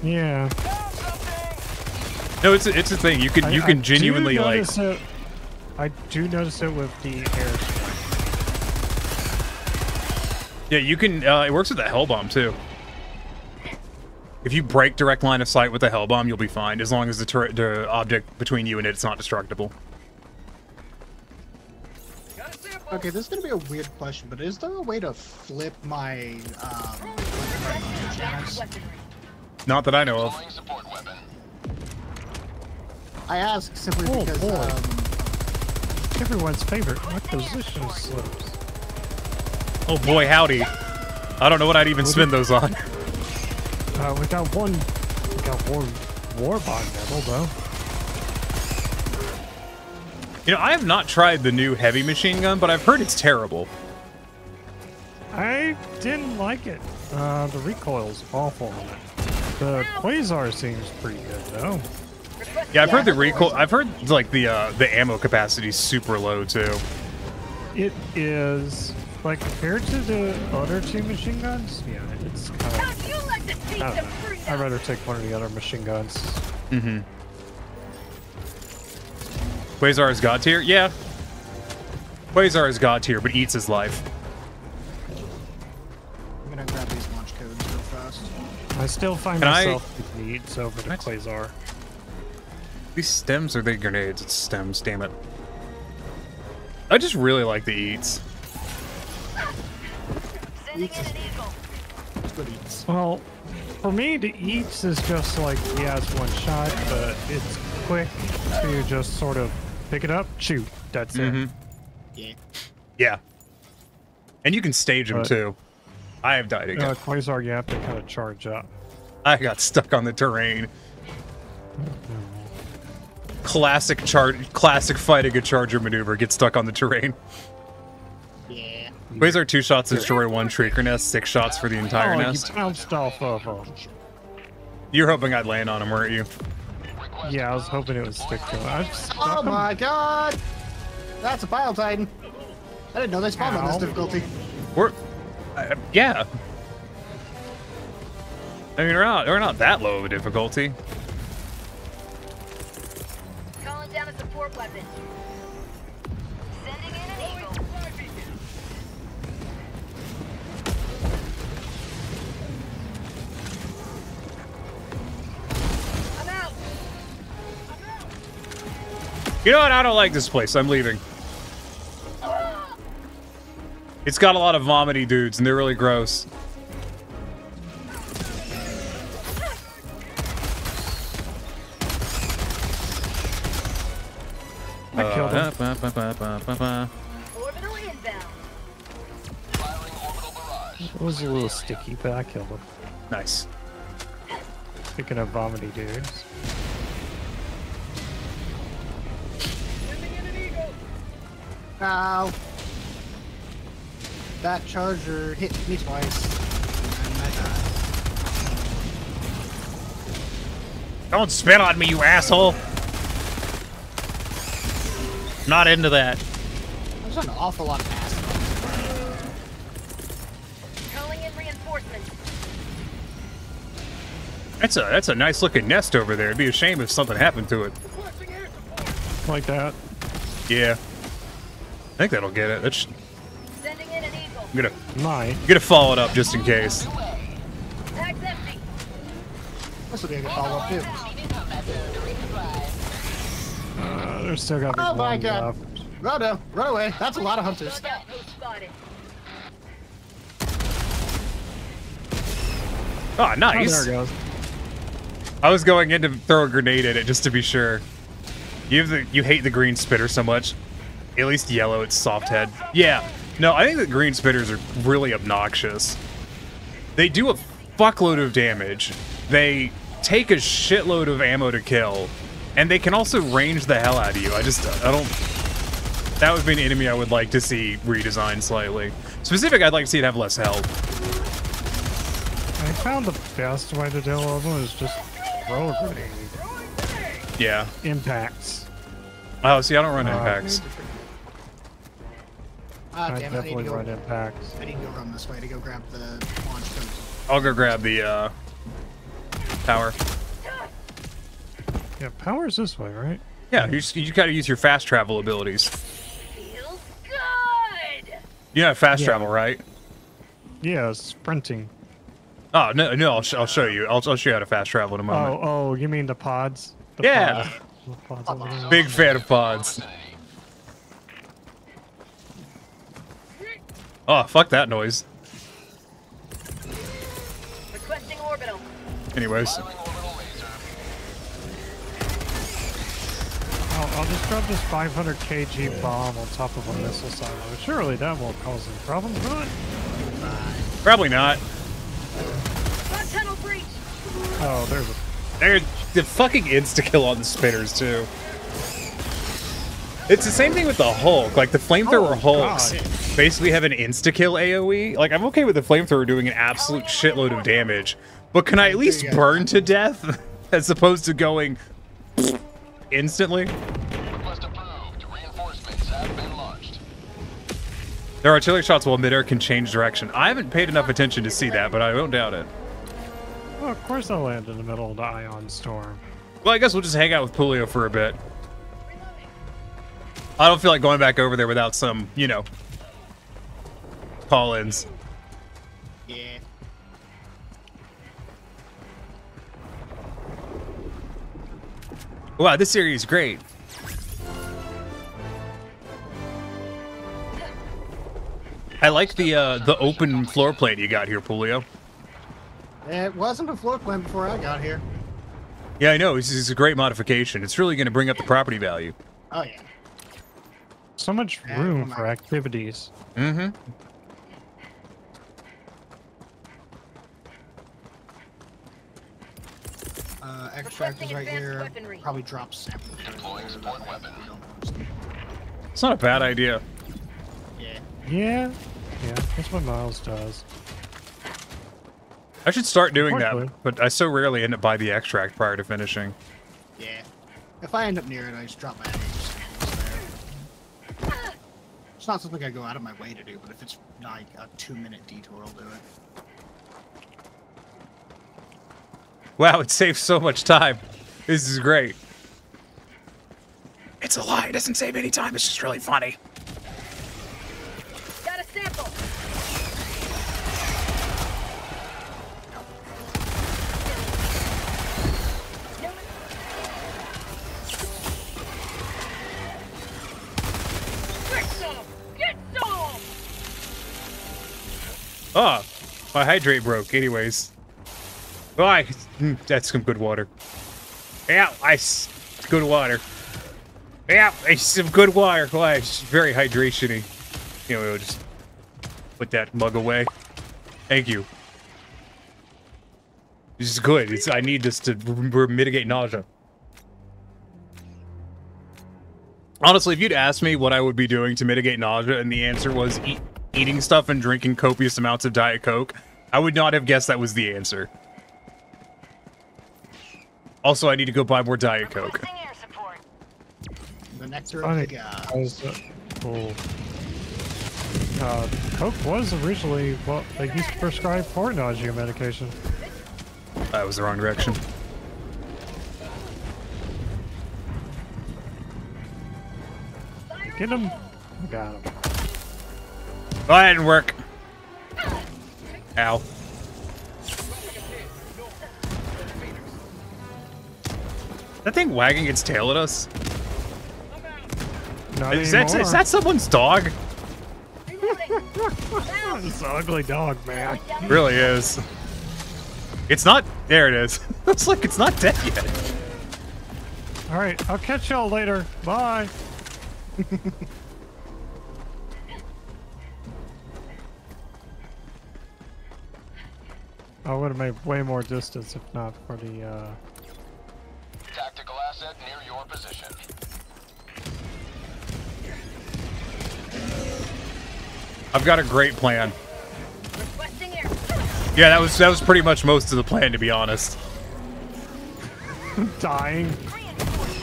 Yeah. No, it's a thing. You can genuinely like. I do notice it with the airstrike. Yeah, you can. It works with the hell bomb too. If you break direct line of sight with the hell bomb, you'll be fine as long as the object between you and it's not destructible. Okay, this is gonna be a weird question, but is there a way to flip my channels? Not that I know of. I ask simply because everyone's favorite acquisition slips. Oh boy, howdy! I don't know what I'd even spend those on. We got one war bond medal though. You know, I have not tried the new heavy machine gun, but I've heard it's terrible. I didn't like it. The recoil's awful on it. The Quasar seems pretty good though. Yeah, I've heard the recoil. I've heard like the ammo capacity is super low too. It is, like, compared to the other 2 machine guns. Yeah, it's kind of. I don't know. I'd rather take one of the other machine guns. Mm-hmm. Quasar is god tier? Yeah. Quasar is god tier, but eats his life. I'm gonna grab these launch codes real fast. I still find myself with needs over the Quasar. These stems or they grenades? It's stems, damn it. I just really like the eats. Well, for me, the eats is just like, yeah, it's one shot, but it's quick to just sort of pick it up, shoot. That's it. Yeah. Yeah. And you can stage them too. I have died again. Quasar, you have to kind of charge up. I got stuck on the terrain. Classic fighting a charger maneuver. Get stuck on the terrain. Yeah. Quasar 2 shots to destroy 1 Shrieker nest, 6 shots for the entire nest. You bounced off of them. You're hoping I'd land on him, weren't you? Yeah, I was hoping it would stick to him. Oh my god! That's a Bile Titan. I didn't know they spawned on this difficulty. Yeah. I mean, we're not that low of a difficulty. Calling down a support weapon. Sending in an eagle. I'm out. You know what? I don't like this place. I'm leaving. It's got a lot of vomity dudes, and they're really gross. I killed him. Orbital inbound. It was a little sticky, but I killed him. Nice. Speaking of vomity dudes. Ow. That charger hit me twice. And I died. Don't spit on me, you asshole! Not into that. There's an awful lot of acid. Calling in reinforcements. That's a nice looking nest over there. It'd be a shame if something happened to it. Like that. Yeah. I think that'll get it. That's. Sending in an eagle. I'm gonna follow it up just in case. Bag's empty. This will be a good follow up too. There's still got to be Oh my one god. left. Run away. That's a lot of hunters. Spotted. Oh, nice. Oh, there it goes. I was going in to throw a grenade at it just to be sure. You hate the green spitter so much. At least yellow, it's soft head. Yeah. No, I think the green spitters are really obnoxious. They do a fuckload of damage. They take a shitload of ammo to kill. And they can also range the hell out of you. I don't... That would be an enemy I would like to see redesigned slightly. Specific, I'd like to see it have less health. I found the best way to deal with them is just throw a grenade. Yeah. Impacts. Oh, see, I don't run impacts. Ah, I damn it, definitely run impacts. I need to go run this way to go grab the launch code. I'll go grab the, power. Yeah, power's this way, right? Yeah, you gotta use your fast travel abilities. Feels good. You know fast travel, right? Yeah, sprinting. Oh, no, I'll show you. I'll show you how to fast travel in a moment. Oh, you mean the pods? The Yeah. pods over there. Big fan of pods. Oh, fuck that noise. Requesting orbital. Anyways. I'll just drop this 500 kg bomb on top of a missile silo. Surely that won't cause any problems, will it? Probably not. Front tunnel breach. Oh, there's a... There's the fucking insta-kill on the spitters, too. It's the same thing with the Hulk. Like, the flamethrower Hulks basically have an insta-kill AoE. Like, I'm okay with the flamethrower doing an absolute shitload of damage, but can I at least burn to death as opposed to going instantly? Their artillery shots while midair can change direction. I haven't paid enough attention to see that, but I don't doubt it. Well, of course I'll land in the middle of the ion storm. Well, I guess we'll just hang out with Pulio for a bit. I don't feel like going back over there without some, you know, call-ins. Yeah. Wow, this area is great. I like the open floor plate you got here, Pulio. It wasn't a floor plan before I got here. Yeah, I know. This is a great modification. It's really going to bring up the property value. Oh, yeah. So much room for activities. Mm-hmm. Extract is right here. Probably drop sample. Deploying support weapon. It's not a bad idea. Yeah. Yeah. Yeah, that's what Miles does. I should start doing that, but I so rarely end up by the extract prior to finishing. Yeah. If I end up near it, I just drop my eggs there. It's not something I go out of my way to do, but if it's like a 2-minute detour, I'll do it. Wow, it saves so much time. This is great. It's a lie. It doesn't save any time. It's just really funny. Got a sample. Get some! Get some! Oh, my hydrate broke. Anyways. Oh, that's some good water. Yeah, good water. Yeah, it's some good water. Oh, it's very hydration-y. You know, we'll just put that mug away. Thank you. This is good. I need this to mitigate nausea. Honestly, if you'd asked me what I would be doing to mitigate nausea, and the answer was eating stuff and drinking copious amounts of Diet Coke, I would not have guessed that was the answer. Also, I need to go buy more Diet Coke. The nectar of the gods. Coke was originally what they used to prescribe for nausea medication. That was the wrong direction. Get him. Got him. Oh, that didn't work. Ow. That thing wagging its tail at us? Is that someone's dog? It's an ugly dog, man. It really is. It's not... There it is. Looks like it's not dead yet. Alright, I'll catch y'all later. Bye. I would have made way more distance if not for the, Tactical asset near your position. I've got a great plan. Yeah, that was pretty much most of the plan, to be honest. Dying.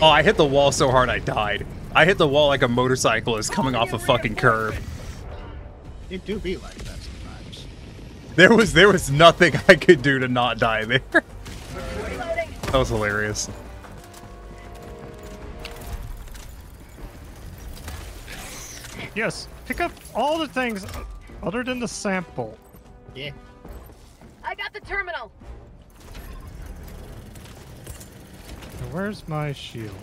Oh, I hit the wall so hard I died. I hit the wall like a motorcyclist coming off a fucking curb. It do be like that sometimes. There was nothing I could do to not die there. That was hilarious. Yes, pick up all the things other than the sample. Yeah. I got the terminal. Now, where's my shield?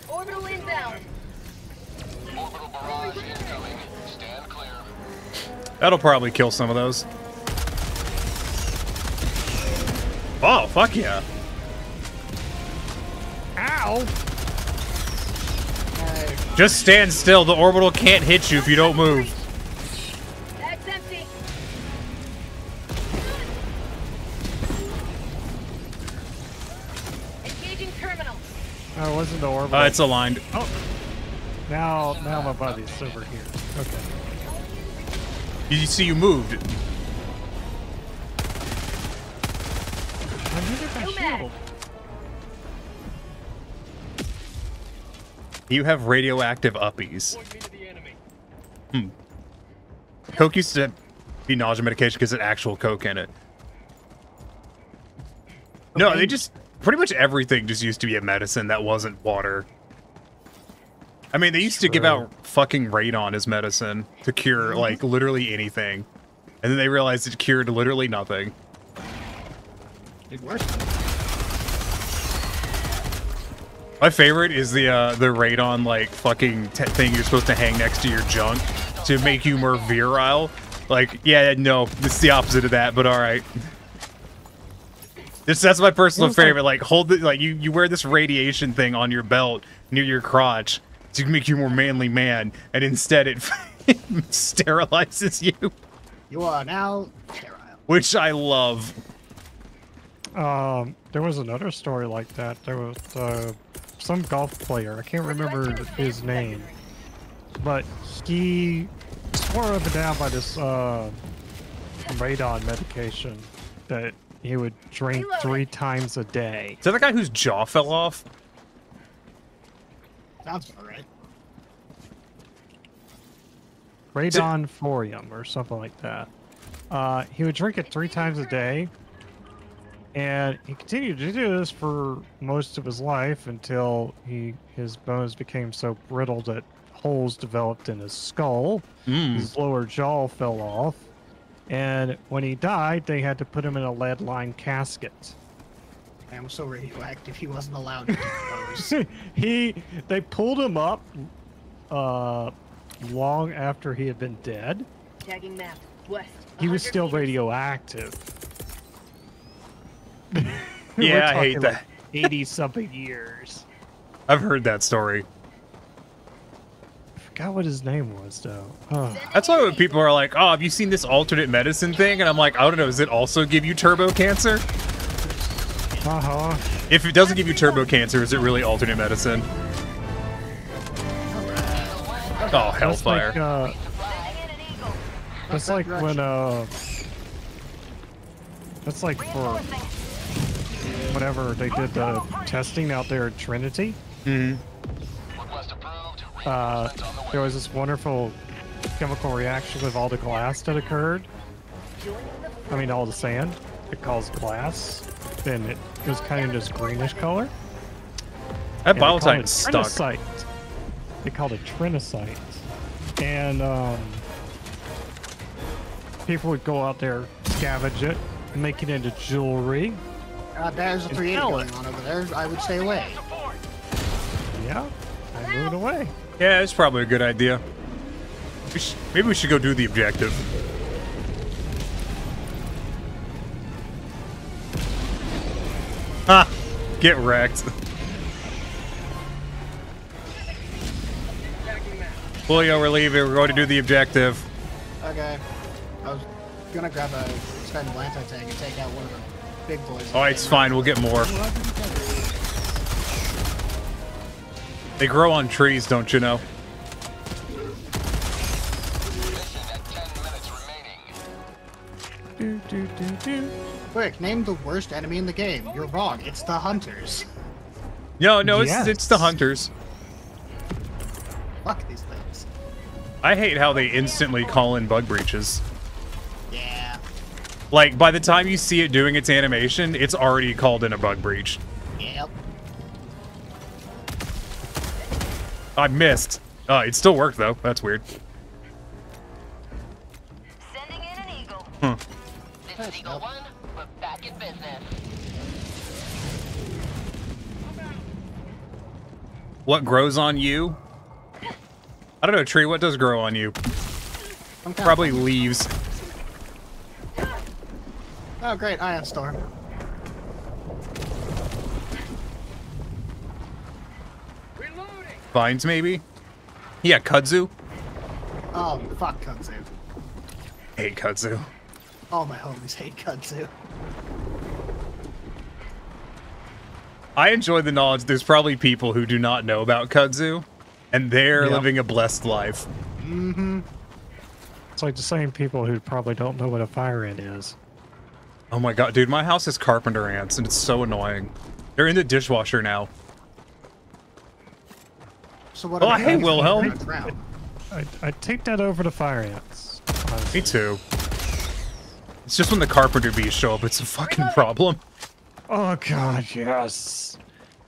Orbital inbound. Orbital barrage incoming. Stand clear. That'll probably kill some of those. Oh, fuck yeah. Ow! Just stand still. The orbital can't hit you if you don't move. That's empty. Engaging terminal. Oh, it wasn't the orbital. It's aligned. Oh. Now my buddy's over here. Okay. You see, you moved. I needed my shield. You have radioactive uppies. Coke used to be nausea medication because it had actual coke in it. No, they just... Pretty much everything just used to be a medicine that wasn't water. I mean, they used to give out fucking radon as medicine to cure, like, literally anything. And then they realized it cured literally nothing. It worked. My favorite is the radon like fucking thing you're supposed to hang next to your junk to make you more virile. Like, yeah, no, it's the opposite of that, but all right. That's my personal favorite. Like, hold it, like you wear this radiation thing on your belt near your crotch to make you more manly man, and instead it sterilizes you. You are now sterile. Which I love. There was another story like that. There was some golf player. I can't remember his name, but he swore up and down by this radon medication that he would drink 3 times a day. Is that the guy whose jaw fell off? Sounds about right. Radon Forium or something like that. He would drink it 3 times a day, and he continued to do this for most of his life until his bones became so brittle that holes developed in his skull. His lower jaw fell off, and when he died, they had to put him in a lead-lined casket. Man was so radioactive he wasn't allowed to decompose. They pulled him up long after he had been dead. Tagging map. West. He was still radioactive. Yeah, I hate that. 80-something years. I've heard that story. I forgot what his name was, though. Oh. That's why when people are like, oh, have you seen this alternate medicine thing? And I'm like, I don't know, does it also give you turbo cancer? Uh-huh. If it doesn't give you turbo cancer, is it really alternate medicine? Oh, hellfire. That's like when, that's like for whenever they did the testing out there at Trinity. Mm-hmm. There was this wonderful chemical reaction with all the glass that occurred. I mean, all the sand. It caused glass. And it was kind of this greenish color. That biotine's stuck. They called it trinosite. And people would go out there, scavenge it, and make it into jewelry. There's a 380 going on over there. I would stay away. Yeah, I moved away. Yeah, it's probably a good idea. Maybe we should go do the objective. Ha! Get wrecked. Julio, we're leaving. We're going to do the objective. Okay. I was gonna grab a expendable anti-tank and take out one of the big boys. Alright, it's fine. We'll get more. They grow on trees, don't you know? Quick, name the worst enemy in the game. You're wrong. It's the hunters. No, Yes. it's the hunters. Fuck these things. I hate how they instantly call in bug breaches. Yeah. Like, by the time you see it doing its animation, it's already called in a bug breach. Yep. I missed. It still worked, though. That's weird. Sending in an eagle. Huh. This is Eagle 1. We're back in business. What grows on you? I don't know, Tree. What does grow on you? Probably leaves. Oh, great. Ion Storm. Vines, maybe? Yeah, kudzu. Oh, fuck Kudzu. Hate kudzu. All my homies hate Kudzu. I enjoy the knowledge there's probably people who do not know about kudzu, and they're living a blessed life. Mm-hmm. It's like the same people who probably don't know what a fire ant is. Oh my god, dude, my house has carpenter ants, and it's so annoying. They're in the dishwasher now. So what? Oh, hey, Wilhelm. I'd take that over to fire ants. Honestly. Me too. It's just when the carpenter bees show up, it's a fucking problem. Oh god, yes.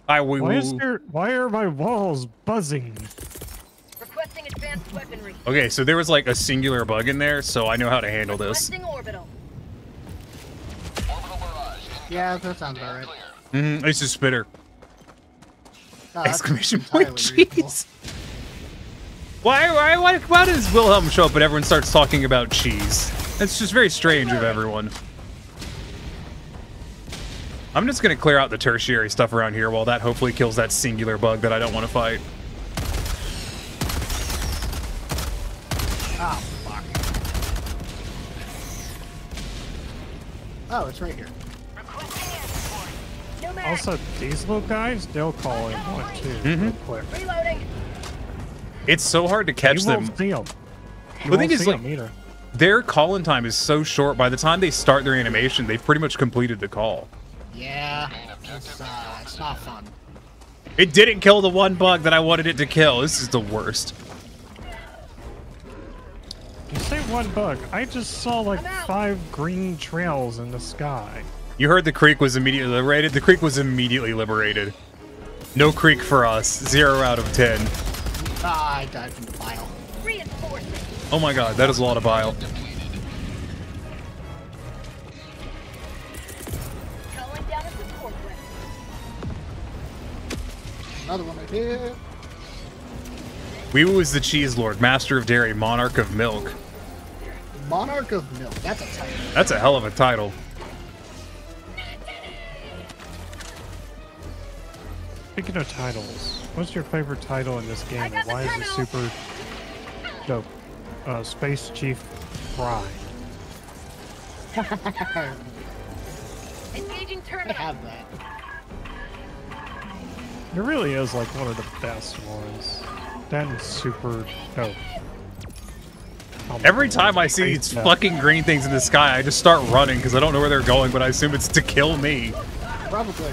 Why are my walls buzzing? Requesting advanced advanced weaponry. Okay, so there was like a singular bug in there, so I know how to handle this. Requesting orbital. Yeah, that sounds about right. It's a spitter. Oh, that's Exclamation point, entirely reasonable. cheese. Why does Wilhelm show up and everyone starts talking about cheese? It's just very strange of everyone. I'm just gonna clear out the tertiary stuff around here while that hopefully kills that singular bug that I don't want to fight. Oh, fuck. Oh, it's right here. Also, these little guys, they'll call in one too, real quick. Reloading. It's so hard to catch You them. won't see them. The thing is, like, either. their call-in time is so short. By the time they start their animation, they've pretty much completed the call. Yeah, it's not fun. It didn't kill the one bug that I wanted it to kill. This is the worst. You say one bug. I just saw like 5 green trails in the sky. You heard the creek was immediately liberated. The creek was immediately liberated. No creek for us. 0 out of 10. Ah, I died from the bile. Oh my god, that is a lot of bile. Calling down a support weapon. Another one right here. Weewu is the cheese lord, master of dairy, monarch of milk. Monarch of Milk. That's a title. That's a hell of a title. Speaking of titles, what's your favorite title in this game, and why is it super dope? Space Chief Fry. Engaging I terminal. have that. It really is like one of the best ones. That is super dope. Every time I see these fucking green things in the sky, I just start running because I don't know where they're going, but I assume it's to kill me. Probably.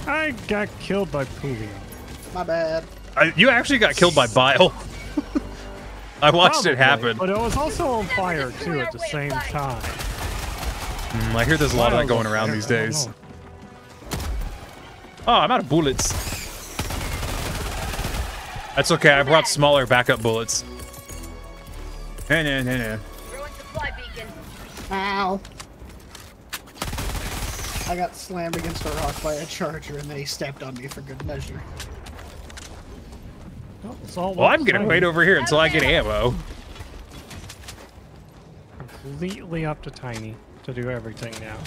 I got killed by Poovian. My bad. You actually got killed by bile. I watched it happen. But it was also on fire too at the same time. I hear there's a lot of that going around these days. Oh, I'm out of bullets. That's okay, I brought smaller backup bullets. Nah. Throwing supply beacon. Ow. I got slammed against a rock by a charger and then he stepped on me for good measure. Well, I'm gonna wait over here until I get ammo. Completely up to Tiny to do everything now.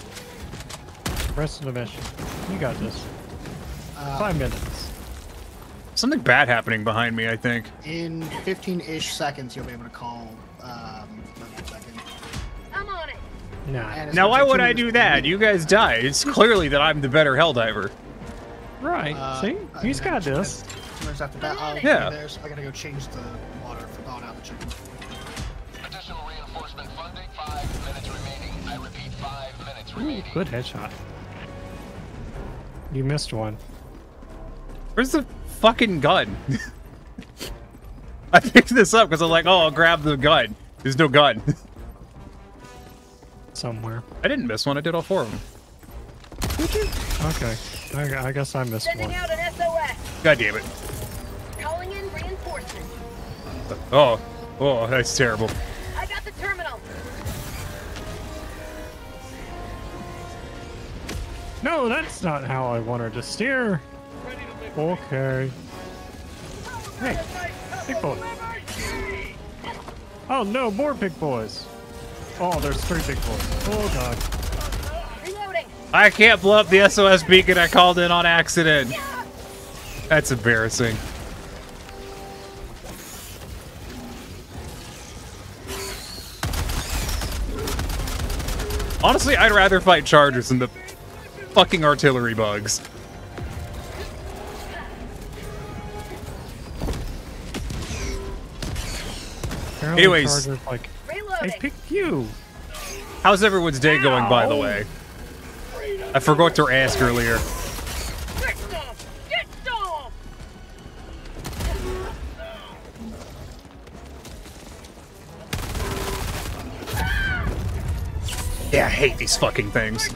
Rest of the mission. You got this. 5 minutes. Something bad happening behind me, I think. In 15-ish seconds, you'll be able to call. I'm on it. Nah. Now, why would I do that? You guys died. It's clearly that I'm the better Helldiver. Right. See? He's got this. After that, Yeah. There's, I gotta go change the water for thawing out the chicken. Additional reinforcement funding, 5 minutes remaining. I repeat, 5 minutes remaining. Good headshot. You missed one. Where's the fucking gun? I picked this up because I'm like, oh, I'll grab the gun. There's no gun. Somewhere. I didn't miss one. I did all 4 of them. Okay. I guess I missed Sending one. out an SOS. God damn it. Calling in reinforcements. Oh, that's terrible. I got the terminal. No, that's not how I wanted to steer. Okay. Hey, big boy. Oh no, more big boys. Oh, there's 3 big boys. Oh god. Reloading. I can't blow up the SOS beacon I called in on accident. That's embarrassing. Honestly, I'd rather fight chargers than the fucking artillery bugs. Apparently Anyways, Charger's like, I picked you. How's everyone's day going, by the way? I forgot to ask earlier. Yeah, I hate these fucking things.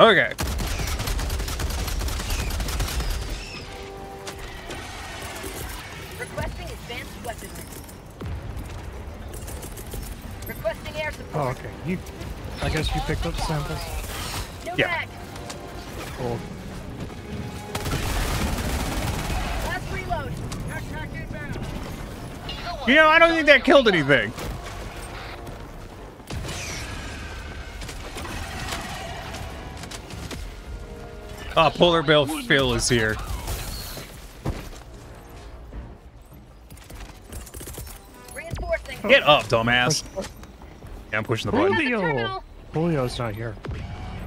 Okay. Requesting advanced weaponry. Requesting air support. Oh, okay. I guess you picked up samples. No Yeah. mag. Cool. Last reload. Aircraft inbound. You know, I don't think that killed anything. Oh, Polar Bear Phil is here. Reinforcing. Get up, dumbass. Yeah, I'm pushing the button. Julio! Julio's not here.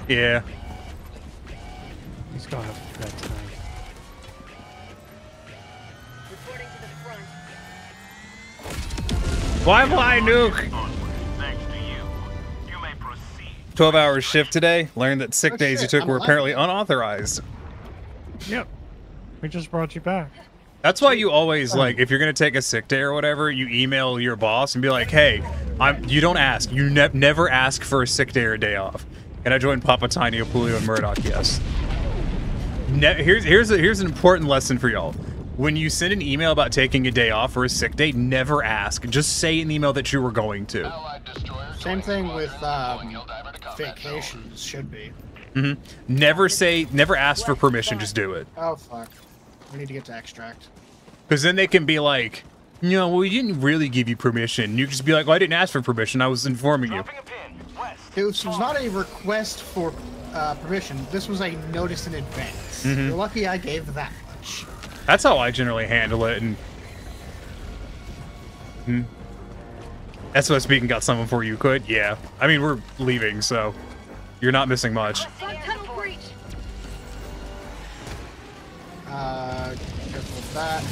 Yeah. He's gone up that time. Reporting to the front. Why will I nuke? Thanks to you. You may proceed. 12-hour shift today. Learned that sick Oh, days you shit, took I'm were alive. apparently unauthorized. Yep. We just brought you back. That's why you always, like, if you're going to take a sick day or whatever, you email your boss and be like, hey, you don't ask. You never ask for a sick day or a day off. Can I join Papa Tiny, Opulio, and Murdoch? Yes. Here's an important lesson for y'all. When you send an email about taking a day off or a sick day, never ask. Just say in the email that you were going to. Same thing with vacations, should be. Mm-hmm. Never ask for permission, just do it. Oh, fuck. We need to get to extract. Because then they can be like, no, well, we didn't really give you permission. You can just be like, well, I didn't ask for permission. I was informing you. This was not a request for permission. This was a notice in advance. Mhm. You're lucky I gave that much. That's how I generally handle it. And SOS Beacon got someone for you. Could? Yeah. I mean, we're leaving, so you're not missing much. Tunnel breach. Careful with that.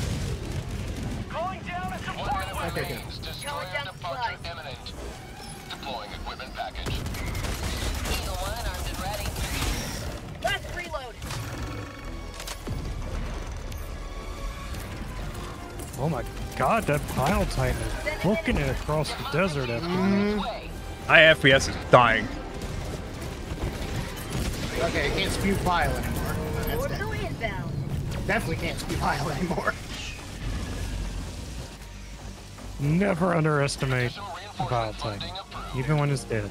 Calling down a support Okay, good. Calling down supplies. Deploying equipment package. Eagle 1 armed and ready. Last reload. Oh my god, that pile titan is booking it across the desert after My FPS is dying. Okay, I can't spew pile anymore. That's dead. Orbital inbound. Definitely can't spew pile anymore. Never underestimate a pile titan, even when it's dead.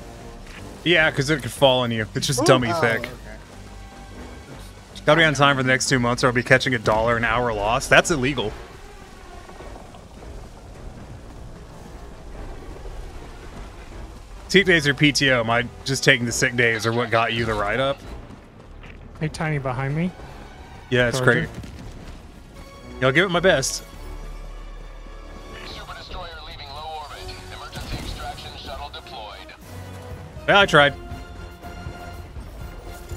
Yeah, because it could fall on you. It's just dummy thick. Okay. Gotta be on time for the next 2 months or I'll be catching $1 an hour loss. That's illegal. Sick days or PTO? Am I just taking the sick days or what got you the write-up? Hey, Tiny behind me. Yeah, it's Charger. great. I'll give it my best. Super destroyer leaving low orbit. Emergency extraction shuttle deployed. Yeah, I tried.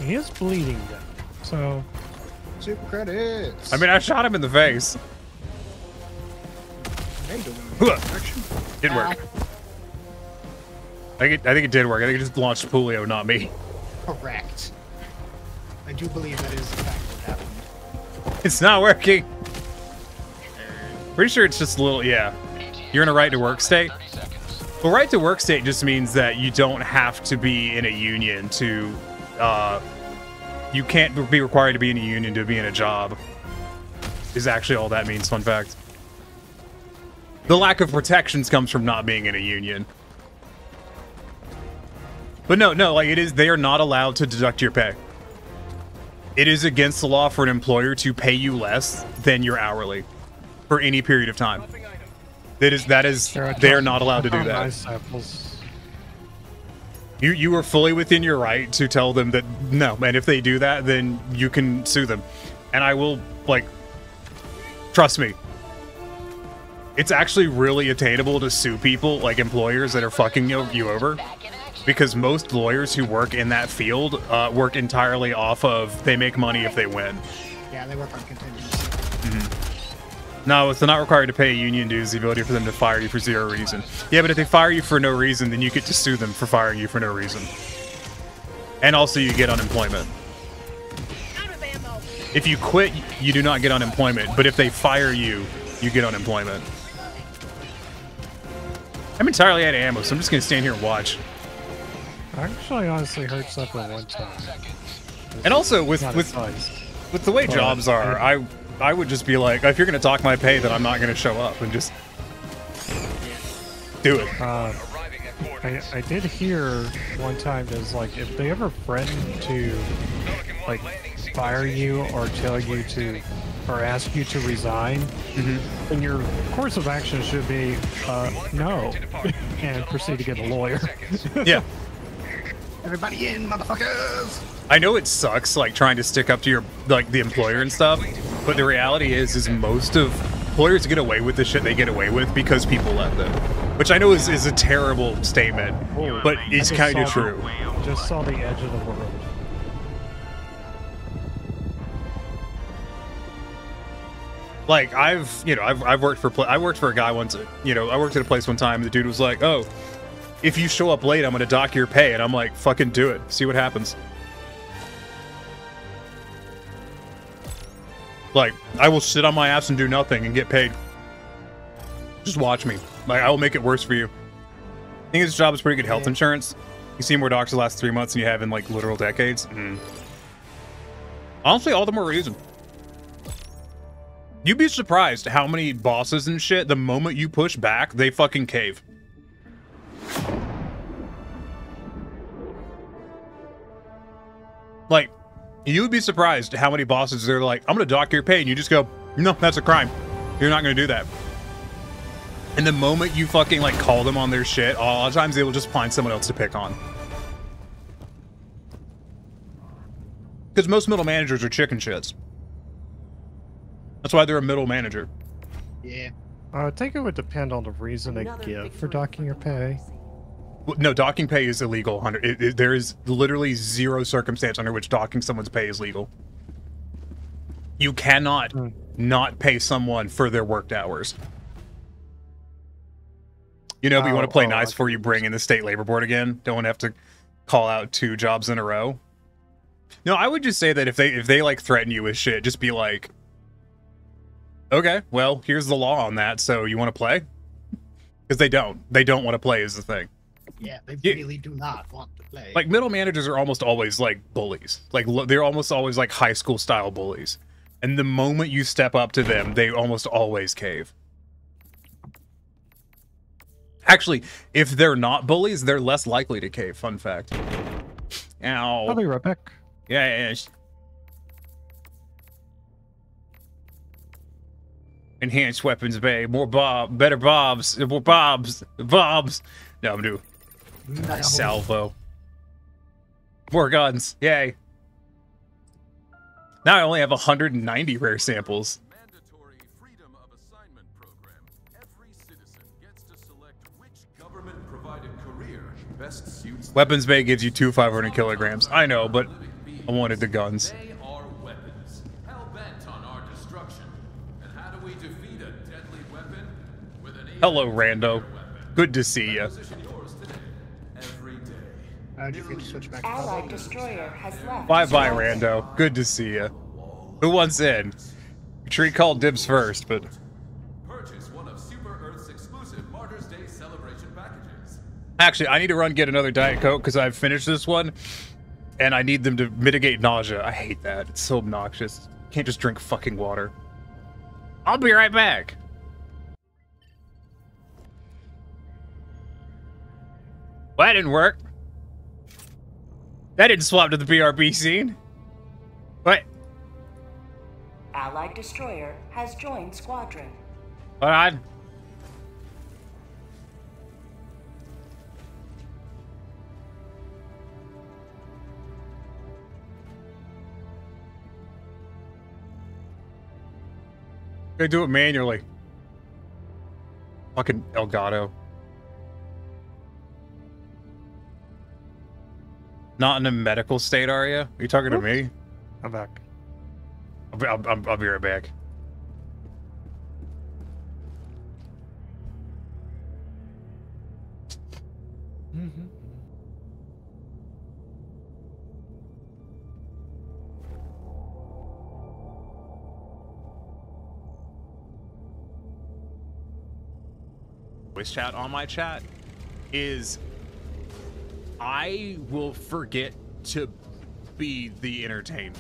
He is bleeding though, so Super credits. I mean, I shot him in the face. Did work. I think it did work. I think it just launched Pulio, not me. Correct. I do believe that is in fact what happened. It's not working. Pretty sure it's just a little, yeah. You're in a right to work state. Well, right to work state just means that you don't have to be in a union to, you can't be required to be in a union to be in a job. Is actually all that means, fun fact. The lack of protections comes from not being in a union. But no, like it is, they are not allowed to deduct your pay. It is against the law for an employer to pay you less than your hourly for any period of time. That is, they're not allowed to do that. You are fully within your right to tell them that no, and if they do that, then you can sue them. And I will, like, trust me. It's actually really attainable to sue people, like employers that are fucking you over. Because most lawyers who work in that field work entirely off of they make money if they win. Yeah, they work on contingency. No, it's not required to pay a union dues, the ability for them to fire you for zero reason. Yeah, but if they fire you for no reason, then you get to sue them for firing you for no reason. And also you get unemployment. If you quit, you do not get unemployment, but if they fire you, you get unemployment. I'm entirely out of ammo, so I'm just going to stand here and watch. I actually honestly heard something one time. And also with not advised. with the way But, jobs are, I would just be like, if you're gonna talk my pay, then I'm not gonna show up and just do it. I did hear one time there's like if they ever threaten to like fire you or tell you to or ask you to resign, then your course of action should be no, and proceed to get a lawyer. Yeah. Everybody in, motherfuckers! I know it sucks, like, trying to stick up to your, like, the employer and stuff, but the reality is most of employers get away with the shit they get away with because people let them. Which I know is a terrible statement, but it's kind of true. Just saw the edge of the world. Like, I've worked for a guy once, I worked at a place one time, and the dude was like, oh, if you show up late, I'm gonna dock your pay, and I'm like, fucking do it, see what happens. Like, I will sit on my ass and do nothing and get paid. Just watch me. Like, I will make it worse for you. I think this job is pretty good health insurance. You see more doctors the last 3 months than you have in, like, literal decades. Honestly, all the more reason. You'd be surprised how many bosses and shit, the moment you push back, they fucking cave. Like, you would be surprised how many bosses they're like, I'm gonna dock your pay, and you just go, no, that's a crime. You're not gonna do that. And the moment you fucking, like, call them on their shit, a lot of times they will just find someone else to pick on. Because most middle managers are chicken shits. That's why they're a middle manager. Yeah. I think it would depend on the reason they give for docking your pay. No, docking pay is illegal. There is literally zero circumstance under which docking someone's pay is legal. You cannot not pay someone for their worked hours. You know, if you want to play nice before you bring in the state labor board again, don't have to call out 2 jobs in a row. No, I would just say that if they like threaten you with shit, just be like, okay, well, here's the law on that, so you want to play? Because they don't want to play is the thing. Yeah, they really do not want to play. Like, middle managers are almost always, like, bullies. Like, they're almost always, like, high school-style bullies. And the moment you step up to them, they almost always cave. Actually, if they're not bullies, they're less likely to cave. Fun fact. Ow. I'll be right back. Yes. Enhanced weapons bay. More better bobs. More bobs. Bobs. No, I'm doing salvo. More guns. Yay. Now I only have 190 rare samples. Weapons bay gives you 2 500 kilograms. I know, but I wanted the guns. They are weapons, hell-bent on our destruction. And how do we defeat a deadly weapon? With an Hello, Rando. Good to see ya. Allied destroyer has left. Bye-bye, Rando. Good to see ya. Who wants in? Tree called dibs first, but... Purchase one of Super Earth's exclusive Martyrs Day celebration packages. Actually, I need to run get another Diet Coke because I've finished this one, and I need them to mitigate nausea. I hate that. It's so obnoxious. Can't just drink fucking water. I'll be right back. Well, that didn't work. That didn't swap to the BRB scene. What? Allied destroyer has joined squadron. Hold on. They do it manually. Fucking Elgato. Not in a medical state, are you? Are you talking to me? I'm back. I'll be right back. Voice chat on my chat is I will forget to be the entertainment.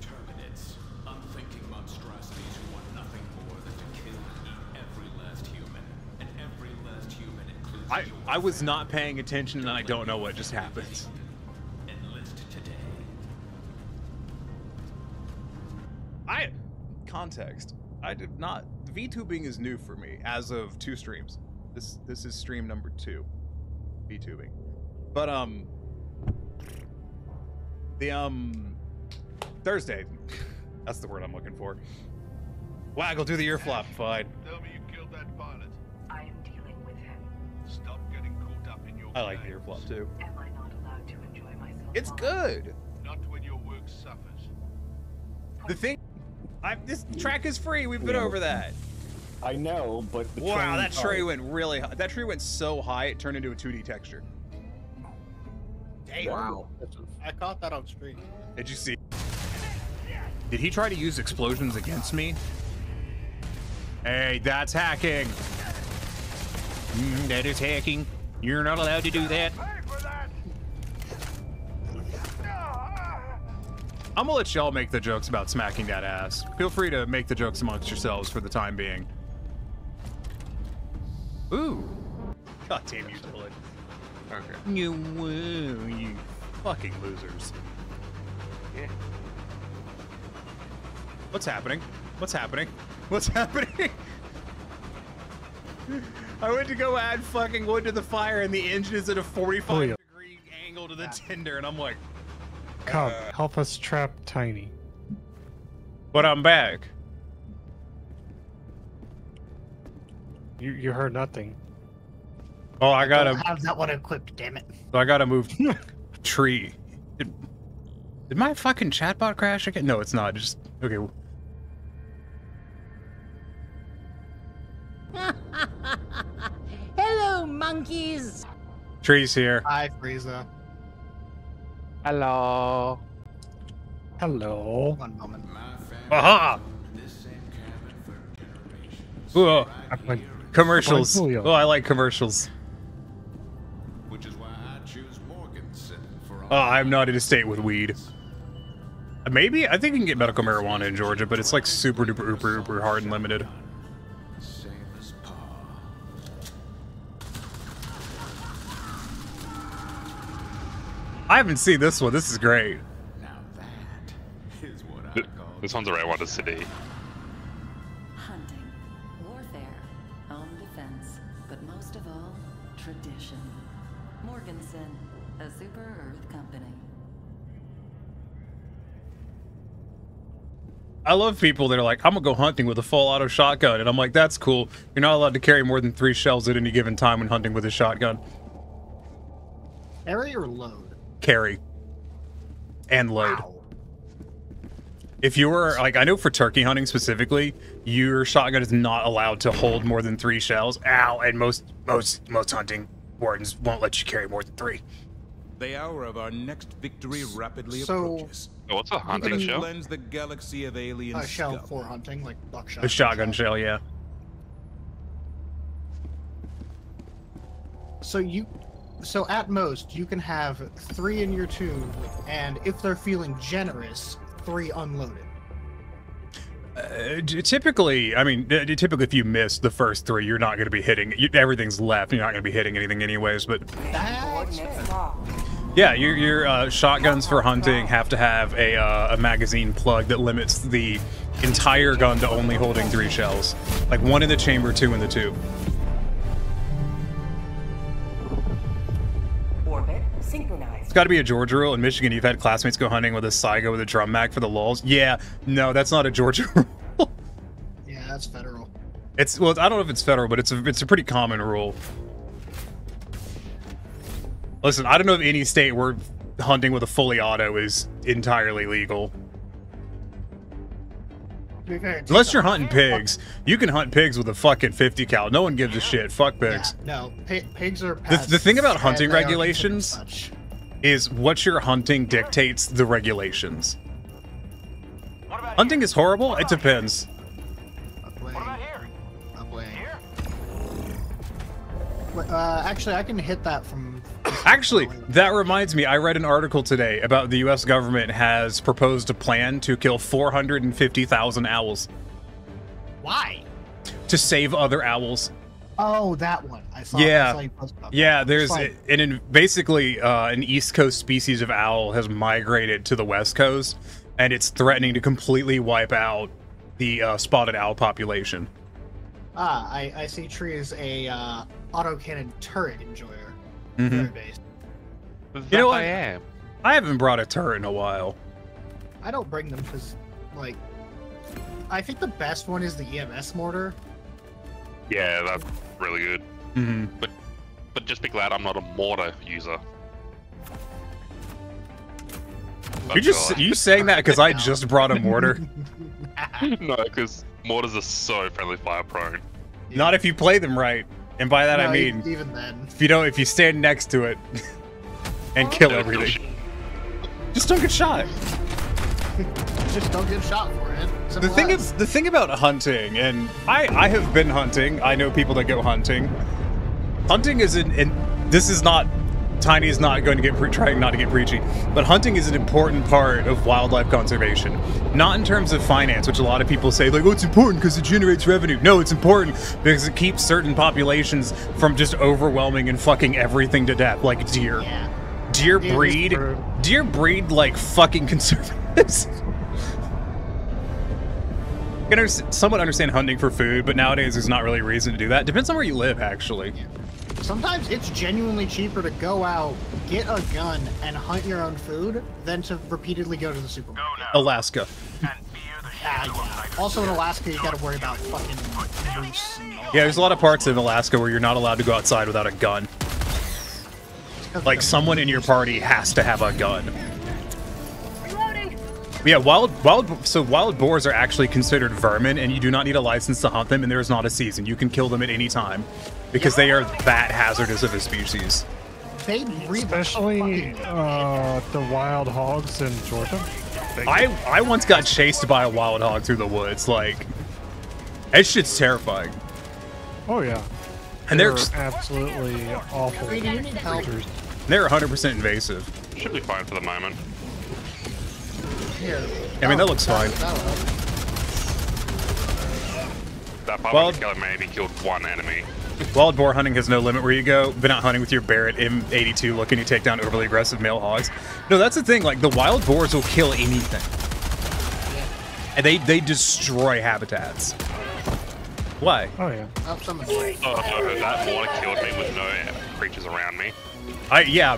Terminates, unthinking monstrosities who want nothing more than to kill and eat every last human. And every last human includes I was not paying attention and I don't know what just happened. enlist today. Context. I did not. VTubing is new for me as of 2 streams. This is stream number 2. VTubing. But Thursday. That's the word I'm looking for. Waggle, do the ear flop. Fine. Tell me you killed that pilot. I am dealing with him. Stop getting caught up in your I like the ear flop too. Am I not allowed to enjoy myself? It's good. Not when your work suffers. The thing, this track is free. We've been over that. I know, but the Wow, that tree went really high. That tree went so high it turned into a 2D texture. Damn. Wow. I caught that on stream. Did you see? Did he try to use explosions against me? Hey, that's hacking. That is hacking. You're not allowed to do that. I'm gonna let y'all make the jokes about smacking that ass. Feel free to make the jokes amongst yourselves for the time being. Ooh. God damn you, bullet. Okay. You fucking losers. Yeah. What's happening? What's happening? What's happening? I went to go add fucking wood to the fire and the engine is at a 45-degree angle to the tinder and I'm like... Come, help us trap Tiny. But I'm back. You heard nothing. Oh, I gotta... don't have that one equipped, damn it. So I gotta move tree. Did my fucking chatbot crash again? No, it's not. Just... Okay. Hello, monkeys. Tree's here. Hi, Frieza. Hello. Hello. One moment. Aha! Ooh, commercials. Oh, I like commercials. Which is why I choose Morganson for Oh, I'm not in a state with weed. Maybe? I think you can get medical marijuana in Georgia, but it's like super duper uber uber hard and limited. I haven't seen this one. This is great. This one's the right one to see. Hunting, warfare, home defense, but most of all, tradition. Morganson, a super Earth company. I love people that are like, I'm gonna go hunting with a full auto shotgun, and I'm like, that's cool. You're not allowed to carry more than 3 shells at any given time when hunting with a shotgun. Carry or load? Carry. And load. Wow. If you were, like, I know for turkey hunting specifically, your shotgun is not allowed to hold more than 3 shells. Ow, and most hunting wardens won't let you carry more than 3. The hour of our next victory rapidly So- approaches. Oh, what's a hunting shell? Cleanse the galaxy of alien A shell scum. for hunting, like buckshot. A shotgun shell, yeah. So at most, you can have 3 in your tube, and if they're feeling generous, 3 unloaded. Typically, I mean, typically if you miss the first 3, you're not going to be hitting. Everything's left. You're not going to be hitting anything anyways, but... Yeah, your shotguns for hunting have to have a magazine plug that limits the entire gun to only holding 3 shells. Like 1 in the chamber, 2 in the tube. Orbit synchronized. It's got to be a Georgia rule. In Michigan, you've had classmates go hunting with a Saiga with a drum mag for the lulz. Yeah, no, that's not a Georgia rule. Yeah, that's federal. It's, well, I don't know if it's federal, but it's a pretty common rule. Listen, I don't know of any state where hunting with a fully auto is entirely legal. Unless you're hunting pigs. You can hunt pigs with a fucking 50 cal. No one gives a shit. Fuck pigs. Yeah, no, pigs are The thing about pests, hunting and they are regulations considered such. is what you're hunting dictates the regulations. Hunting is horrible? It depends. Actually, I can hit that from Actually, that reminds me, I read an article today about the US government has proposed a plan to kill 450,000 owls. Why? To save other owls. Oh, that one. I saw. Yeah. I saw you post about Yeah, that. there's It's like- basically an East Coast species of owl has migrated to the West Coast, and it's threatening to completely wipe out the spotted owl population. I see Tree is a autocannon turret enjoyer. Mhm. Very based. You know what? I am. I haven't brought a turret in a while. I don't bring them because, like, I think the best one is the EMS mortar. Yeah, that's really good. Mhm. But just be glad I'm not a mortar user. You saying that because I just brought a mortar? No, because mortars are so friendly fire prone. Not if you play them right, and by that I No, mean even then. if you stand next to it and kill everything. Just don't get shot. Just don't get shot for it. The thing about hunting, and I have been hunting. I know people that go hunting. Hunting is this is not. Tiny is not going to get trying not to get preachy, but hunting is an important part of wildlife conservation. Not in terms of finance, which a lot of people say, like, oh, it's important because it generates revenue. No, it's important because it keeps certain populations from just overwhelming and fucking everything to death, like deer. Yeah. Deer breed like fucking conservatives. I can somewhat understand hunting for food, but nowadays there's not really a reason to do that. Depends on where you live, actually. Yeah. Sometimes it's genuinely cheaper to go out, get a gun, and hunt your own food than to repeatedly go to the supermarket. Alaska. Yeah. Also in Alaska, you gotta worry about fucking moose. And all Yeah, there's a lot of parts of Alaska where you're not allowed to go outside without a gun. Like, someone in your party has to have a gun. Yeah, wild boars are actually considered vermin, and you do not need a license to hunt them, and there is not a season. You can kill them at any time because they are that hazardous of a species. Especially the wild hogs in Georgia. I once got chased by a wild hog through the woods. Like, that shit's terrifying. Oh yeah, And they're absolutely awful creatures. They're 100% invasive. Should be fine for the moment. Here. I mean, that looks fine. That Papa Killer maybe killed one enemy. Wild boar hunting has no limit where you go. Been out hunting with your Barrett M82 looking to take down overly aggressive male hogs. No, that's the thing. Like, the wild boars will kill anything. And they destroy habitats. Why? Oh, yeah. Oh, someone's that water killed me with no creatures around me. Yeah.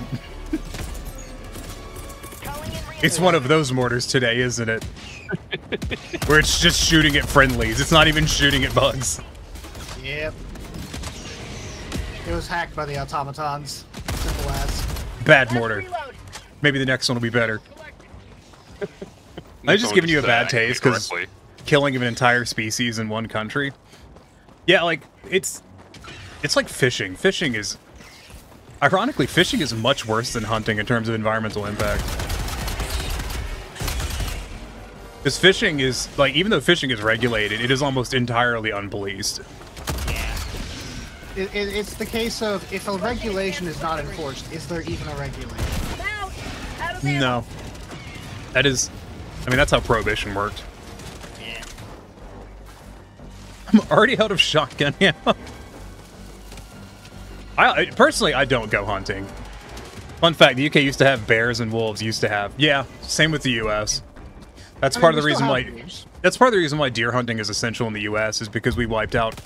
It's one of those mortars today, isn't it? Where it's just shooting at friendlies. It's not even shooting at bugs. Yep. It was hacked by the automatons. Simple as. Bad mortar. Maybe the next one will be better. I'm just giving you a bad taste because killing an entire species in one country. Yeah, like, it's like fishing. Fishing is... Ironically, fishing is much worse than hunting in terms of environmental impact. Because fishing is, like, even though fishing is regulated, it is almost entirely unpoliced. It's the case of, if a regulation is not enforced, is there even a regulation? No. That is... I mean, that's how Prohibition worked. Yeah. I'm already out of shotgun ammo. Personally, I don't go hunting. Fun fact, the UK used to have bears and wolves, used to have. Yeah, same with the US. That's part of the reason why... That's part of the reason why deer hunting is essential in the US, is because we wiped out...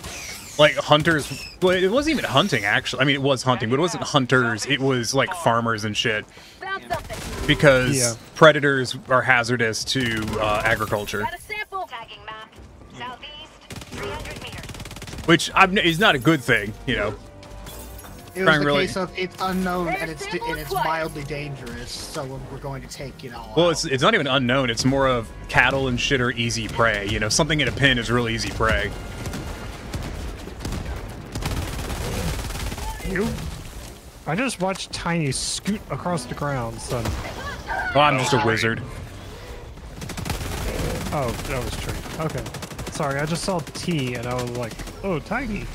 Like, hunters... Well, it wasn't even hunting, actually. I mean, it was hunting, but it wasn't hunters. It was, like, farmers and shit. Because predators are hazardous to agriculture. Which is not a good thing, you know. It was the case of it's unknown and it's mildly dangerous, so we're going to take it all. Well, it's not even unknown. It's more of cattle and shit are easy prey. You know, something in a pen is really easy prey. I just watched Tiny scoot across the ground, son. Oh, I'm just a wizard. Oh, that was true. Okay. Sorry, I just saw T and I was like, oh, Tiny.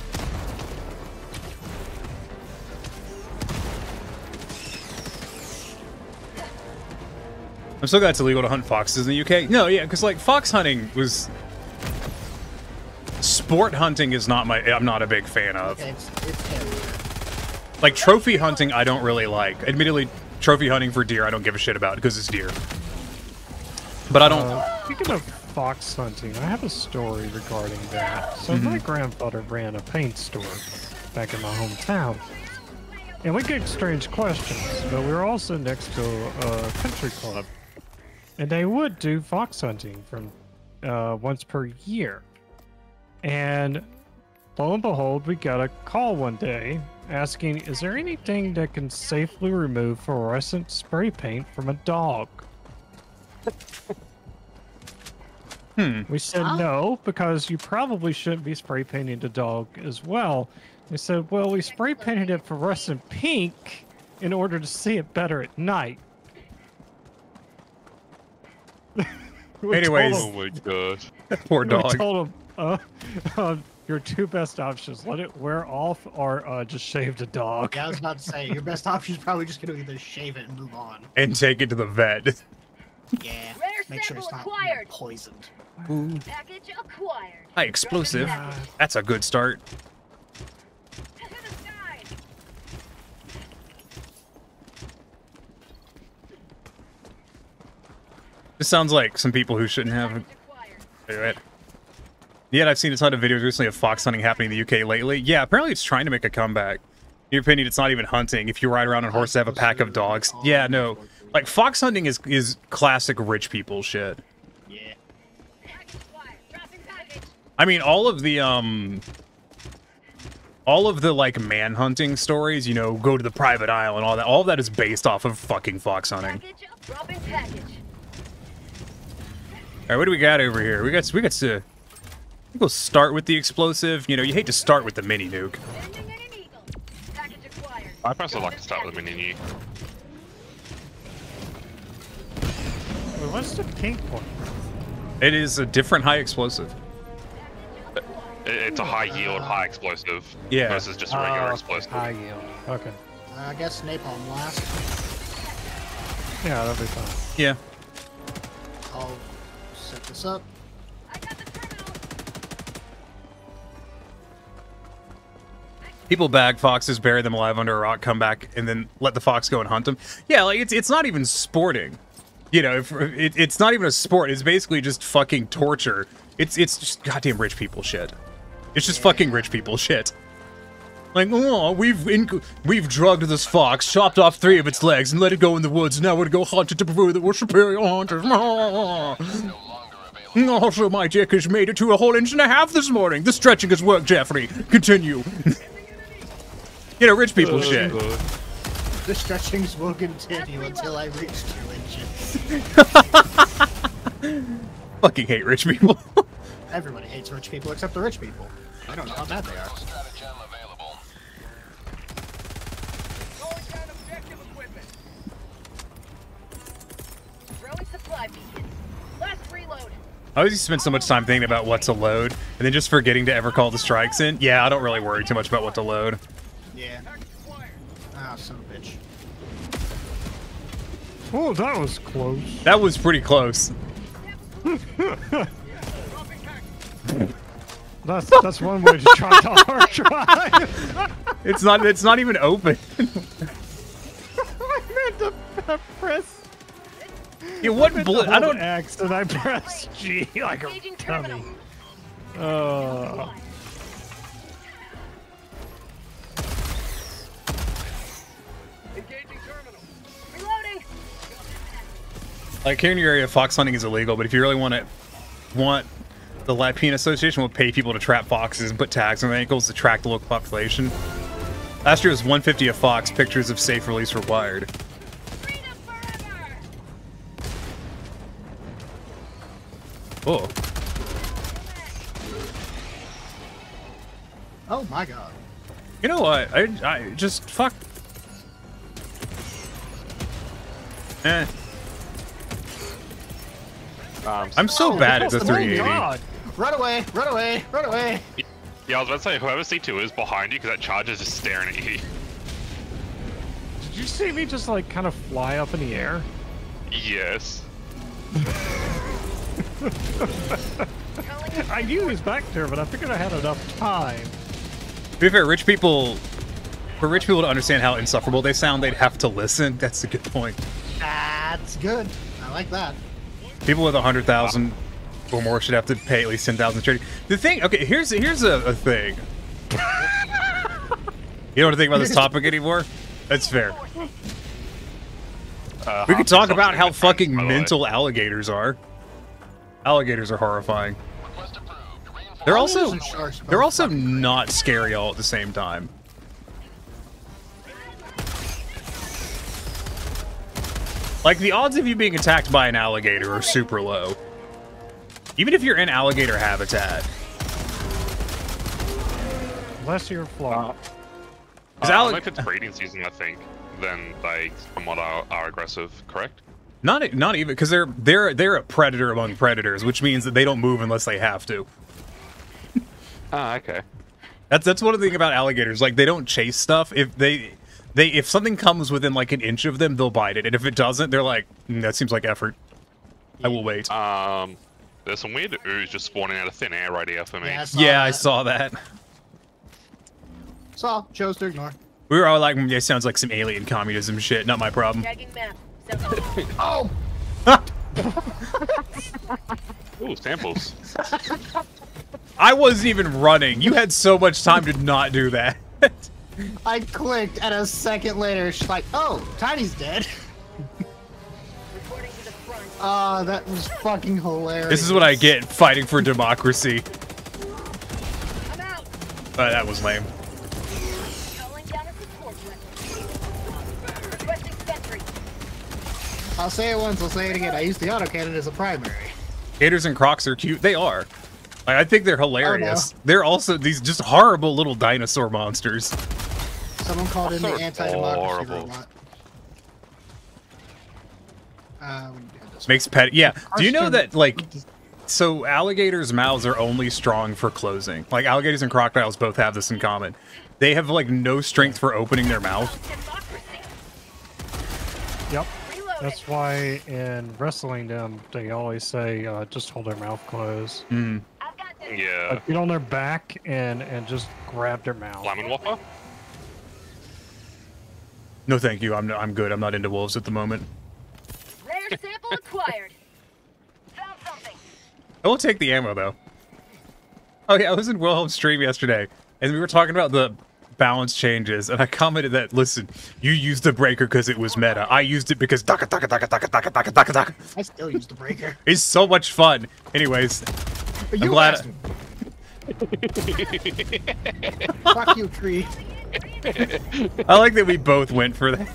I'm so glad it's illegal to hunt foxes in the UK. No, yeah, because like fox hunting was... Sport hunting is not I'm not a big fan of. It's heavy. Like trophy hunting, I don't really like. Admittedly, trophy hunting for deer, I don't give a shit about because it's deer. But I don't... Speaking of fox hunting, I have a story regarding that. So my grandfather ran a paint store back in my hometown. And we get strange questions, but we were also next to a country club. And they would do fox hunting from once per year. And lo and behold, we got a call one day asking, is there anything that can safely remove fluorescent spray paint from a dog? We said no, because you probably shouldn't be spray painting the dog as well. They said, well, we spray painted it fluorescent pink in order to see it better at night. Anyways. Oh my god. Poor dog. We told him, your two best options, let it wear off or just shave the dog. Yeah, I was about to say, your best option is probably just going to either shave it and move on. And take it to the vet. Yeah, make sure it's not poisoned. Ooh. Package acquired. High explosive. That's a good start. This sounds like some people who shouldn't have it. Yet I've seen a ton of videos recently of fox hunting happening in the UK lately. Yeah, apparently it's trying to make a comeback. In your opinion, it's not even hunting. If you ride around on horse to have a pack of dogs. Yeah, no. Like, fox hunting is classic rich people shit. Yeah. I mean, all of the, like, man-hunting stories, you know, go to the private isle and all of that is based off of fucking fox hunting. Alright, what do we got over here? We got to... We'll start with the explosive. You know, you hate to start with the mini nuke. I personally like to start with a mini nuke. Well, what's the pink one? It is a different high explosive. It's a high yield, high explosive. Yeah. Versus just a regular explosive. High yield. Okay. I guess napalm last. Yeah, that'll be fine. Yeah. I'll set this up. People bag foxes, bury them alive under a rock, come back, and then let the fox go and hunt them. Yeah, like, it's not even sporting. You know, it's not even a sport. It's basically just fucking torture. It's just goddamn rich people shit. It's just fucking rich people shit. Like, oh, we've drugged this fox, chopped off 3 of its legs, and let it go in the woods. Now we're to go hunt it to prove that we're superior hunters. Also, my dick has made it to a whole 1.5 inches this morning. The stretching has worked, Jeffrey. Continue. You know, rich people shit. The stretchings will continue until I reach 2 inches. Fucking hate rich people. Everybody hates rich people except the rich people. I don't know how bad they are. I always spend so much time thinking about what to load, and then just forgetting to ever call the strikes in. Yeah, I don't really worry too much about what to load. Yeah. Ah, son of a bitch. Oh, that was close. That was pretty close. That's one way to try the hard drive. It's not even open. I meant to press. Yeah, what I don't X and I pressed G like a dummy. Like, here in your area, fox hunting is illegal, but if you really want the LIBERATIN Association will pay people to trap foxes and put tags on their ankles to track the local population. Last year was $150 a fox. Pictures of safe release required. Oh. Oh my god. You know what? I just fuck. Eh. I'm so bad at the 380. Run away! Run away! Run away! Yeah, I was about to say, whoever C2 is behind you, because that charger is just staring at you. Did you see me just like kind of fly up in the air? Yes. I knew he was back there, but I figured I had enough time. To be fair, rich people, for rich people to understand how insufferable they sound, they'd have to listen. That's a good point. That's good. I like that. People with 100,000 or more should have to pay at least 10,000 charity. The thing, okay, here's a thing. You don't want to think about this topic anymore? That's fair. We could talk about how fucking mental alligators are. Alligators are horrifying. They're also not scary all at the same time. Like, the odds of you being attacked by an alligator are super low. Even if you're in alligator habitat. Unless you're flawed. If it's breeding season, I think, then they somewhat are aggressive, correct? Not even, because they're a predator among predators, which means that they don't move unless they have to. Ah, okay. That's one of the things about alligators. Like, they don't chase stuff. If something comes within like an inch of them, they'll bite it, and if it doesn't, they're like, that seems like effort. I will wait. There's some weird ooze just spawning out of thin air right here for me. Yeah, I saw that. Chose to ignore. We were all like, it sounds like some alien communism shit. Not my problem. Oh! Ooh, samples. I wasn't even running. You had so much time to not do that. I clicked, and a second later, she's like, oh, Tiny's dead. That was fucking hilarious. This is what I get fighting for democracy. But that was lame. I'll say it once, I'll say it again. I used the autocannon as a primary. Gators and crocs are cute. They are. Like, I think they're hilarious. They're also these just horrible little dinosaur monsters. Someone called in the anti-democracy robot. Makes pet. Yeah. Do you know that, like, so alligators' mouths are only strong for closing. Like, alligators and crocodiles both have this in common. They have, like, no strength for opening their mouth. Yep. That's why in wrestling them, they always say, just hold their mouth closed. Mm. Yeah. Like, get on their back and just grab their mouth. Lemon Whopper? No, thank you. I'm good. I'm not into wolves at the moment. Rare sample acquired. Found something. I will take the ammo, though. Oh, yeah, I was in Wilhelm's stream yesterday, and we were talking about the balance changes, and I commented that, listen, you used the breaker because it was meta. I used it because I still use the breaker. It's so much fun. Anyways, I'm glad. Fuck you, tree. I like that we both went for that.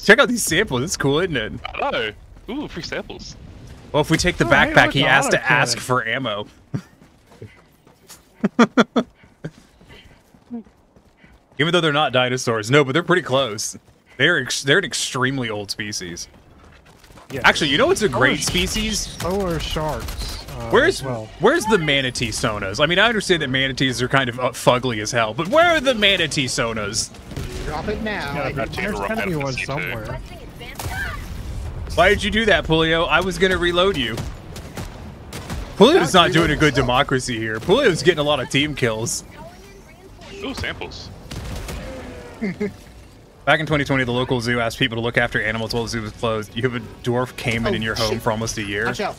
Check out these samples. It's cool, isn't it? I know. Ooh, free samples. Well, if we take the backpack, he has to ask for ammo. Even though they're not dinosaurs. No, but they're pretty close. They're an extremely old species. Yeah. Actually, you know what's a great species? So are sharks. Where's the manatee sonas? I mean, I understand that manatees are kind of fugly as hell, but where are the manatee sonas? Drop it now. Yeah, there's gotta be one somewhere. Why did you do that, Pulio? I was gonna reload you. Pulio's not doing a good democracy here. Pulio's getting a lot of team kills. Ooh, samples. Back in 2020, the local zoo asked people to look after animals while the zoo was closed. You have a dwarf caiman in your home for almost a year. Watch out.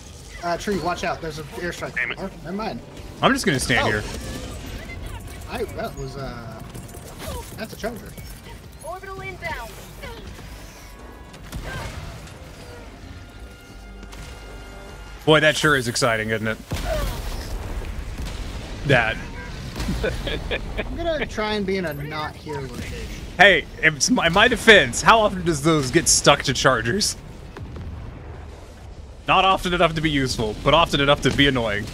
Tree, watch out. There's an airstrike. Oh, never mind. I'm just gonna stand here. That was, that's a charger. Orbital inbound. Boy, that sure is exciting, isn't it? That. I'm gonna try and be in a not here location. Hey, in my defense, how often does those get stuck to chargers? Not often enough to be useful, but often enough to be annoying.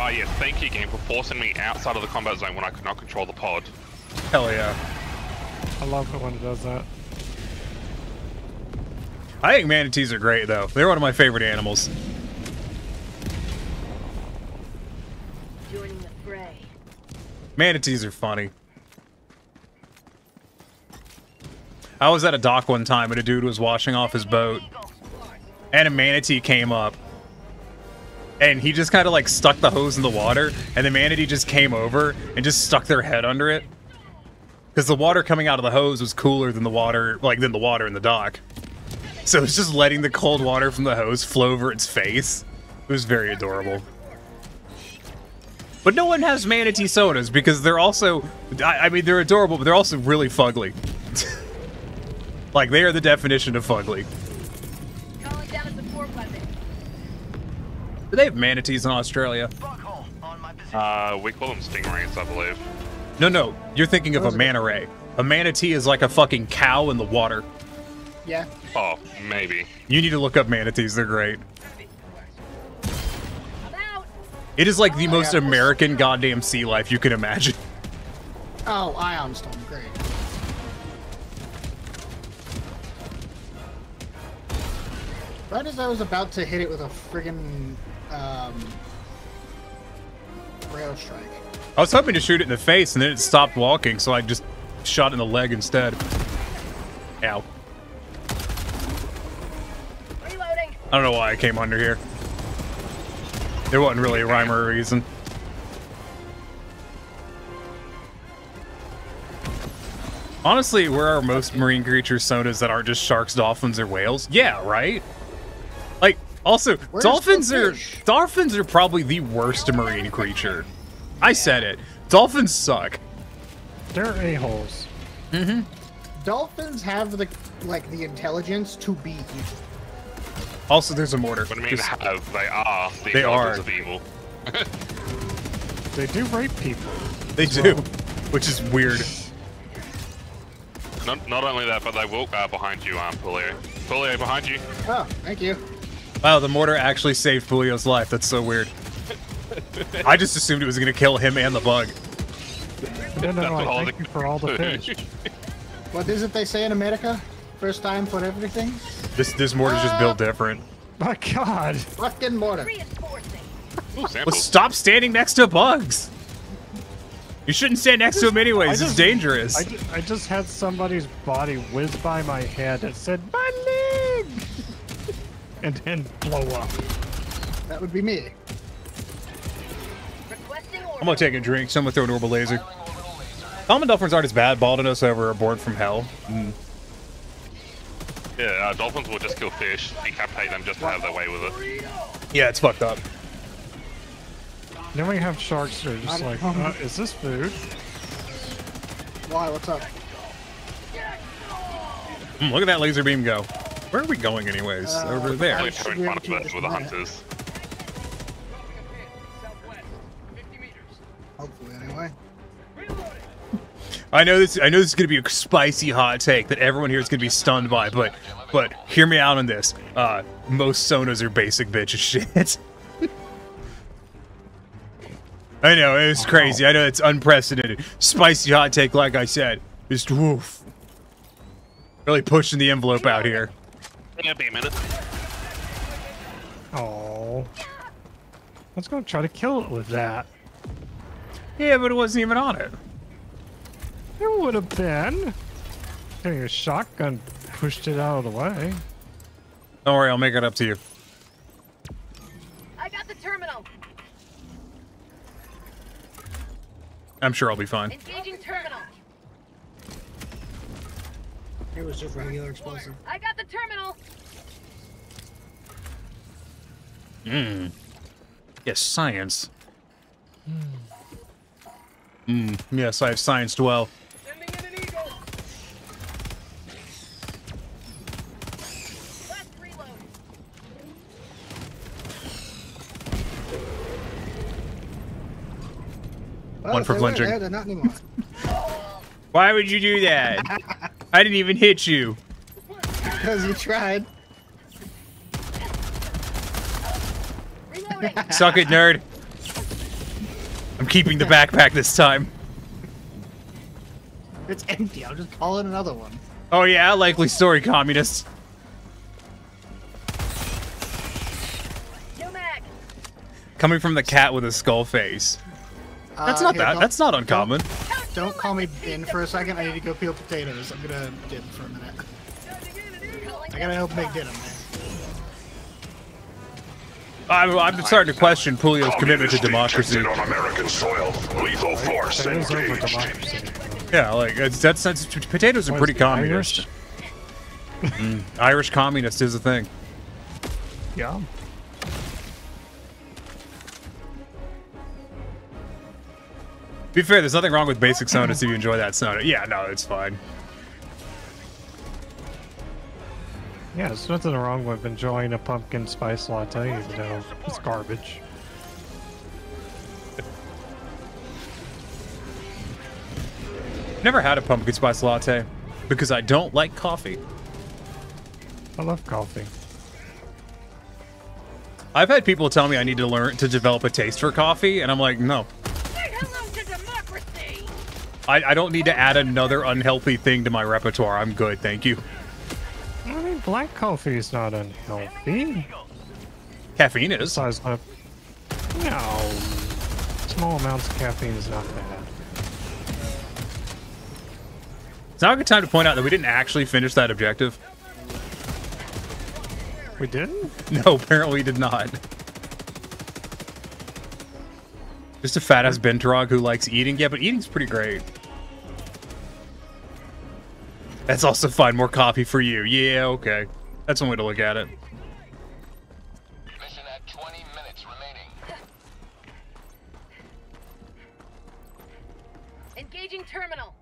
Oh yeah, thank you game for forcing me outside of the combat zone when I could not control the pod. Hell yeah. I love it when it does that. I think manatees are great, though. They're one of my favorite animals. Joining the fray. Manatees are funny. I was at a dock one time and a dude was washing off his boat. And a manatee came up. And he just kind of like stuck the hose in the water. And the manatee just came over and just stuck their head under it. Because the water coming out of the hose was cooler than the water, than the water in the dock. So it's just letting the cold water from the hose flow over its face. It was very adorable. But no one has manatee sodas because they're also, I mean, they're adorable, but they're also really fugly. Like, they are the definition of fugly. Do they have manatees in Australia? We call them stingrays, I believe. No, you're thinking of a manta ray. A manatee is like a fucking cow in the water. Yeah. Oh, maybe. You need to look up manatees, they're great. It is like the most American goddamn sea life you can imagine. Oh, ion storm, great. Right as I was about to hit it with a friggin' rail strike. I was hoping to shoot it in the face, and then it stopped walking, so I just shot it in the leg instead. Ow. Reloading. I don't know why I came under here. There wasn't really a rhyme or a reason. Honestly, where are most marine creatures sodas that aren't just sharks, dolphins, or whales? Yeah, right? Like, also, dolphins are probably the worst marine creature. I said it. Dolphins suck. They're a-holes. Mm-hmm. Dolphins have the intelligence to be evil. Also, there's a mortar. What do you mean have? They are the They are. of evil. They do rape people. They do, which is weird. Not only that, but they will behind you, Pulio. Pulio, behind you. Oh, thank you. Wow, the mortar actually saved Pulio's life. That's so weird. I just assumed it was going to kill him and the bug. No, thank you for all the fish. What is it they say in America? First time for everything? This mortar's just built different. My God. Fucking mortar. Ooh, Well, stop standing next to bugs. You shouldn't stand next to them anyways. It's dangerous. I just had somebody's body whiz by my head and said, "My leg!" and then blow up. That would be me. I'm gonna take a drink. Someone throw an orbital laser. Common dolphins aren't as bad. Baldanos over a board from hell. Mm. Yeah, dolphins will just kill fish, decapitate them just to have their way with it. Yeah, it's fucked up. Then we have sharks that are just like, is this food? Why? What's up? Look at that laser beam go. Where are we going anyways? Over there. Probably put in front of us with the hunters. Hopefully, anyway. I know this is gonna be a spicy hot take that everyone here is gonna be stunned by, but hear me out on this. Most sonas are basic bitch as shit. I know, it was crazy. I know it's unprecedented. Spicy hot take, like I said. Just woof. Really pushing the envelope out here. Yeah, be a minute. Oh. I was gonna try to kill it with that. Yeah, but it wasn't even on it. It would have been. Getting a shotgun pushed it out of the way. Don't worry, I'll make it up to you. I got the terminal. I'm sure I'll be fine. Engaging terminal. It was just regular explosive. I got the terminal. Yes, science. Yes, I have scienced well. Well, One for flinching. They're not anymore. Why would you do that? I didn't even hit you. Because you tried. Suck it, nerd. I'm keeping the backpack this time. It's empty. I'll just call it another one. Oh yeah, likely story, communist. Coming from the cat with a skull face. That's not that. That's not uncommon. Don't call me in for a second. I need to go peel potatoes. I'm gonna dip for a minute. I gotta help Big Dip, man. I'm starting to question Pulio's commitment to democracy. On American soil, lethal force engaged. Yeah, like that's potatoes are pretty communist. Irish communist is a thing. Yeah. To be fair, there's nothing wrong with basic sodas if you enjoy that soda. Yeah, no, it's fine. Yeah, there's nothing wrong with enjoying a pumpkin spice latte, even though it's garbage. Never had a pumpkin spice latte because I don't like coffee. I love coffee. I've had people tell me I need to learn to develop a taste for coffee, and I'm like, no. I don't need to add another unhealthy thing to my repertoire. I'm good, thank you. I mean, black coffee is not unhealthy. Caffeine is. Besides, no. Small amounts of caffeine is not bad. It's now a good time to point out that we didn't actually finish that objective. We didn't? No, apparently we did not. Just a fat-ass Bentrog who likes eating. Yeah, but eating's pretty great. That's also fine. More coffee for you. Yeah, okay. That's one way to look at it. Mission at 20 minutes remaining. Engaging terminal.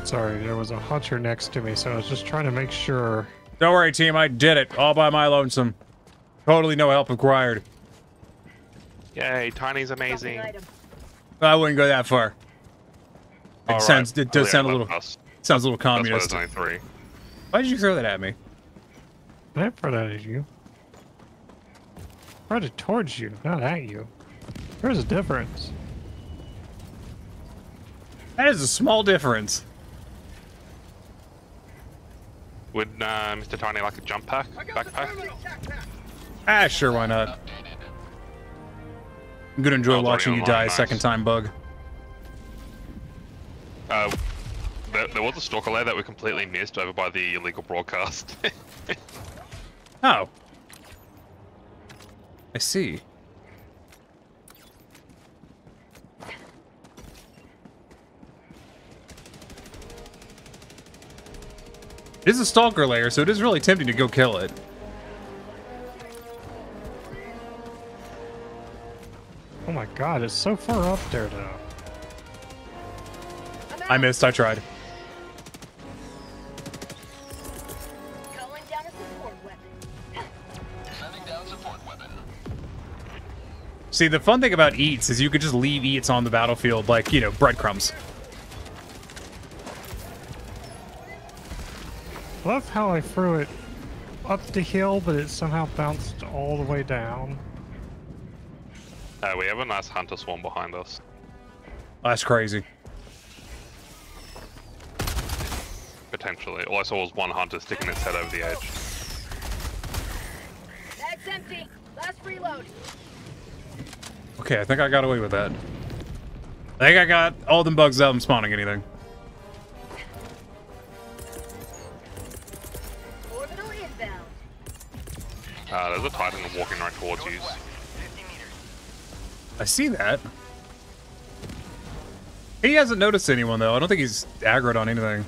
Sorry, there was a hunter next to me, so I was just trying to make sure. Don't worry, team. I did it all by my lonesome. Totally no help required. Yay, Tiny's amazing. I wouldn't go that far. It sounds. It does sound a little. Sounds a little communist. That's why there's only 3. Why did you throw that at me? I didn't throw that at you. I threw it towards you, not at you. There's a difference. That is a small difference. Would Mr. Tiny like a jump pack? Backpack? Ah, sure, why not? I'm gonna enjoy watching you die a second time, Bug. There was a stalker layer that we completely missed over by the illegal broadcast. Oh. I see. It is a stalker layer, so it is really tempting to go kill it. Oh my god, it's so far up there now. I missed, I tried. Calling down a support weapon. Sending down support weapon. See, the fun thing about eats is you could just leave eats on the battlefield like, you know, breadcrumbs. I love how I threw it up the hill, but it somehow bounced all the way down. We have a nice hunter swarm behind us. That's crazy. Potentially. All I saw was one hunter sticking its head over the edge. Bag's empty. Last reload. Okay, I think I got away with that. I think I got all them bugs out and spawning anything. Orbital inbound. There's a Titan walking right towards you. I see that. He hasn't noticed anyone, though. I don't think he's aggroed on anything.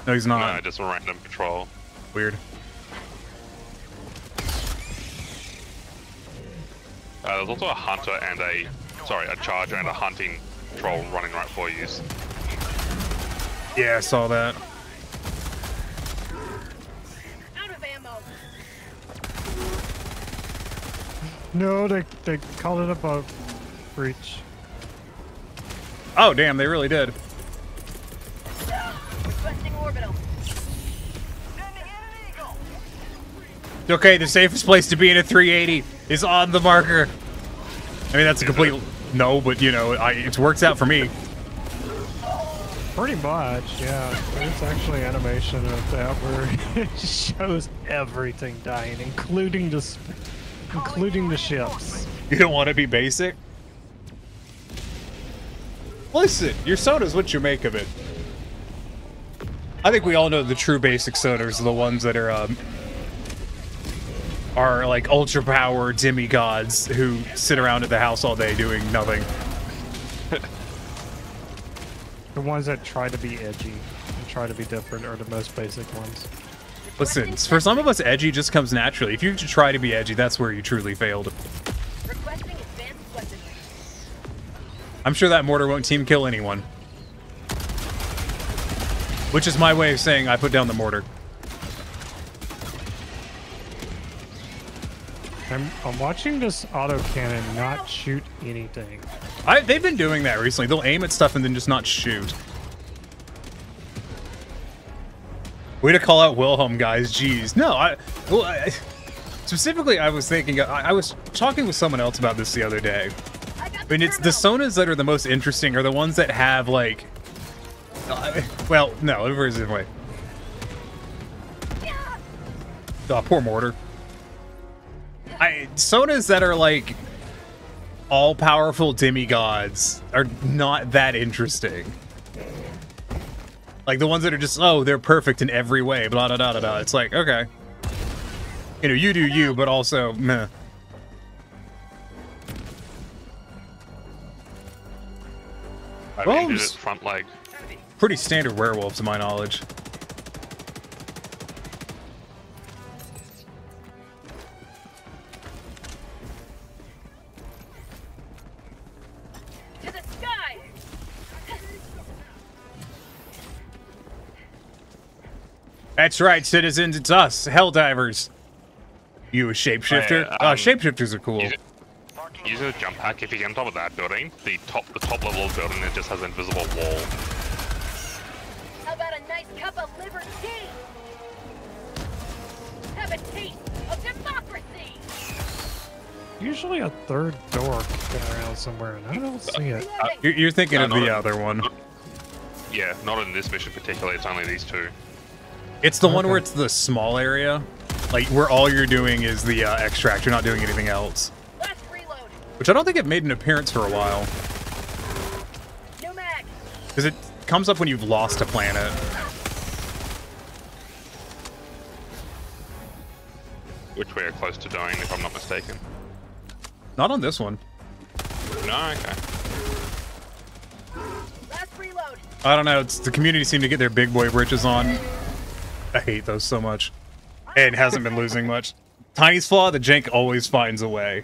No, he's not. No, just a random patrol. Weird. There's also a hunter and a charger and a hunting troll running right for you. Yeah, I saw that. Out of ammo. No, they called it a bug breach. Oh, damn, they really did. Requesting orbital. Okay, the safest place to be in a 380 is on the marker. I mean, that's a complete no, but you know, it works out for me. Pretty much, yeah. There's actually animation of that where it shows everything dying, including the ships. You don't want to be basic? Listen, your soda's what you make of it. I think we all know the true basic sodas are the ones that are like ultra power demigods who sit around at the house all day doing nothing. The ones that try to be edgy and try to be different are the most basic ones. Listen, for some of us, edgy just comes naturally. If you try to be edgy, that's where you truly failed. I'm sure that mortar won't team kill anyone. Which is my way of saying I put down the mortar. I'm watching this autocannon not shoot anything. They've been doing that recently. They'll aim at stuff and then just not shoot. Way to call out Wilhelm, guys. Jeez. No, specifically, I was thinking... I was talking with someone else about this the other day. I mean, it's the sonas that are the most interesting are the ones that have, like... well, no, it was this way. Oh, poor mortar. Sonas that are, like, all-powerful demigods are not that interesting. Like, the ones that are just, oh, they're perfect in every way, blah, blah, blah, blah, blah. It's like, okay. You know, you do you, but also, meh. I just front leg. Pretty standard werewolf, to my knowledge. To the sky! That's right, citizens, it's us, Helldivers. You a shapeshifter? Shapeshifters are cool. Use a jump pack if you get on top of that building. The top level of the building, it just has an invisible wall. How about a nice cup of liver tea? Have a taste of democracy! Usually a third door kicking around somewhere, and I don't see it. You're thinking of the other one. Yeah, not in this mission particularly, it's only these two. It's the one where it's the small area. Like, where all you're doing is the extract, you're not doing anything else. Which I don't think it made an appearance for a while. Because it comes up when you've lost a planet. Which we are close to dying, if I'm not mistaken. Not on this one. No, okay. I don't know, it's the community seemed to get their big boy britches on. I hate those so much. And hasn't been losing much. Tiny's flaw, the jank always finds a way.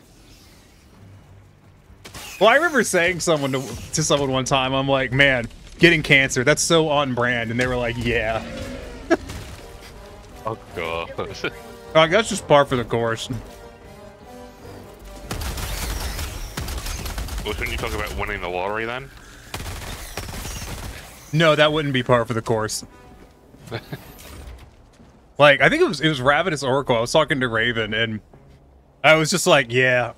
Well, I remember saying to someone one time, I'm like, man, getting cancer, that's so on brand. And they were like, yeah. Oh, God. Like, that's just par for the course. Well, shouldn't you talk about winning the lottery then? No, that wouldn't be par for the course. Like, I think it was Ravenous Oracle. I was talking to Raven, and I was just like, yeah.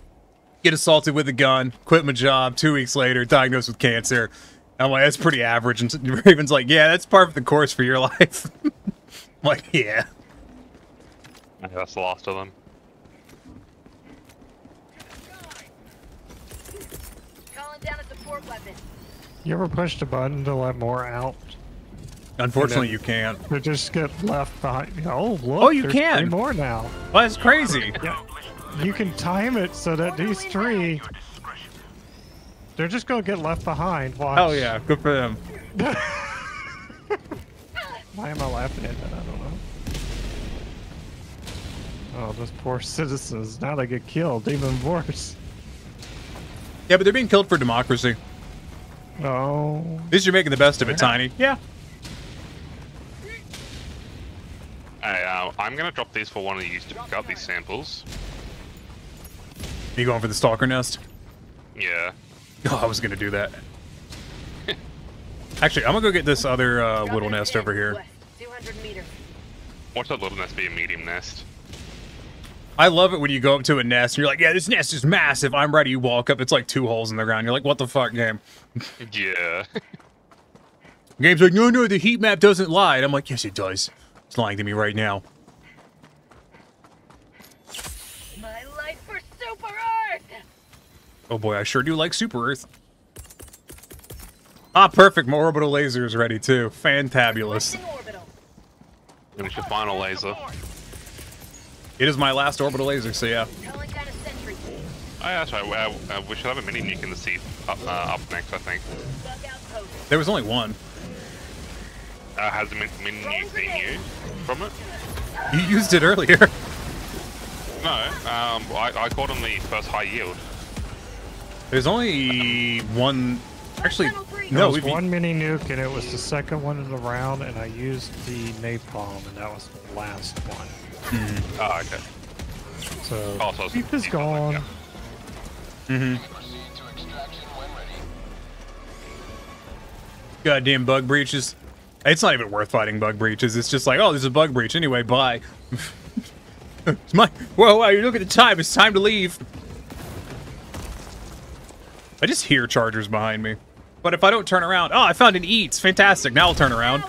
Get assaulted with a gun, quit my job, 2 weeks later, diagnosed with cancer. I'm like, that's pretty average. And Raven's like, yeah, that's part of the course for your life. I'm like, yeah. That's the last of them. Calling down a support weapon. You ever pushed a button to let more out? Unfortunately, you can't. They just get left behind. Oh, look. Oh, you there's can. 3 more now. Well, that's crazy. Yeah. You can time it so that these 3, they're just gonna get left behind. Watch. Oh yeah, good for them. Why am I laughing at that? I don't know. Oh, those poor citizens. Now they get killed, even worse. Yeah, but they're being killed for democracy. Oh. At least you're making the best of it, Tiny. Yeah. Hey, I'm gonna drop these for one of you to pick up these samples. You going for the stalker nest? Yeah. Oh, I was gonna do that. Actually, I'm gonna go get this other little nest over here. 200 meters. Watch that little nest be a medium nest. I love it when you go up to a nest and you're like, yeah, this nest is massive. I'm ready. You walk up, it's like 2 holes in the ground. You're like, what the fuck, game? Yeah. Game's like, no, the heat map doesn't lie. And I'm like, yes, it does. It's lying to me right now. My life for Super Earth! Oh boy, I sure do like Super Earth. Ah, perfect. My orbital laser is ready too. Fantabulous. Finish your final laser. It is my last orbital laser, so yeah. Oh, yeah, that's right. We should have a mini nuke in the sea up next, I think. There was only one. Has the mini nuke been used from it? You used it earlier. No, I caught on the first high yield. There's only one. Actually, no, there was one mini nuke, and it was the second one in the round, and I used the napalm, and that was the last one. Mm-hmm. Oh, okay. So, Beep is gone. Goddamn bug breaches. It's not even worth fighting bug breaches. It's just like, oh, there's a bug breach. Anyway, bye. It's my. Whoa, you look at the time. It's time to leave. I just hear chargers behind me. But if I don't turn around... Oh, I found an eats. Fantastic. Now I'll turn around.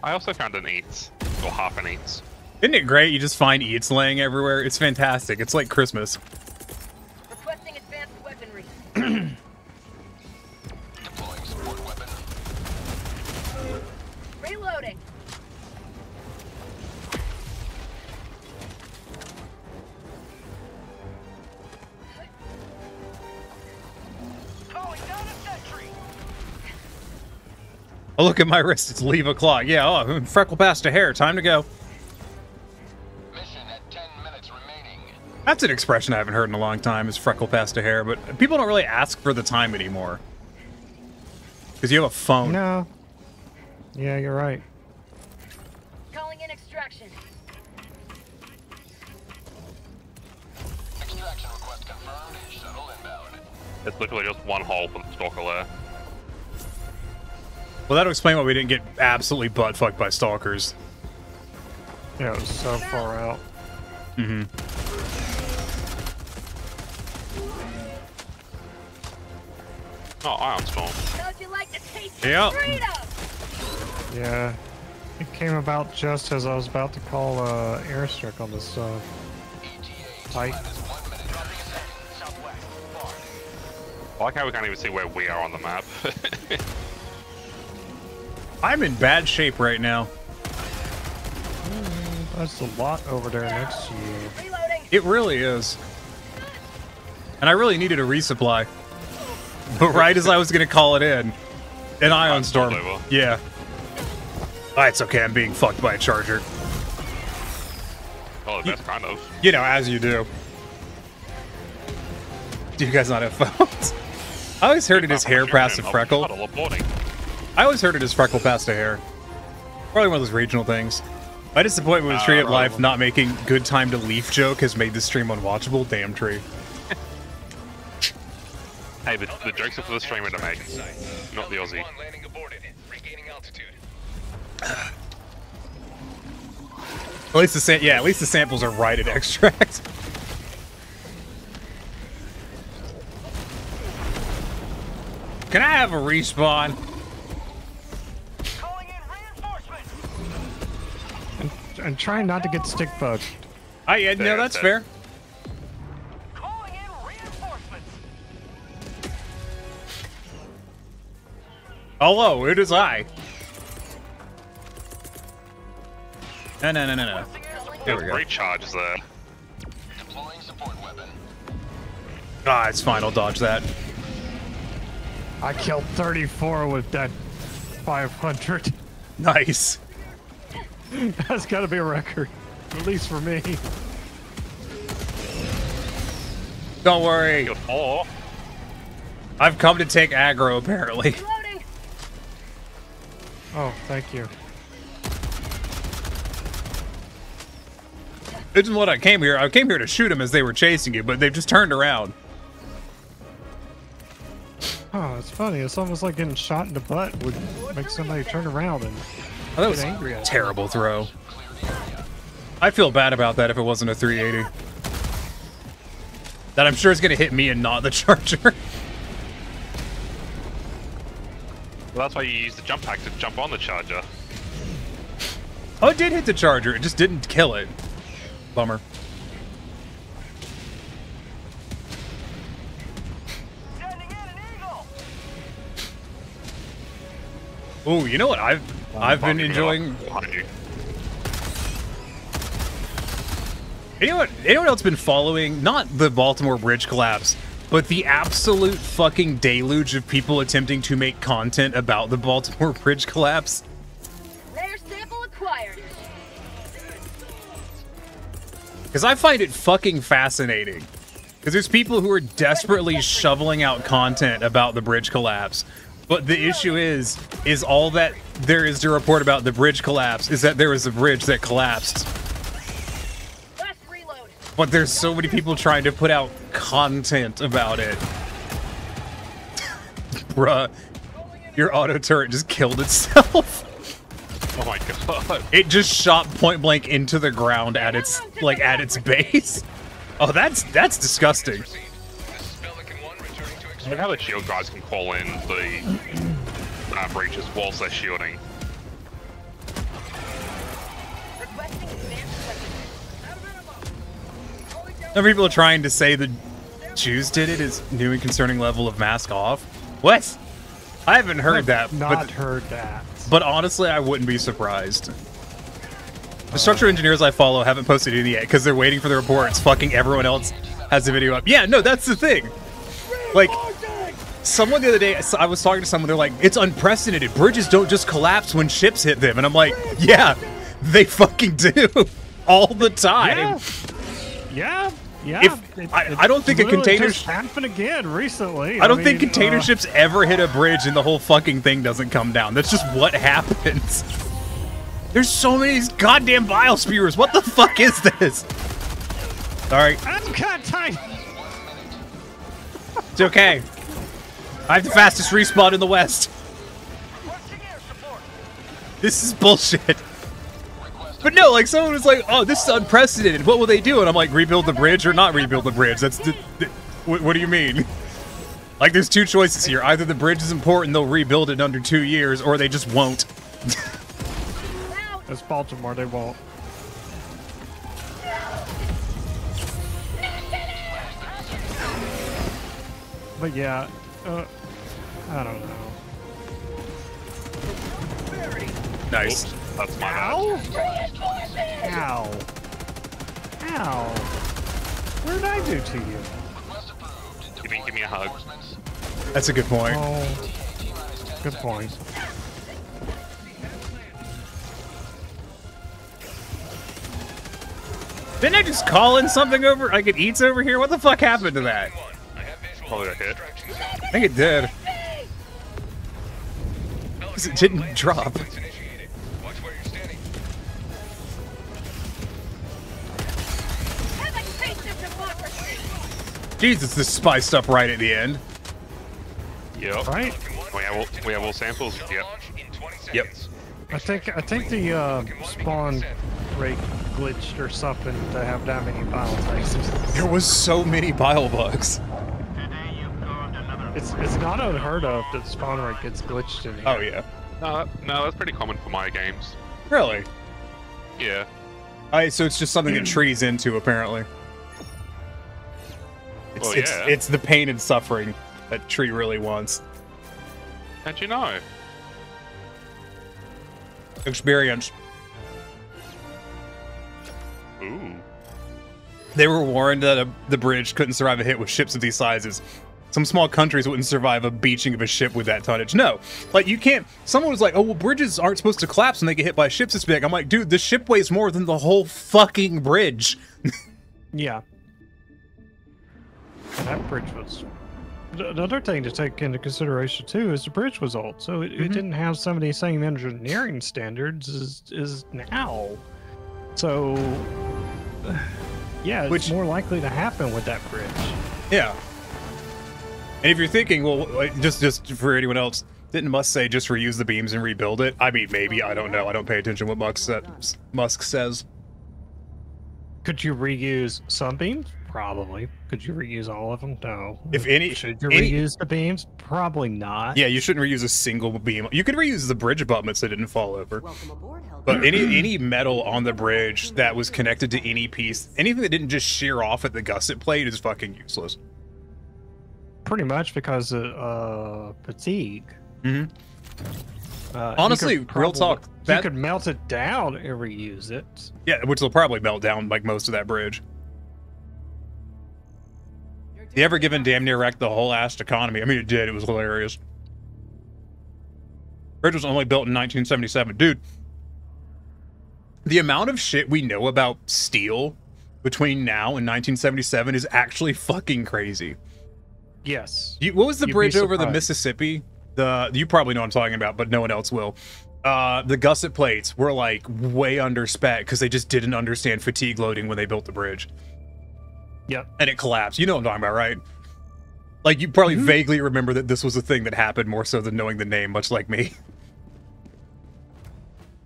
I also found an eats. Or half an eats. Isn't it great? You just find eats laying everywhere. It's fantastic. It's like Christmas. Requesting advanced weaponry. Deploying support weapon. Reloading. Oh, look at my wrist. It's leave o'clock. Yeah, oh, freckle past a hair. Time to go. Mission at 10 minutes remaining. That's an expression I haven't heard in a long time, is freckle past a hair, but people don't really ask for the time anymore. Because you have a phone. No. Yeah, you're right. Calling in extraction. Extraction request confirmed. Shuttle inbound. It's literally just one hole for the stalker lair. Well, that'll explain why we didn't get absolutely butt-fucked by stalkers. Yeah, it was so far out. Mm-hmm. Oh, Ion Storm. How'd you like to taste Yep. freedom? Yeah. It came about just as I was about to call airstrike on this pipe. I like how we can't even see where we are on the map. I'm in bad shape right now. That's a lot over there next to you. It really is. And I really needed a resupply. But right as I was going to call it in, an ion storm. Yeah. Oh, it's okay, I'm being fucked by a charger. Oh, that's kind of. You know, as you do. Do you guys not have phones? I always heard it as hair past a freckle. I always heard it as freckle past a hair. Probably one of those regional things. My disappointment with Tree of Life not making good time to leaf joke has made this stream unwatchable. Damn Tree. Hey, the jokes are for the streamer to make, not the Aussie. Landing aborted. Regaining altitude. At least the samples are right at extract. Can I have a respawn? And trying not to get stick bugged. Yeah, no, that's fair. Hello, it is I. No. There we go. Great charges there. Deploying support weapon. Ah, it's fine. I'll dodge that. I killed 34 with that 500. Nice. That's got to be a record, at least for me. Don't worry. I've come to take aggro, apparently. Oh, thank you. This is what I came here. I came here to shoot them as they were chasing you, but they've just turned around. Oh, it's funny. It's almost like getting shot in the butt would make somebody turn around and that was angry at a terrible throw. I feel bad about that if it wasn't a 380. That I'm sure is going to hit me and not the charger. Well, that's why you use the jump pack to jump on the charger. Oh, it did hit the charger. It just didn't kill it. Bummer. Oh, you know what I've been enjoying. Anyone else been following not the Baltimore bridge collapse, but the absolute fucking deluge of people attempting to make content about the Baltimore bridge collapse? Layer sample acquired. Because I find it fucking fascinating. Because there's people who are desperately shoveling out content about the bridge collapse. But the issue is all that there is to report about the bridge collapse is that there was a bridge that collapsed. But there's so many people trying to put out content about it. Bruh, your auto turret just killed itself. Oh my god. It just shot point blank into the ground at its base. Oh, that's disgusting. I like how the shield guys can call in the breaches whilst they're shielding. Some people are trying to say the Jews did it is new and concerning level of mask off. What? I haven't heard that. Not heard that. But honestly, I wouldn't be surprised. The structural engineers I follow haven't posted it yet because they're waiting for the reports. Fucking everyone else has the video up. Yeah, no, that's the thing. Like, someone the other day, I was talking to someone, they're like, it's unprecedented. Bridges don't just collapse when ships hit them. And I'm like, yeah, they fucking do. All the time. Yeah. I don't think a container just happened again recently. I don't think container ships ever hit a bridge and the whole fucking thing doesn't come down. That's just what happens. There's so many goddamn bile spewers. What the fuck is this? Sorry. I'm cut time. It's okay. I have the fastest respawn in the West. This is bullshit. But no, like someone was like, "Oh, this is unprecedented. What will they do?" And I'm like, "Rebuild the bridge or not rebuild the bridge." That's what do you mean? Like, there's two choices here. Either the bridge is important, they'll rebuild it in under 2 years, or they just won't. It's Baltimore, they won't. But yeah, I don't know. Nice. That's my Ow! Ow! Ow! What did I do to you? Give me a hug. That's a good point. Oh, good point. Didn't I just call in something over? Like it eats over here? What the fuck happened to that? Probably a hit. I think it did. 'Cause it didn't drop. Jesus, this spiced up right at the end. Yep. Right? We have all samples. Yep. Yep. I think the spawn rate glitched or something to have that many bile bases. There was so many bile bugs. It's not unheard of that spawn rate gets glitched in here. Oh yeah. No, that's pretty common for my games. Really? Yeah. So it's just something that trees into apparently. It's the pain and suffering that tree really wants. How'd you know? Experience. Ooh. They were warned that the bridge couldn't survive a hit with ships of these sizes. Some small countries wouldn't survive a beaching of a ship with that tonnage. No, like you can't. Someone was like, "Oh, well, bridges aren't supposed to collapse when they get hit by ships this big." I'm like, dude, the ship weighs more than the whole fucking bridge. Yeah. And that bridge was... Another thing to take into consideration, too, is the bridge was old. So it didn't have some of the same engineering standards as now. So, yeah, it's more likely to happen with that bridge. Yeah. And if you're thinking, well, just for anyone else, didn't Musk say just reuse the beams and rebuild it? I mean, maybe. I don't know. I don't pay attention to what Musk says. Could you reuse some beams? Probably. Could you reuse all of them? No. If any, should you reuse the beams? Probably not. Yeah, you shouldn't reuse a single beam. You could reuse the bridge abutments that didn't fall over. But any metal on the bridge that was connected to any piece, anything that didn't just shear off at the gusset plate is fucking useless. Pretty much because of fatigue. Mm-hmm. Honestly, real talk, you could melt it down and reuse it. Yeah, which will probably melt down like most of that bridge. The Ever Given damn near wrecked the whole ass economy. I mean, it did. It was hilarious. Bridge was only built in 1977. Dude, the amount of shit we know about steel between now and 1977 is actually fucking crazy. Yes. What was the bridge over the Mississippi? You probably know what I'm talking about, but no one else will. The gusset plates were like way under spec because they just didn't understand fatigue loading when they built the bridge. Yep. And it collapsed. You know what I'm talking about, right? Like, you probably vaguely remember that this was a thing that happened more so than knowing the name, much like me.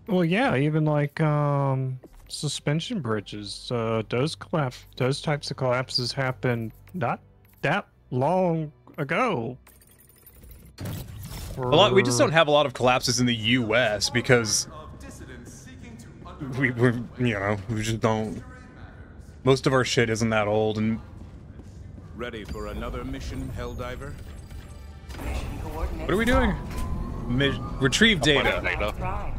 Well, yeah, even like suspension bridges, those types of collapses happened not that long ago. We just don't have a lot of collapses in the U.S. because we just don't. Most of our shit isn't that old. And ready for another mission, Helldiver? what are we doing? Retrieve data.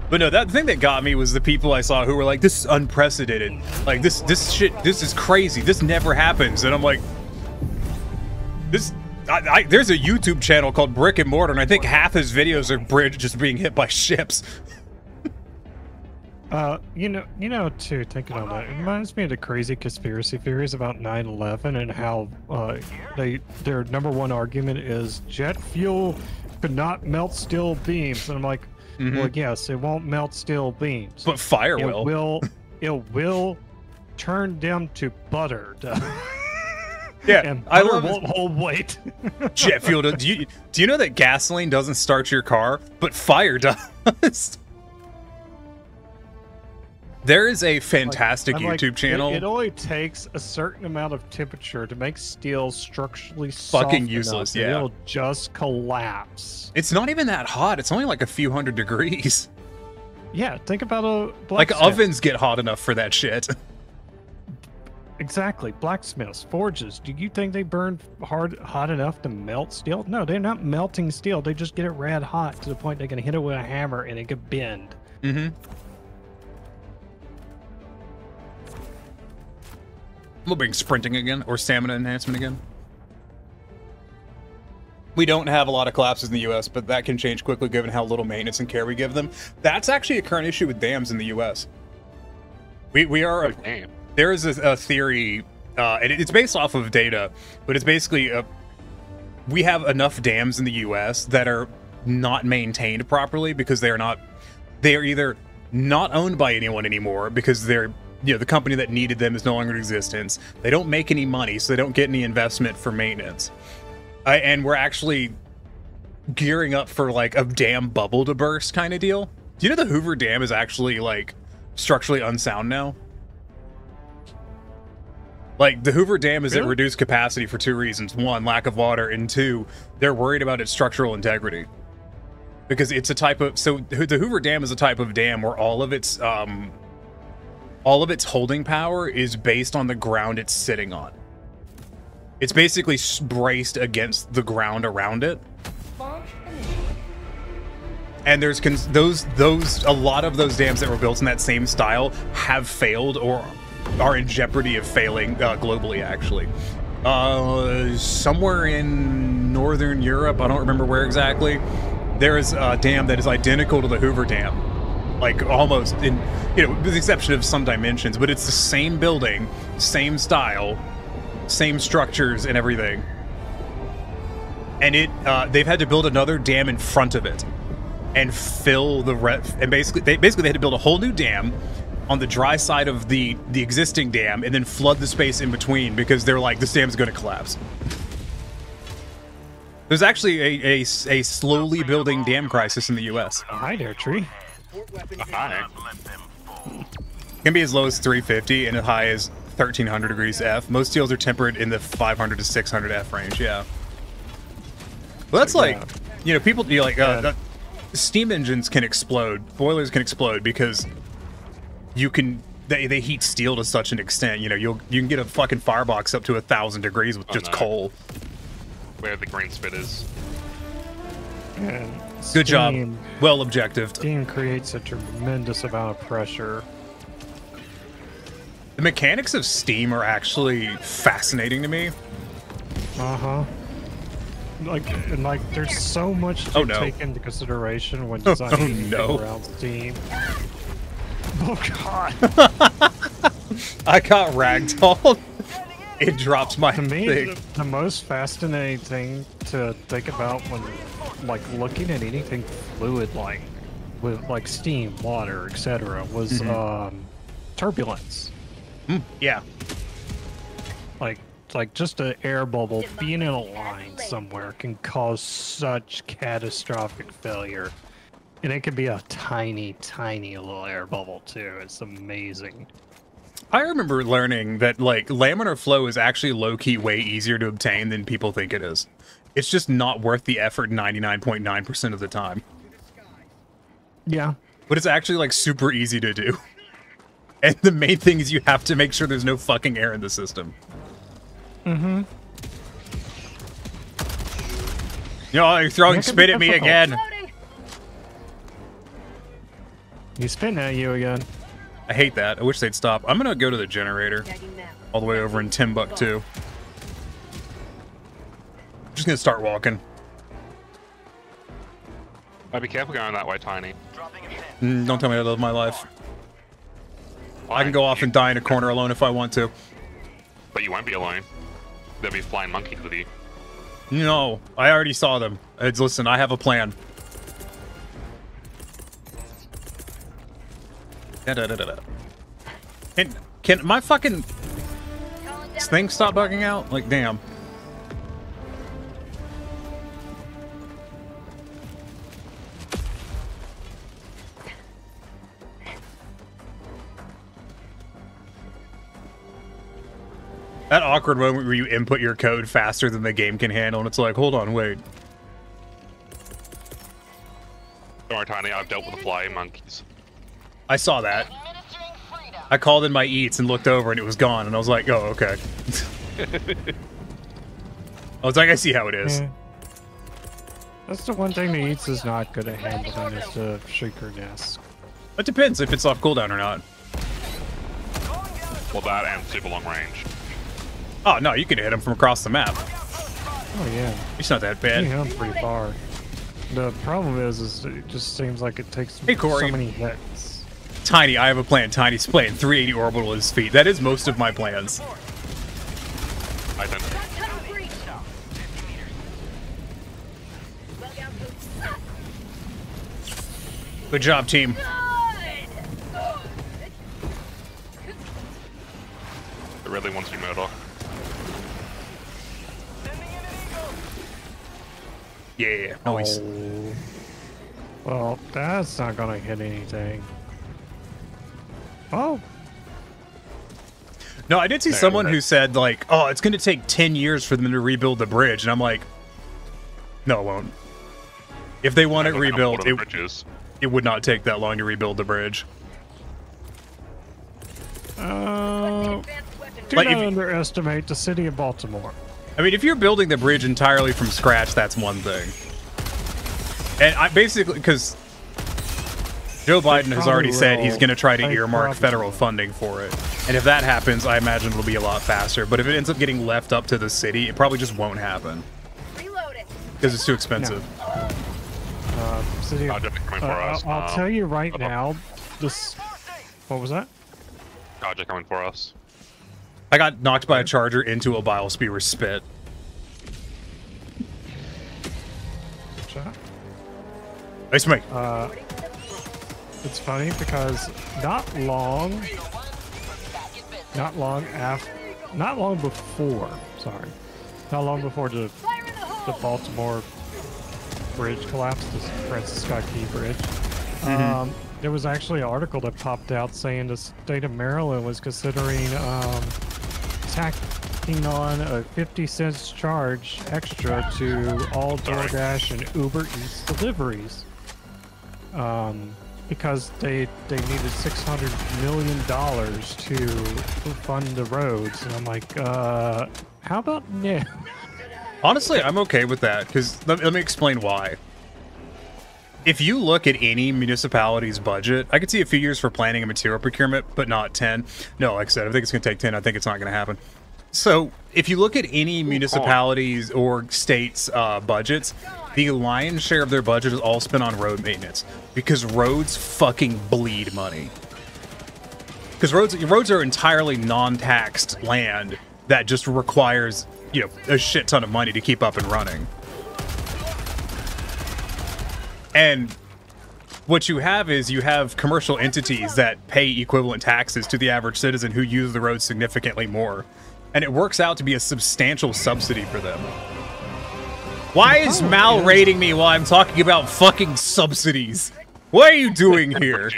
But no, that thing that got me was the people I saw who were like, "This is unprecedented. Like this shit. This is crazy. This never happens." And I'm like, this. There's a YouTube channel called Brick and Mortar, and I think half his videos are bridge just being hit by ships. Too, thinking on that, it reminds me of the crazy conspiracy theories about 9/11 and how their number one argument is jet fuel could not melt steel beams, and I'm like, well, yes, it won't melt steel beams, but fire will. It will turn them to butter. Yeah, and I love won't hold weight. Jet fuel. Do you know that gasoline doesn't start your car, but fire does? There is a fantastic YouTube channel. It only takes a certain amount of temperature to make steel structurally soft fucking useless. enough, Yeah, it'll just collapse. It's not even that hot. It's only like a few hundred degrees. Yeah, think about a blacksmith. Like ovens get hot enough for that shit. Exactly. Blacksmiths, forges. Do you think they burn hot enough to melt steel? No, they're not melting steel. They just get it red hot to the point they can hit it with a hammer and it could bend. I'm gonna bring sprinting again, or stamina enhancement again. We don't have a lot of collapses in the U.S., but that can change quickly given how little maintenance and care we give them. That's actually a current issue with dams in the U.S. We are... There is a theory, and it's based off of data, but it's basically we have enough dams in the U.S. that are not maintained properly because they are either not owned by anyone anymore because they're, the company that needed them is no longer in existence. They don't make any money, so they don't get any investment for maintenance. And we're actually gearing up for like a dam bubble to burst kind of deal. Do you know the Hoover Dam is actually like structurally unsound now? Like, the Hoover Dam is at reduced capacity for two reasons. One, lack of water, and two, they're worried about its structural integrity. Because it's a type of... So, the Hoover Dam is a type of dam where all of its holding power is based on the ground it's sitting on. It's basically braced against the ground around it. And there's a lot of those dams that were built in that same style have failed or are in jeopardy of failing globally, actually. Somewhere in Northern Europe, I don't remember where exactly, there is a dam that is identical to the Hoover Dam. Like, almost, with the exception of some dimensions, but it's the same building, same style, same structures and everything. And they've had to build another dam in front of it and fill the and basically they had to build a whole new dam on the dry side of the existing dam and then flood the space in between because they're like, this dam's going to collapse. There's actually a slowly building dam crisis in the U.S. Hi there, tree. Hi. Can be as low as 350 and as high as 1300 degrees F. Most steels are tempered in the 500 to 600 F range. Yeah. Well, that's like, people steam engines can explode, boilers can explode because they heat steel to such an extent. You can get a fucking firebox up to 1,000 degrees with just coal. Where the grain spit is. And Good job. Steam- Well objectived. Steam creates a tremendous amount of pressure. The mechanics of Steam are actually fascinating to me. Uh-huh. Like, there's so much to take into consideration when designing around Steam. Oh god. I got ragdolled. It drops my To me, thing. the most fascinating thing to think about when, like, looking at anything fluid, like, with, like, steam, water, etc., was, turbulence. Yeah. Like just an air bubble being in a line somewhere can cause such catastrophic failure. And it can be a tiny, tiny little air bubble too. It's amazing. I remember learning that, like, laminar flow is actually low-key way easier to obtain than people think it is. It's just not worth the effort 99.9% of the time. Yeah. But it's actually, like, super easy to do. And the main thing is you have to make sure there's no fucking air in the system. Mm-hmm. No, you're throwing spit at me again. He's spitting at you again. I hate that. I wish they'd stop. I'm gonna go to the generator. All the way over in Timbuktu. Just gonna start walking. Be careful going that way, Tiny. Don't tell me I live my life. I can go off and die in a corner alone if I want to. But you won't be alone. There'll be flying monkeys with you. No, I already saw them. Listen, I have a plan. Can my fucking thing stop bugging out? Like, damn. That awkward moment where you input your code faster than the game can handle, and it's like, hold on, wait. Don't worry, Tiny, I've dealt with the flying monkeys. I saw that. I called in my eats and looked over and it was gone, and I was like, oh, okay. I was like, I see how it is. Yeah. That's the one thing the eats is not good at handling is the shrieker nest. It depends if it's off cooldown or not. Well, that and super long range. Oh, no, you can hit him from across the map. Oh, yeah. It's not that bad. You hit him pretty far. The problem is it just seems like it takes Hey, Corey. so many hits. Tiny, I have a plan. Tiny's playing 380 orbital at his feet. That is most of my plans. I don't. Good job, team. It really wants you murder. Yeah, nice. Oh. Well, that's not gonna hit anything. Oh. No, I did see someone who said, like, oh, it's going to take 10 years for them to rebuild the bridge. And I'm like, no, it won't. If they want it rebuilt, it would not take that long to rebuild the bridge. Do Like, not underestimate the city of Baltimore. I mean, if you're building the bridge entirely from scratch, that's one thing. And I basically, because Joe Biden has already said he's going to try to earmark federal funding for it. And if that happens, I imagine it'll be a lot faster. But if it ends up getting left up to the city, it probably just won't happen. Because it's too expensive. City of, I'll tell you right now, this... What was that? Charger coming for us. I got knocked by a charger into a bile spewer spit. Nice mate. It's funny because not long before the Baltimore bridge collapsed, the Francis Scott Key Bridge, there was actually an article that popped out saying the state of Maryland was considering tacking on a 50 cents charge extra to all DoorDash and Uber Eats deliveries. Because they needed $600 million to fund the roads, and I'm like, how about no? Honestly, I'm okay with that, because let me explain why. If you look at any municipality's budget, I could see a few years for planning and material procurement, but not 10. No, like I said, I think it's going to take 10. I think it's not going to happen. So if you look at any municipalities or states' budgets, the lion's share of their budget is all spent on road maintenance because roads fucking bleed money. Because roads are entirely non-taxed land that just requires, you know, a shit ton of money to keep up and running. And what you have is you have commercial entities that pay equivalent taxes to the average citizen who use the roads significantly more. And it works out to be a substantial subsidy for them. Why is Mal raiding me while I'm talking about fucking subsidies? What are you doing here?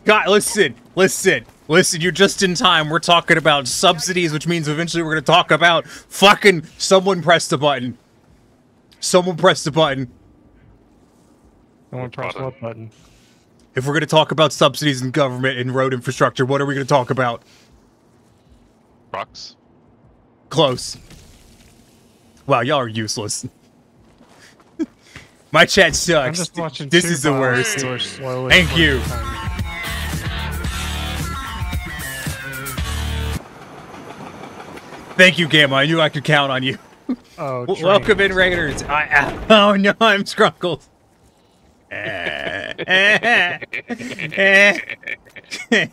God, listen, you're just in time. We're talking about subsidies, which means eventually we're going to talk about fucking someone press the button. Someone press the button. Someone press what button? If we're going to talk about subsidies in government and road infrastructure, what are we going to talk about? Trucks. Close. Wow, y'all are useless. My chat sucks. I'm just watching this is the worst. Thank you. Thank you, Gamma. I knew I could count on you. Oh, welcome in, Raiders. Oh no, I'm Scrunkles.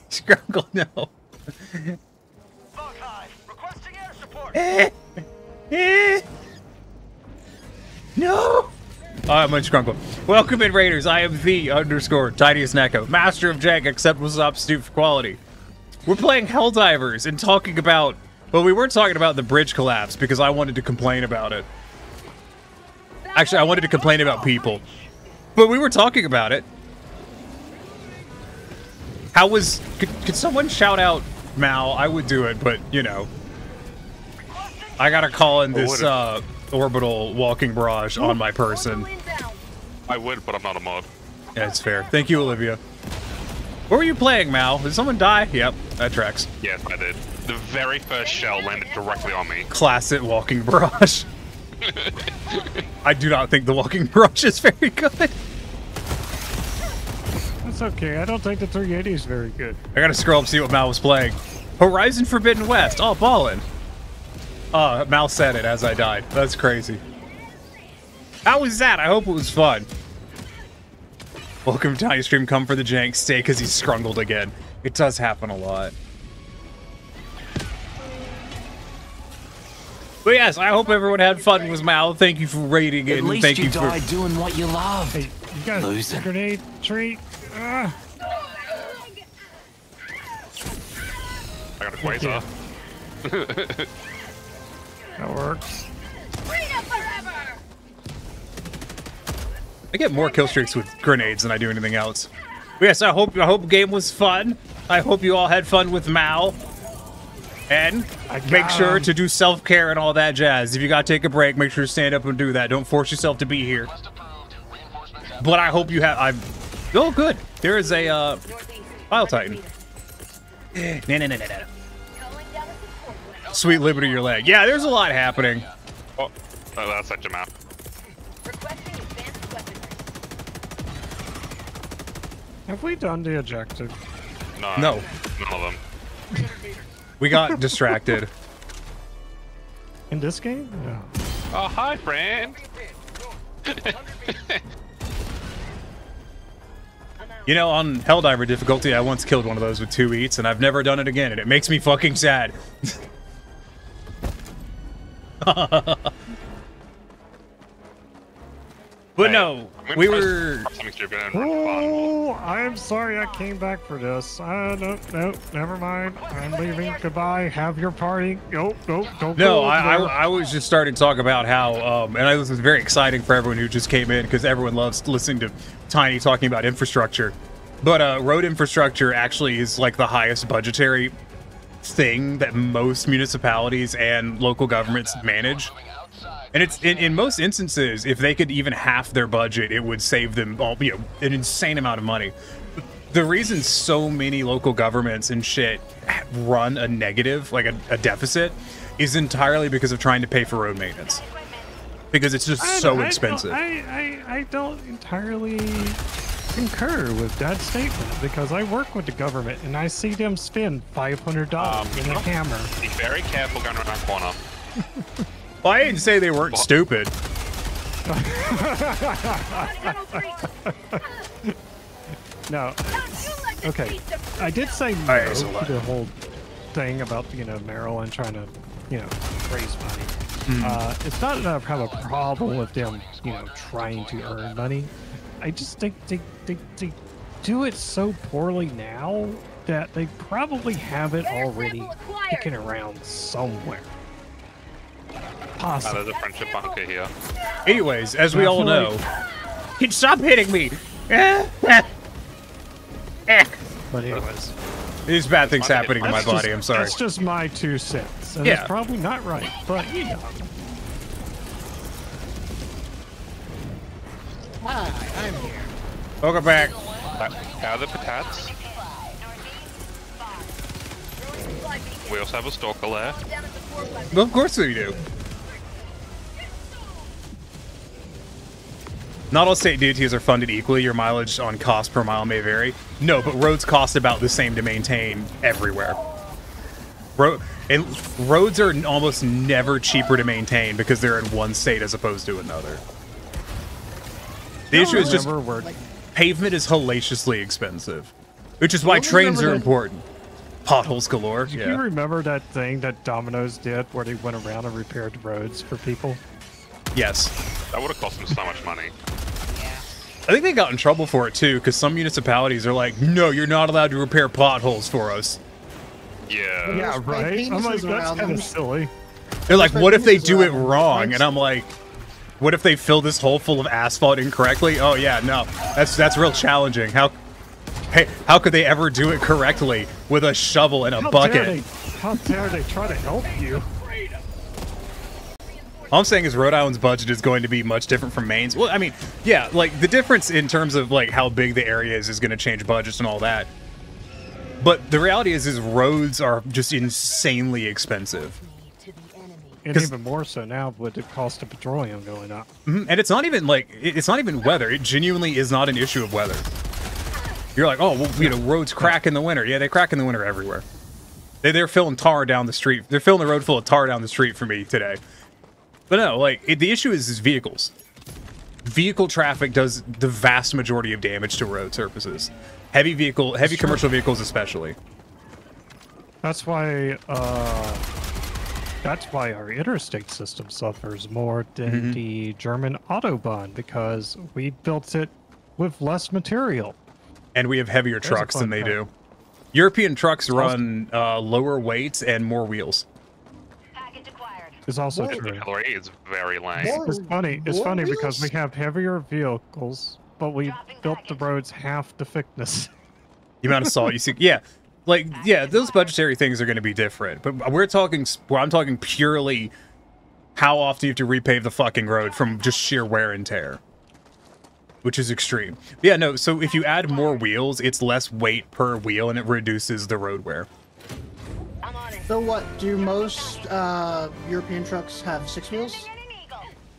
Scrunkle, no. No. I'm Scrunkle. Welcome in, Raiders. I am the Tiniest Neko, Master of Jank, except was substitute for quality. We're playing Helldivers and talking about. Well, we weren't talking about the bridge collapse because I wanted to complain about it. Actually, I wanted to complain about people. But we were talking about it. How was... Could someone shout out Mal? I would do it, but, you know. I gotta call in this orbital walking barrage on my person. I would, but I'm not a mod. Yeah, it's fair. Thank you, Olivia. What were you playing, Mal? Did someone die? Yep, that tracks. Yes, I did. The very first shell landed directly on me. Classic walking barrage. I do not think the walking barrage is very good. That's okay. I don't think the 380 is very good. I gotta scroll up and see what Mal was playing. Horizon Forbidden West. Oh, ballin'. Mal said it as I died. That's crazy. How was that? I hope it was fun. Welcome to Tiny Stream. Come for the jank. Stay because he's scrungled again. It does happen a lot. But yes, I hope everyone had fun with Mal. Thank you for rating it. At least thank you for died doing what you love. Hey, you got a grenade tree? I got a quasar. That works. I get more kill streaks with grenades than I do anything else. But yes, I hope the game was fun. I hope you all had fun with Mal. And make sure to do self-care and all that jazz. If you gotta take a break, make sure to stand up and do that. Don't force yourself to be here. But I hope you have... Oh, good. There is a File Titan. No. Sweet Liberty, your leg. Yeah, there's a lot happening. Oh, that's such a map. Have we done the objective? No. None of them. We got distracted. In this game? No. Oh, hi, friend. You know, on Helldiver difficulty, I once killed one of those with 2 eats, and I've never done it again, and it makes me fucking sad. But no, we were... Oh, I'm sorry I came back for this. No, never mind. I'm leaving. Goodbye. Have your party. Don't No, go. I was just starting to talk about how, and this was very exciting for everyone who just came in, because everyone loves listening to Tiny talking about infrastructure. But road infrastructure actually is like the highest budgetary thing that most municipalities and local governments manage. And it's in most instances, if they could even half their budget, it would save them all, you know, an insane amount of money. The reason so many local governments and shit run a negative, like a deficit, is entirely because of trying to pay for road maintenance. because it's just so expensive. I don't entirely concur with that statement because I work with the government and I see them spend $500 in a hammer. Be very careful going around that corner. Well, I didn't say they weren't stupid. No. Okay. I did say no Right, to the whole thing about, you know, Maryland trying to, you know, raise money. It's not that I have a problem with them, you know, trying to earn money. I just think they do it so poorly now that they probably have it already kicking around somewhere. Possibly. There's a friendship bunker here. Anyways, as we all know, stop hitting me. But anyways, these bad things happening to my body. I'm sorry. That's just my 2 cents, and Yeah. it's probably not right, but you know. Hi, I'm here. Welcome back. How are the patats? We also have a stalker lair. Well, of course we do. Not all state DOTs are funded equally. Your mileage on cost per mile may vary. No, but roads cost about the same to maintain everywhere. Roads are almost never cheaper to maintain because they're in one state as opposed to another. The issue is just pavement is hellaciously expensive, which is why trains are important. Potholes galore. Do you remember that thing that Domino's did where they went around and repaired roads for people? Yes. That would have cost them so much money. I think they got in trouble for it too, because some municipalities are like, no, you're not allowed to repair potholes for us. Yeah. Yeah, right? I'm like, that's kind of silly. They're like, what if they do it wrong? And I'm like, what if they fill this hole full of asphalt incorrectly? Oh yeah, no, that's real challenging. How could they ever do it correctly with a shovel and a bucket? How dare they try to help you? All I'm saying is Rhode Island's budget is going to be much different from Maine's. Well, I mean, yeah, like the difference in terms of like how big the area is going to change budgets and all that. But the reality is roads are just insanely expensive. And even more so now with the cost of petroleum going up. And it's not even like, it's not even weather. It genuinely is not an issue of weather. You're like, oh, well, you know, roads crack in the winter. Yeah, they crack in the winter everywhere. They're filling tar down the street. They're filling the road full of tar down the street for me today. But no, like, the issue is vehicles. Vehicle traffic does the vast majority of damage to road surfaces. Heavy commercial vehicles especially. That's why our interstate system suffers more than the German Autobahn, because we built it with less material. And we have heavier trucks than they do. European trucks run lower weights and more wheels. It's also true. The artillery is very lame. It's funny because we have heavier vehicles, but we built the roads half the thickness. The amount of salt you see, yeah, like those budgetary things are going to be different. But I'm talking purely how often you have to repave the fucking road from just sheer wear and tear, which is extreme. Yeah, no. So if you add more wheels, it's less weight per wheel, and it reduces the road wear. So what, do most European trucks have 6 wheels?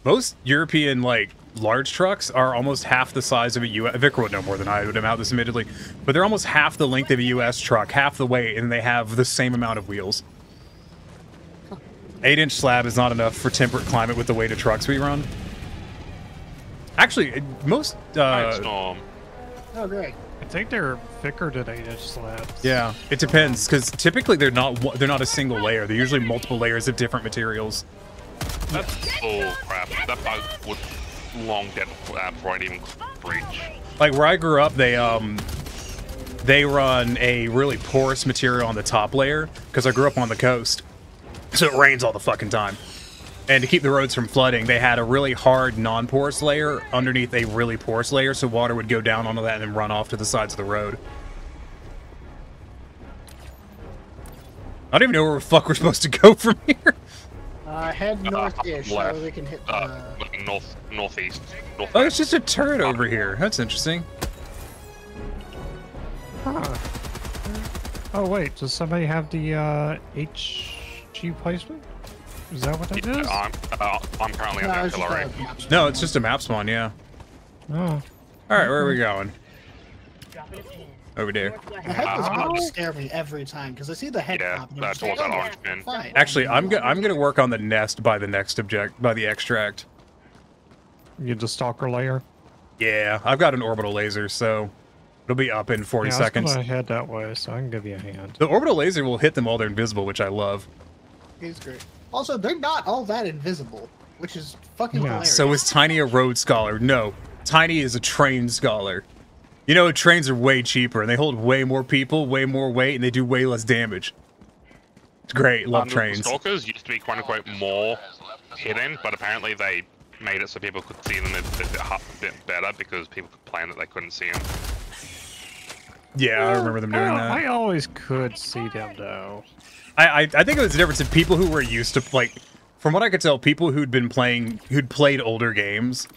Most European, like, large trucks are almost half the size of a U.S. Vicar would know more than I would about this admittedly, but they're almost half the length of a U.S. truck, half the weight, and they have the same amount of wheels. 8-inch slab is not enough for temperate climate with the weight of trucks we run. Actually, most... Oh, great. I think they're thicker than 8-inch slabs. Yeah, it depends, because typically they're not a single layer. They're usually multiple layers of different materials. That's bull crap. That bug was long dead before I'd even breach. Like where I grew up, they run a really porous material on the top layer, because I grew up on the coast, so it rains all the fucking time. And to keep the roads from flooding, they had a really hard non-porous layer underneath a really porous layer, so water would go down onto that and then run off to the sides of the road. I don't even know where the fuck we're supposed to go from here. Head north-ish, so we can hit northeast. Oh, it's just a turret over here. That's interesting. Huh. Oh wait, does somebody have the HG placement? Is that what that is? I'm currently on the artillery. No, it's just a map spawn, yeah. Oh. Alright, where are we going? Over there. The head is going to scare me every time because I see the head. Yeah, that's what that orange pin. Actually, I'm gonna work on the nest by the next by the extract. You get the stalker layer? Yeah, I've got an orbital laser, so it'll be up in 40 seconds. I was gonna head that way, so I can give you a hand. The orbital laser will hit them while they're invisible, which I love. He's great. Also, they're not all that invisible, which is fucking hilarious. So is Tiny a Rhodes Scholar? No, Tiny is a trained scholar. You know, trains are way cheaper, and they hold way more people, way more weight, and they do way less damage. It's great. Love trains. Stalkers used to be quote-unquote more hidden, but apparently they made it so people could see them a bit better because people complained that they couldn't see them. Yeah, I remember them doing that. I always could see them, though. I think it was the difference in people who were used to, like, from what I could tell, people who'd played older games,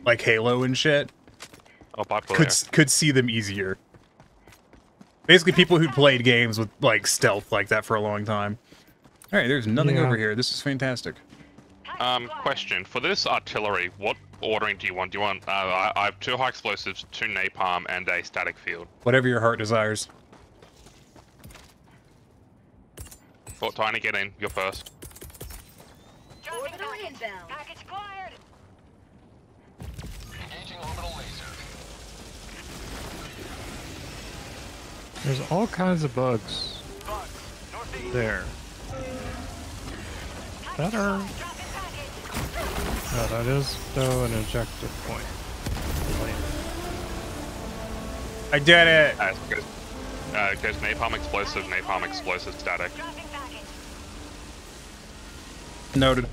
like Halo and shit, could see them easier. Basically, people who'd played games with, like, stealth like that for a long time. Alright, there's nothing over here. This is fantastic. Question. For this artillery, what ordering do you want? Do you want, I have 2 high explosives, 2 napalm, and a static field. Whatever your heart desires. Fort Tiny, get in. You're first. Orbital inbound. Package acquired. Engaging orbital laser. There's all kinds of bugs there. Better. No, that is though an objective point. I did it. Goes napalm explosive, static. Noted.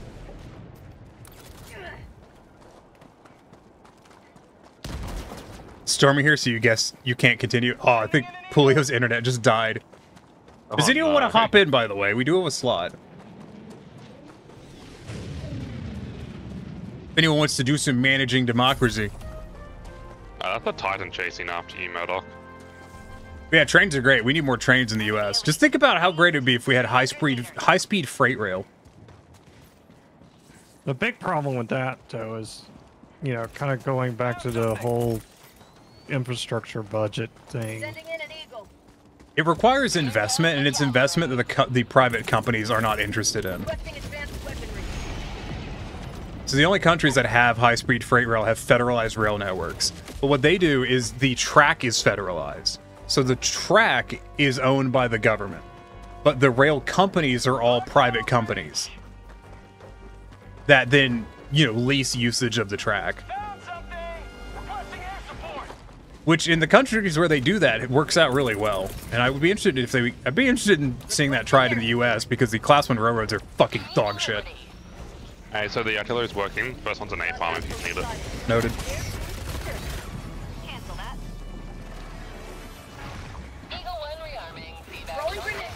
Stormy here, so you guess you can't continue. Oh, I think Pulio's internet just died. Does anyone want to hop in, by the way? We do have a slot. If anyone wants to do some managing democracy. That's a Titan chasing after you, Murdoch. Yeah, trains are great. We need more trains in the U.S. Just think about how great it would be if we had high-speed freight rail. The big problem with that, though, is, you know, kind of going back to the whole infrastructure budget thing. It requires investment, and it's investment that the private companies are not interested in. So the only countries that have high-speed freight rail have federalized rail networks. But what they do is the track is federalized. So the track is owned by the government. But the rail companies are all private companies that then, you know, lease usage of the track. Which in the countries where they do that, it works out really well. And I would be interested if I'd be interested in seeing that tried in the US because the Class 1 railroads are fucking dog shit. Hey, so the artillery's working. First one's a napalm if you need it. Noted. Cancel that. Eagle 1 rearming. Rolling grenade.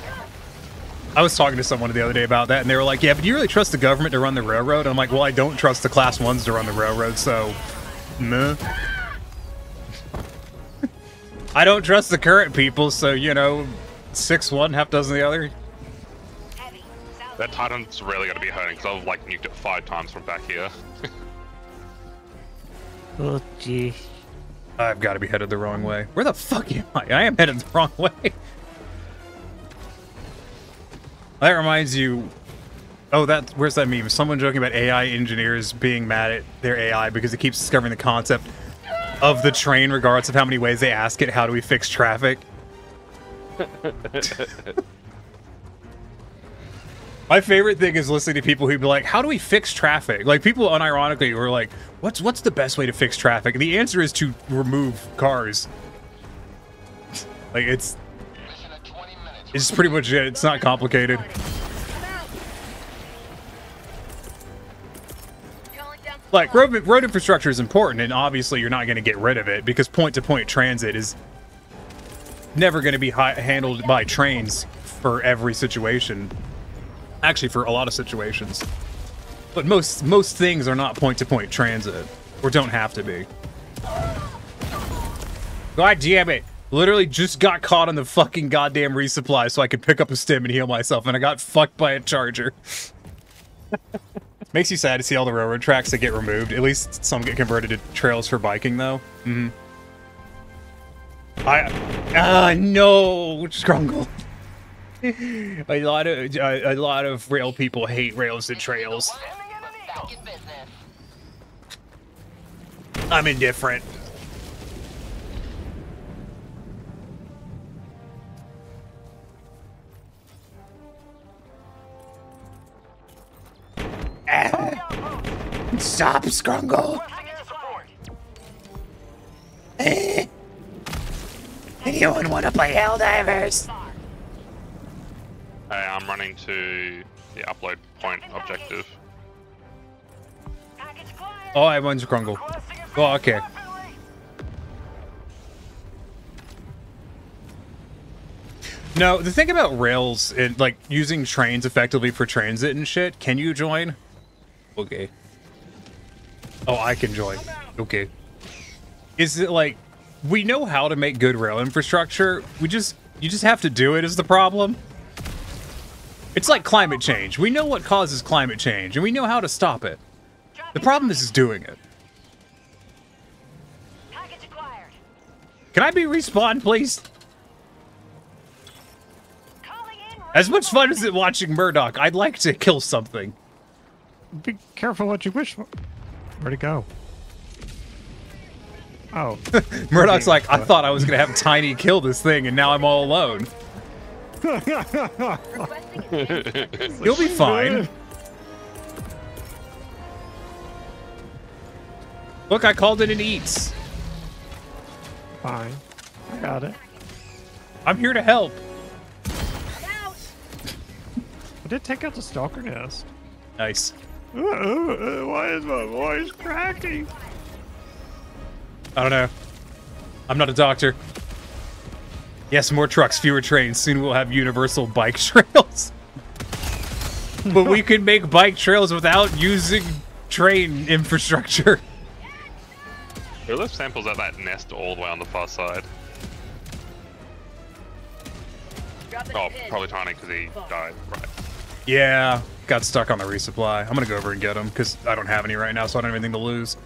I was talking to someone the other day about that, and they were like, yeah, but do you really trust the government to run the railroad? And I'm like, well, I don't trust the Class 1s to run the railroad, so... meh. I don't trust the current people, so, you know, 6 one, half dozen the other. That Titan's really going to be hurting, because I've, like, nuked it 5 times from back here. Oh, gee. I've got to be headed the wrong way. Where the fuck am I? I am headed the wrong way. That reminds you... Oh, where's that meme? Someone joking about AI engineers being mad at their AI because it keeps discovering the concept of the train regardless of how many ways they ask it, how do we fix traffic? My favorite thing is listening to people who be like, how do we fix traffic? Like, people unironically were like, what's the best way to fix traffic? And the answer is to remove cars. Like, it's pretty much it. It's not complicated. Like, road infrastructure is important, and obviously you're not going to get rid of it, because point-to-point transit is never going to be handled by trains for every situation. Actually, for a lot of situations. But most things are not point-to-point transit, or don't have to be. God damn it. Literally just got caught on the fucking goddamn resupply so I could pick up a stim and heal myself, and I got fucked by a charger. Makes you sad to see all the railroad tracks that get removed. At least some get converted to trails for biking, though. Mm-hmm. No, Scrungle. a lot of rail people hate rails and trails. I'm indifferent. Stop, Scrungle. Anyone want to play Helldivers? Hey, I'm running to the upload point objective. Oh, I want Scrungle. Oh, okay. No, the thing about rails and like using trains effectively for transit and shit, can you join? Okay. Oh, I can join. Okay. Is it like we know how to make good rail infrastructure? You just have to do it is the problem. It's like climate change. We know what causes climate change and we know how to stop it. The problem is doing it. Can I be respawned, please? As much fun as it watching Murdoch, I'd like to kill something. Be careful what you wish for. Where'd it go? Oh. Murdoch's like, I thought I was going to have Tiny kill this thing, and now I'm all alone. You'll be fine. Look, I called it an eats. Fine. I got it. I'm here to help. I did take out the stalker nest. Nice. Why is my voice cracking? I don't know. I'm not a doctor. Yes, more trucks, fewer trains. Soon we'll have universal bike trails. But we can make bike trails without using train infrastructure. Who left samples at that nest all the way on the far side? Oh, probably Tiny because he died. Right. Yeah, got stuck on the resupply. I'm gonna go over and get them because I don't have any right now, so I don't have anything to lose.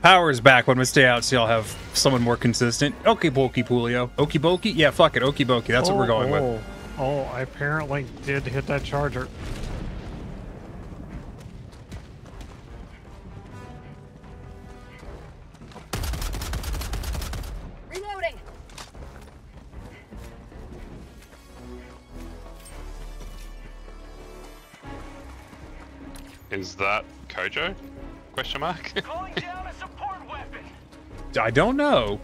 Power's back, but I'm gonna stay out so y'all have someone more consistent. Okie bokie, Pulio. Okie bokie? Yeah, fuck it. Okie bokie. That's what we're going with. Oh, I apparently did hit that charger. Reloading. Is that Kojo? Question mark? I don't know.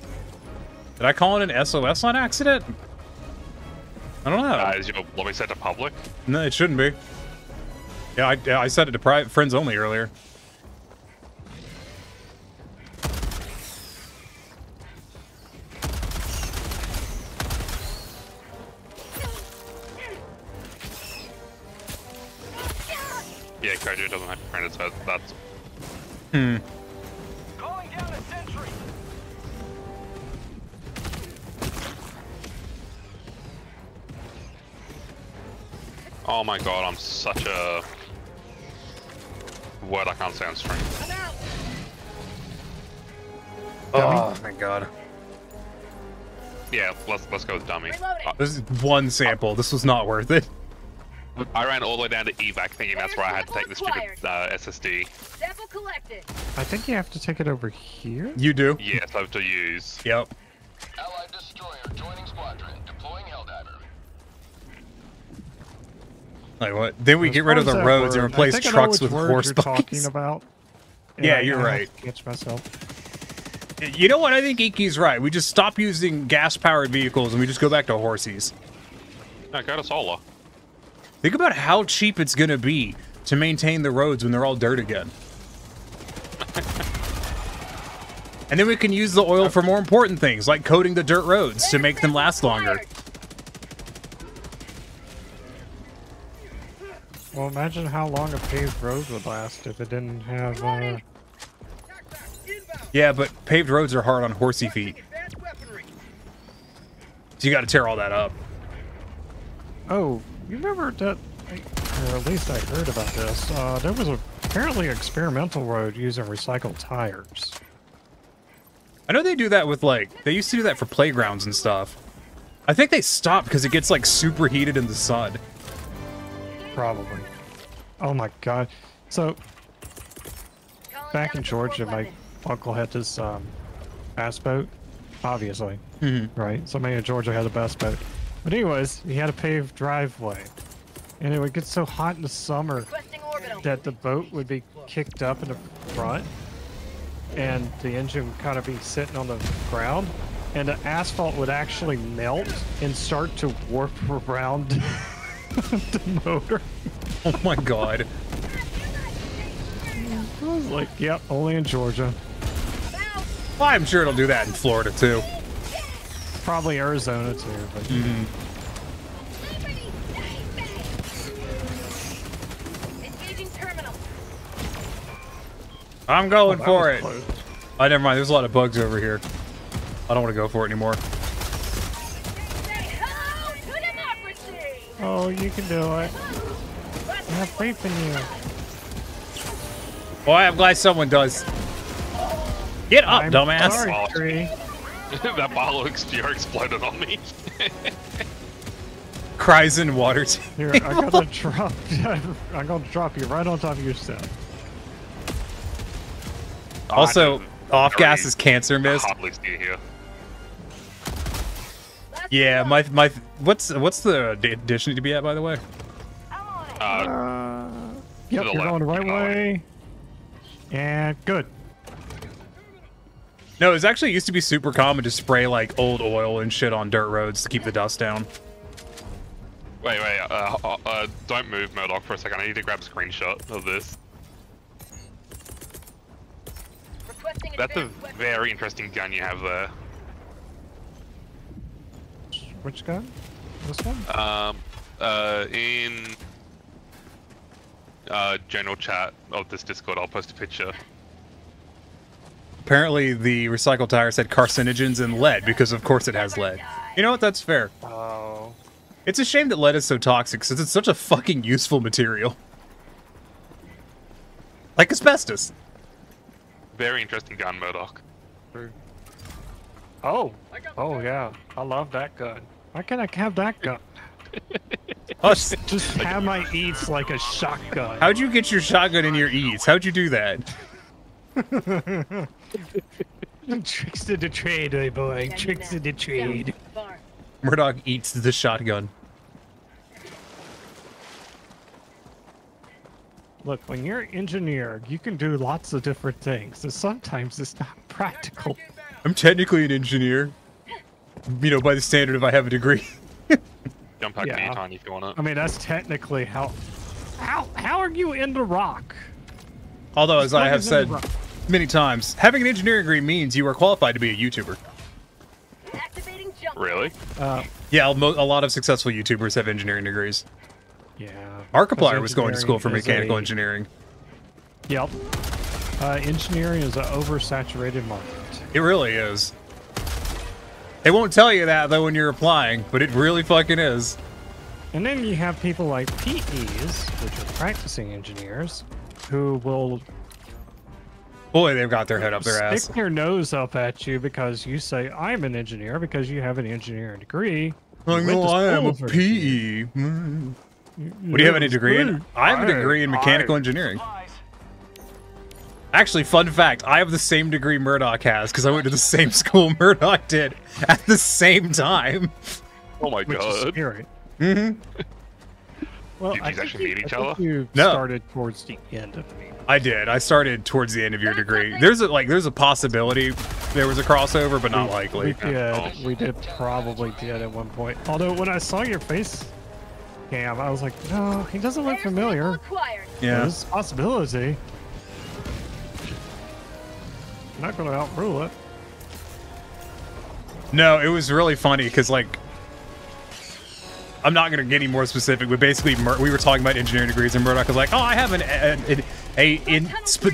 Did I call it an SOS on accident? I don't know. Is your lobby set to public? No, it shouldn't be. Yeah, I set it to private friends only earlier. Yeah, Kojo doesn't have friends, so that's... Calling down a sentry. Oh my god, I'm such a... word I can't say on stream. Oh my god. Yeah, let's go with dummy. This is one sample. This was not worth it. I ran all the way down to evac thinking that's where I had to take the stupid SSD. Sample collected. I think you have to take it over here. You do? Yes, I have to use. Yep. Allied destroyer joining squadron, deploying Helldiver. Like what? Then we get rid of the roads and replace trucks with horse buggies. About. Yeah, you're right. Catch myself. You know what? I think Iki's right. We just stop using gas-powered vehicles and we just go back to horsies. No, go to solar. Think about how cheap it's gonna be to maintain the roads when they're all dirt again. And then we can use the oil for more important things, like coating the dirt roads to make them last longer. Well, imagine how long a paved road would last if it didn't have, Yeah, but paved roads are hard on horsey feet. So you gotta tear all that up. Oh, You remember that, or at least I heard about this, there was apparently an experimental road using recycled tires. I know they do that with, like, they used to do that for playgrounds and stuff. I think they stopped because it gets, like, super heated in the sun. Probably. Oh my god. So, back in Georgia, my uncle had this bass boat, obviously. Right? Somebody in Georgia had a bass boat. But anyways, he had a paved driveway. And it would get so hot in the summer that the boat would be kicked up in the front. And the engine would kind of be sitting on the ground. And the asphalt would actually melt and start to warp around the motor. Oh my god. I was like, yep, only in Georgia. Well, I'm sure it'll do that in Florida too. Probably Arizona too. But Engaging terminal. I'm going for it. Close. Oh, never mind. There's a lot of bugs over here. I don't want to go for it anymore. Oh, you can do it. I have faith in you. Boy, I'm glad someone does. Get up, I'm dumbass. sorry, Tree. That bottle of beer exploded on me. Cries in water. Here, I'm gonna drop. I'm gonna drop you right on top of yourself. Also, off gas is cancer mist. Hardly see it here. Yeah, my what's the addition need to be at, by the way? Yep, the you're left, going the right keep going. way. And good. No, it's actually used to be super common to spray like old oil and shit on dirt roads to keep the dust down. Wait, don't move, Murdoch, for a second. I need to grab a screenshot of this. That's a very interesting gun you have there. Which gun? This one? In general chat of this Discord, I'll post a picture. Apparently, the recycled tires had carcinogens and lead because, of course, it has lead. You know what? That's fair. Oh. It's a shame that lead is so toxic since it's such a fucking useful material. Like asbestos. Very interesting gun, Murdoch. Oh. Oh, yeah. I love that gun. Why can't I have that gun? Just have my eats like a shotgun. How'd you get your shotgun in your eats? How'd you do that? Tricks of the trade, my boy. Tricks of the trade. Murdoch eats the shotgun. Look, when you're an engineer, you can do lots of different things, and sometimes it's not practical. I'm technically an engineer. You know, by the standard if I have a degree. Jump back anytime if you want it. I mean, that's technically how are you in the rock? Although, as I have It's in the said rock. many times, having an engineering degree means you are qualified to be a YouTuber. Really? Yeah, a lot of successful YouTubers have engineering degrees. Yeah. Markiplier was going to school for engineering is mechanical a- engineering. Yep. Engineering is an oversaturated market. It really is. They won't tell you that, though, when you're applying, but it really fucking is. And then you have people like PEs, which are practicing engineers, who will Boy, they've got their head up their ass. stick their nose up at you because you say, I'm an engineer, because you have an engineering degree. I You know went to I am school a for PE. What do you have any degree in? I have a degree in mechanical engineering. Actually, fun fact, I have the same degree Murdoch has because I went to the same school Murdoch did at the same time. Oh my Which is god. scary. Mm-hmm. Well, Did you I actually think meet each I think other? You No. started towards the end of me. I did. I started towards the end of your degree. There's a possibility there was a crossover, but not likely. We did probably did at one point. Although when I saw your face cam, I was like, no, he doesn't look familiar. Yeah. There's a possibility. I'm not going to outrule it. No, it was really funny because, like, I'm not going to get any more specific, but basically we were talking about engineering degrees, and Murdoch was like, oh, I have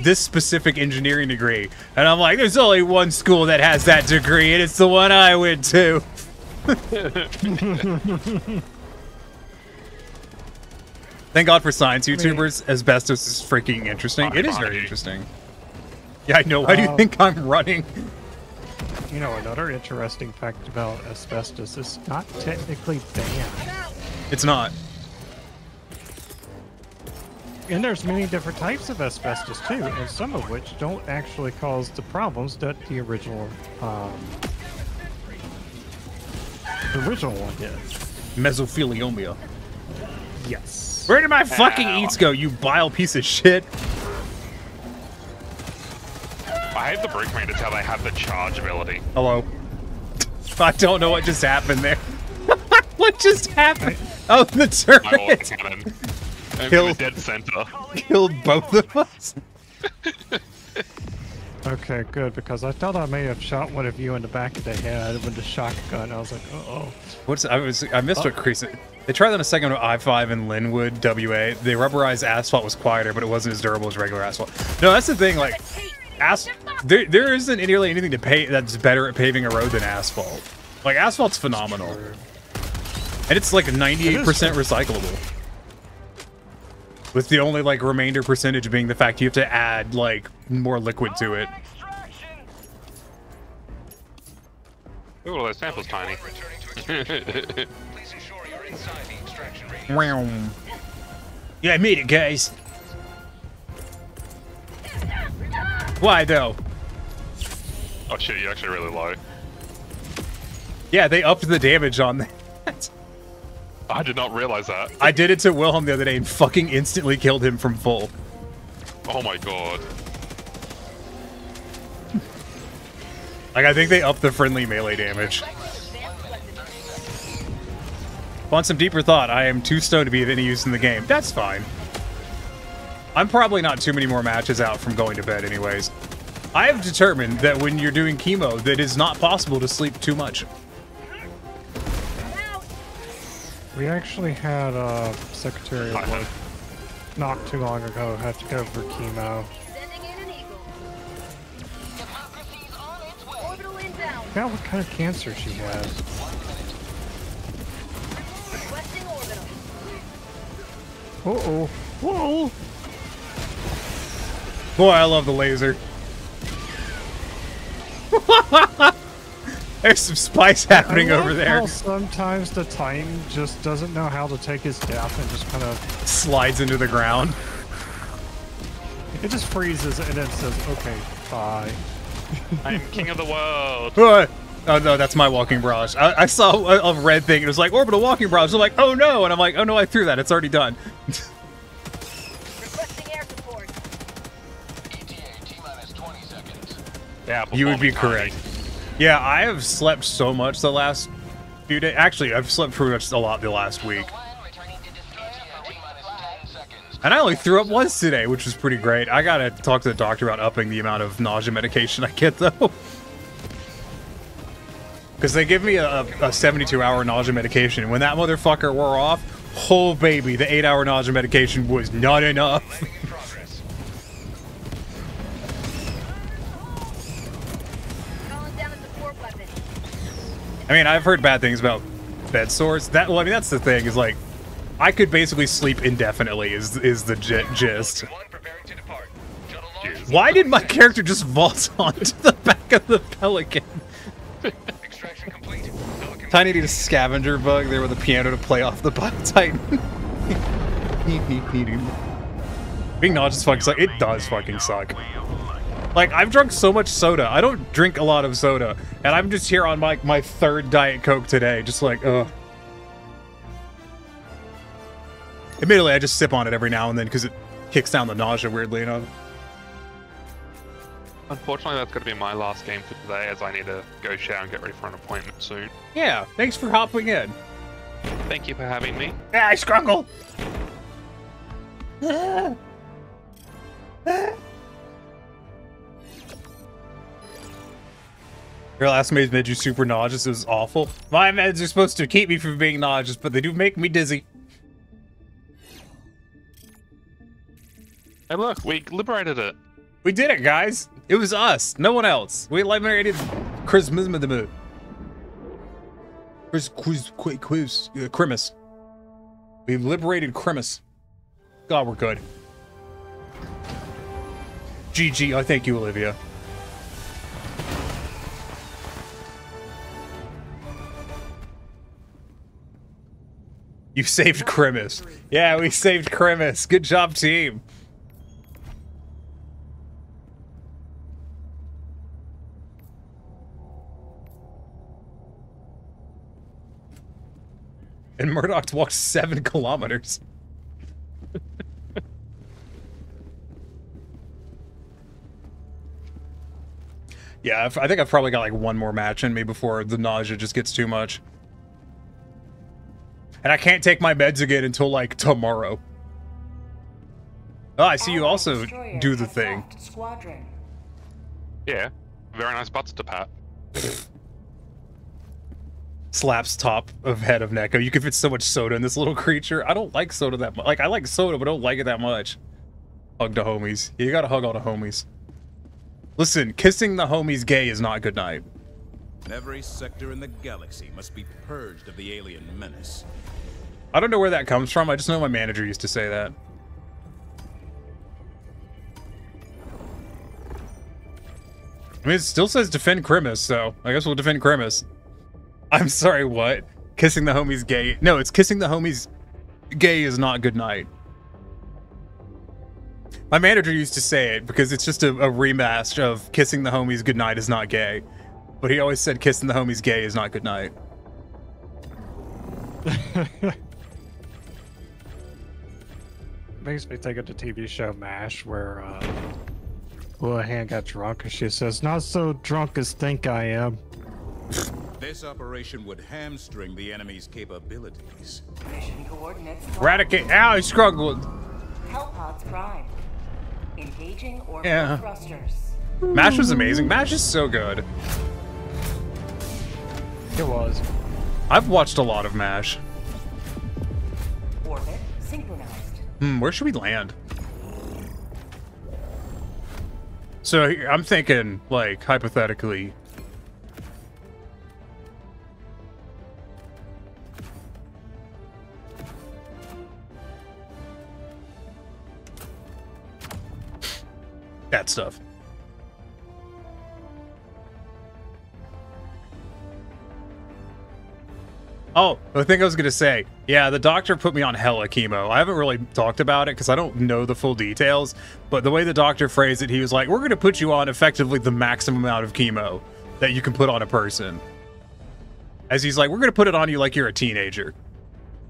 this specific engineering degree. And I'm like, there's only one school that has that degree, and it's the one I went to. Thank God for science YouTubers. Asbestos is freaking interesting. It is very interesting. Yeah, I know. Why do you think I'm running? You know, another interesting fact about asbestos is not technically banned. It's not. And there's many different types of asbestos too, and some of which don't actually cause the problems that the original one did. Mesothelioma. Yes. Where did my fucking eats go, you bile piece of shit? I hate the Brickman to tell they have the charge ability. Hello. I don't know what just happened there. What just happened? Oh, the turret! Cannon. I'm Killed, dead center. Killed both of us. Okay, good, because I thought I may have shot one of you in the back of the head with the shotgun. I was like, uh-oh. I missed what Crease. They tried that in a second with I-5 in Linwood, WA. The rubberized asphalt was quieter, but it wasn't as durable as regular asphalt. No, that's the thing, like, there isn't nearly anything to pay that's better at paving a road than asphalt. Like, asphalt's phenomenal. And it's like 98% recyclable. With the only, like, remainder percentage being the fact you have to add, like, more liquid to it. Ooh, well, that sample's tiny. Yeah, I made it, guys. Why, though? Oh shit, you're actually really low. Yeah, they upped the damage on that. I did not realize that. I did it to Wilhelm the other day and fucking instantly killed him from full. Oh my god. Like, I think they upped the friendly melee damage. Want some deeper thought? I am too stoned to be of any use in the game. That's fine. I'm probably not too many more matches out from going to bed anyways. I have determined that when you're doing chemo, that it's not possible to sleep too much. We actually had a Secretary of War not too long ago have to go for chemo. Forgot what kind of cancer she had. Uh-oh. Whoa! Boy, I love the laser. There's some spice happening over there. How sometimes the Titan just doesn't know how to take his death and just kind of slides into the ground. It just freezes and then says, "Okay, bye." I am king of the world. Oh no, that's my walking barrage. I saw a red thing. It was like orbital walking barrage. I'm like, oh no, and I'm like, oh no, I threw that. It's already done. Yeah, you would be correct. Yeah, I have slept so much the last few days. Actually, I've slept pretty much a lot the last week. And I only threw up once today, which was pretty great. I gotta talk to the doctor about upping the amount of nausea medication I get, though. Because they give me a 72-hour nausea medication. When that motherfucker wore off, oh baby, the 8-hour nausea medication was not enough. I mean, I've heard bad things about bed sores. Well, I mean, that's the thing, is like, I could basically sleep indefinitely, is the gist. Why did my character just vault onto the back of the Pelican? Tiny need a scavenger bug there with a piano to play off the Bio Titan. Being nauseous fucking sucks. It does fucking suck. Like, I've drunk so much soda. I don't drink a lot of soda. And I'm just here on my third Diet Coke today. Just like, ugh. Admittedly, I just sip on it every now and then because it kicks down the nausea, weirdly enough. Unfortunately, that's going to be my last game for today, as I need to go shower and get ready for an appointment soon. Yeah, thanks for hopping in. Thank you for having me. Yeah, I scrungle. Your last meds made you super nauseous. It was awful. My meds are supposed to keep me from being nauseous, but they do make me dizzy. Hey, look, we liberated it. We did it, guys. It was us, no one else. We liberated Christmas. Crimis. We liberated Crimis. God, we're good. GG. I thank you, Olivia. You saved Krimis. Yeah, we saved Krimis. Good job, team. And Murdoch walked 7 kilometers. Yeah, I think I've probably got like one more match in me before the nausea just gets too much. And I can't take my meds again until like tomorrow. Oh, I see you also do the thing. Squadron. Yeah, very nice butts to pat. Slaps top of head of Neko. You can fit so much soda in this little creature. I don't like soda that much. Like, I like soda, but I don't like it that much. Hug the homies. You gotta hug all the homies. Listen, kissing the homies gay is not good night. Every sector in the galaxy must be purged of the alien menace. I don't know where that comes from. I just know my manager used to say that. I mean, it still says defend Krimis, so I guess we'll defend Krimis. I'm sorry, what? Kissing the homies gay? No, it's kissing the homies gay is not good night. My manager used to say it because it's just a rematch of kissing the homies goodnight is not gay. But he always said kissing the homies gay is not good night. Makes me think of the TV show MASH where Houlihan got drunk and she says, "Not so drunk as think I am." This operation would hamstring the enemy's capabilities. Mission coordinates. Eradicate. Ow, he struggled. Hellpods prime. Engaging orbital Yeah. thrusters. MASH was amazing. MASH is so good. It was. I've watched a lot of MASH. Orbit synchronized. Where should we land? So I'm thinking, like, hypothetically. That stuff. Oh, the thing I was gonna say, yeah, the doctor put me on hella chemo. I haven't really talked about it because I don't know the full details, but the way the doctor phrased it, he was like, we're gonna put you on effectively the maximum amount of chemo that you can put on a person. As he's like, we're gonna put it on you like you're a teenager.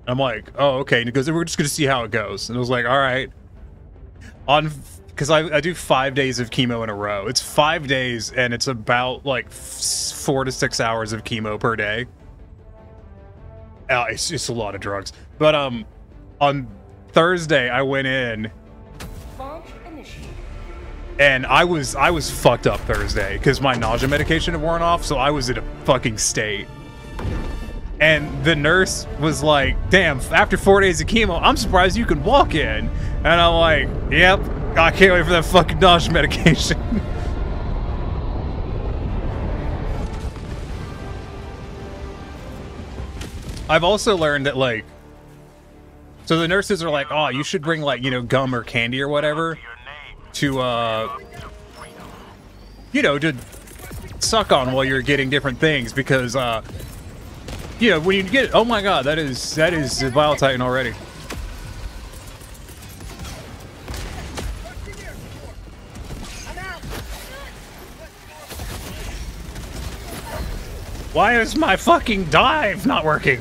I'm like, oh, okay, and he goes, we're just gonna see how it goes. And I was like, all right. Because I do 5 days of chemo in a row. It's 5 days, and it's about, like, 4 to 6 hours of chemo per day. It's a lot of drugs. But on Thursday I went in and I was fucked up Thursday because my nausea medication had worn off, so I was in a fucking state. And the nurse was like, damn, after 4 days of chemo, I'm surprised you can walk in. And I'm like, yep, I can't wait for that fucking nausea medication. I've also learned that, like, so the nurses are like, oh, you should bring, like, you know, gum or candy or whatever to, you know, to suck on while you're getting different things because, you know, when you get, oh my god, that is a Vile Titan already. Why is my fucking dive not working?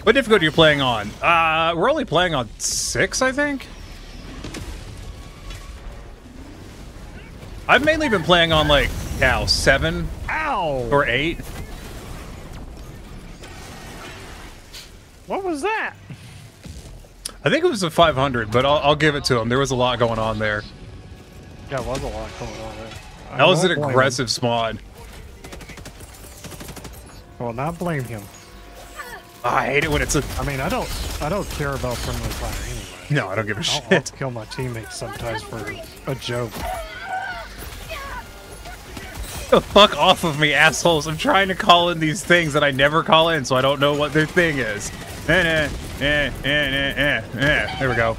What difficulty are you playing on? We're only playing on 6, I think? I've mainly been playing on, like, 7? Ow! Or 8? What was that? I think it was a 500, but I'll give it to him. There was a lot going on there. Yeah, there was a lot going on there. That was an aggressive spawn. I will not blame him. I hate it when it's a... I mean, I don't care about friendly fire anyway. No, I don't give a shit. I'll kill my teammates sometimes for a joke. The fuck off of me, assholes. I'm trying to call in these things that I never call in, so I don't know what their thing is. There we go.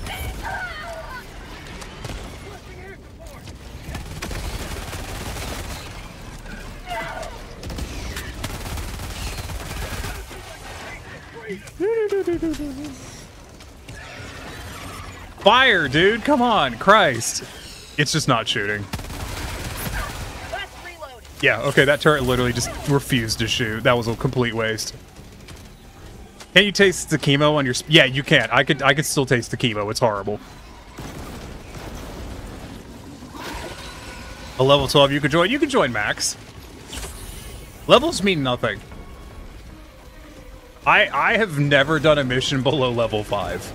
Fire, dude! Come on, Christ! It's just not shooting. Yeah, okay, that turret literally just refused to shoot. That was a complete waste. Can you taste the chemo on your... Yeah, you can. I could still taste the chemo. It's horrible. A level 12 you could join? You can join max. Levels mean nothing. I have never done a mission below level 5.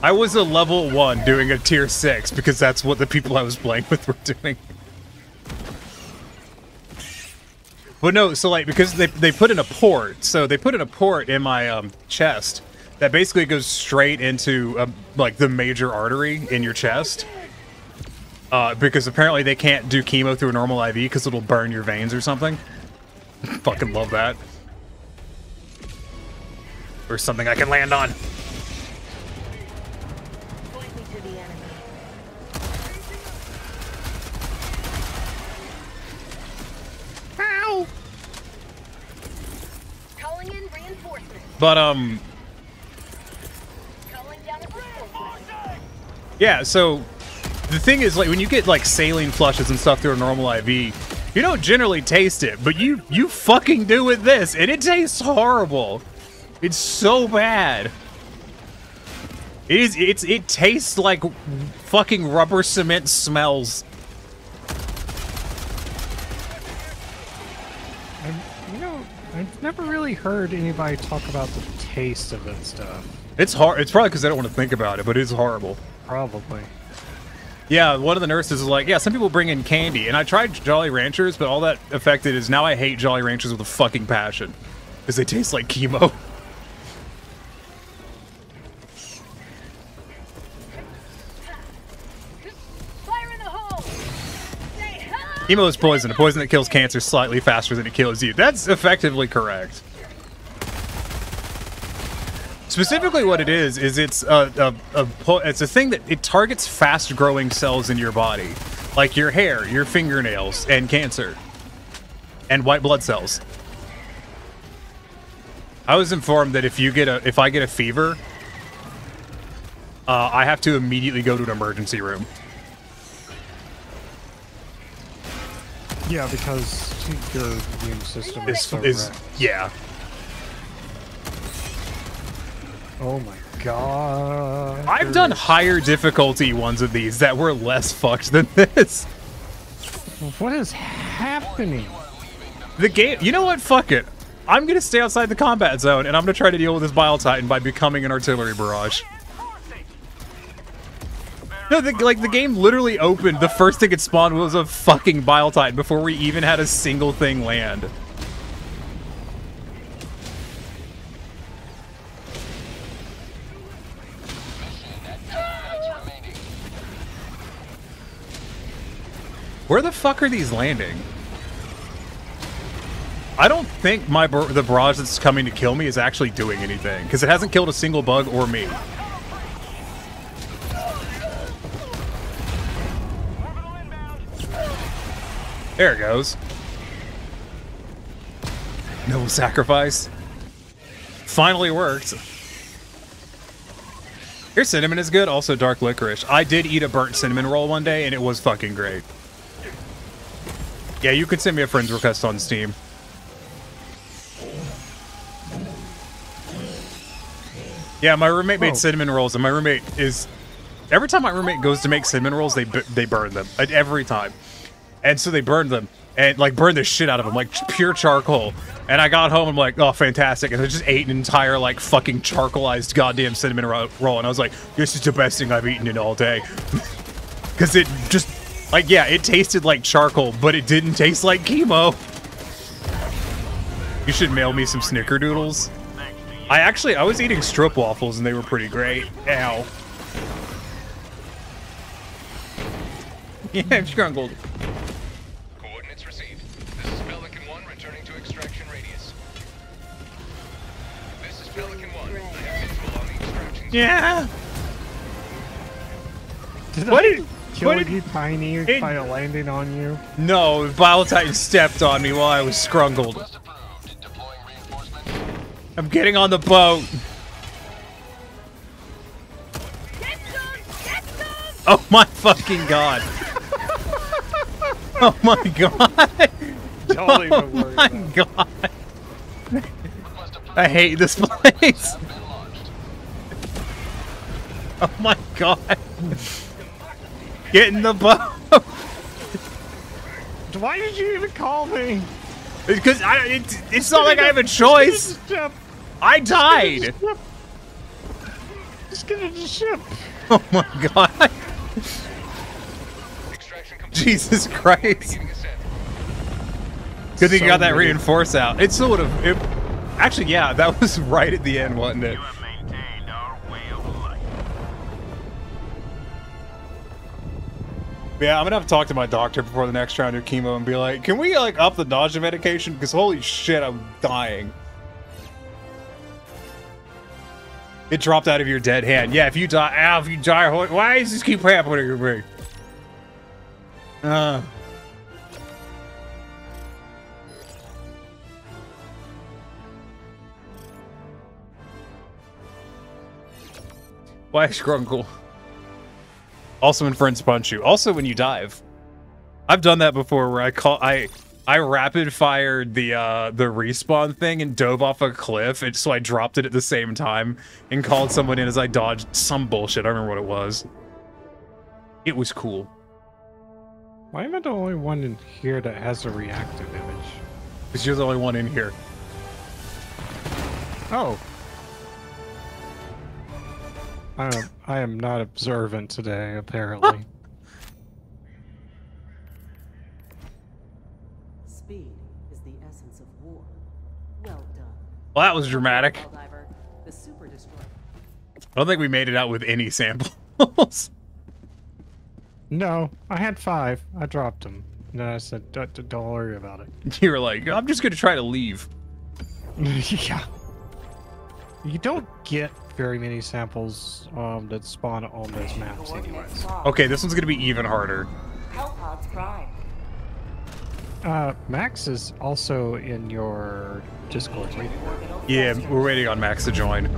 I was a level 1 doing a tier 6 because that's what the people I was playing with were doing. But no, so like, because they put in a port, so they put in a port in my chest that basically goes straight into like the major artery in your chest. Because apparently they can't do chemo through a normal IV because it'll burn your veins or something. Fucking love that. Or something I can land on. Ow! Calling in reinforcements. But yeah, so the thing is, like, when you get like saline flushes and stuff through a normal IV, you don't generally taste it, but you fucking do with this, and it tastes horrible. It's so bad. It tastes like fucking rubber cement smells. I've never really heard anybody talk about the taste of that stuff. It's hard. It's probably because I don't want to think about it, but it's horrible. Probably. Yeah, one of the nurses is like, yeah, some people bring in candy, and I tried Jolly Ranchers, but all that affected is now I hate Jolly Ranchers with a fucking passion because they taste like chemo. Chemo is poison. A poison that kills cancer slightly faster than it kills you. That's effectively correct. Specifically what it is it's a thing that it targets fast-growing cells in your body. Like your hair, your fingernails, and cancer. And white blood cells. I was informed that if I get a fever, I have to immediately go to an emergency room. Yeah, because your immune system is so wrecked. Yeah. Oh my god. I've done higher difficulty ones of these that were less fucked than this. What is happening? The game, you know what? Fuck it. I'm gonna stay outside the combat zone and I'm gonna try to deal with this Bile Titan by becoming an artillery barrage. No, the game literally opened. The first thing it spawned was a fucking Bile Titan before we even had a single thing land. Where the fuck are these landing? I don't think the barrage that's coming to kill me is actually doing anything, because it hasn't killed a single bug or me. There it goes. No sacrifice. Finally worked. Your cinnamon is good, also dark licorice. I did eat a burnt cinnamon roll one day, and it was fucking great. Yeah, you could send me a friend's request on Steam. Yeah, my roommate made cinnamon rolls, and my roommate is... Every time my roommate goes to make cinnamon rolls, they burn them. Every time. And so they burned them, and like burned the shit out of them, like pure charcoal. And I got home, I'm like, oh, fantastic. And I just ate an entire, like, fucking charcoalized goddamn cinnamon roll. And I was like, this is the best thing I've eaten in all day. Because it just, like, yeah, it tasted like charcoal, but it didn't taste like chemo. You should mail me some snickerdoodles. I was eating strip waffles, and they were pretty great. Ow. Yeah, I'm sure I'm gold. Coordinates received. Yeah. Did What I did- kill what did- you, Tiny, by landing on you? No, Bile Titan stepped on me while I was scrungled. I'm getting on the boat. Oh my fucking god. Oh my god. Don't even Oh worry my about it. god. I hate this place. Oh my god. Get in the boat. Why did you even call me? Because it's not like I have a choice. I died. Just get in the ship. Oh my god. Jesus Christ. Good thing you got that reinforce out. It still would have. Actually, yeah, that was right at the end, wasn't it? Yeah, I'm gonna have to talk to my doctor before the next round of chemo and be like, can we like up the nausea medication? Because holy shit, I'm dying. It dropped out of your dead hand. Yeah, if you die, why does this keep happening to me? Why Scrunkle? Also when friends punch you. Also when you dive. I've done that before where I rapid fired the respawn thing and dove off a cliff, and so I dropped it at the same time and called someone in as I dodged some bullshit. I don't remember what it was. It was cool. Why am I the only one in here that has a reactive image? Because you're the only one in here. Oh. I am not observant today, apparently. Speed is the essence of war. Well done. Well, that was dramatic. Helldiver, the super destroyer. I don't think we made it out with any samples. No, I had 5. I dropped them. And then I said, don't worry about it. You were like, I'm just going to try to leave. Yeah. You don't get very many samples that spawn on those maps anyways. Okay, this one's going to be even harder. Hellpods Prime. Max is also in your Discord, right? Yeah, we're waiting on Max to join.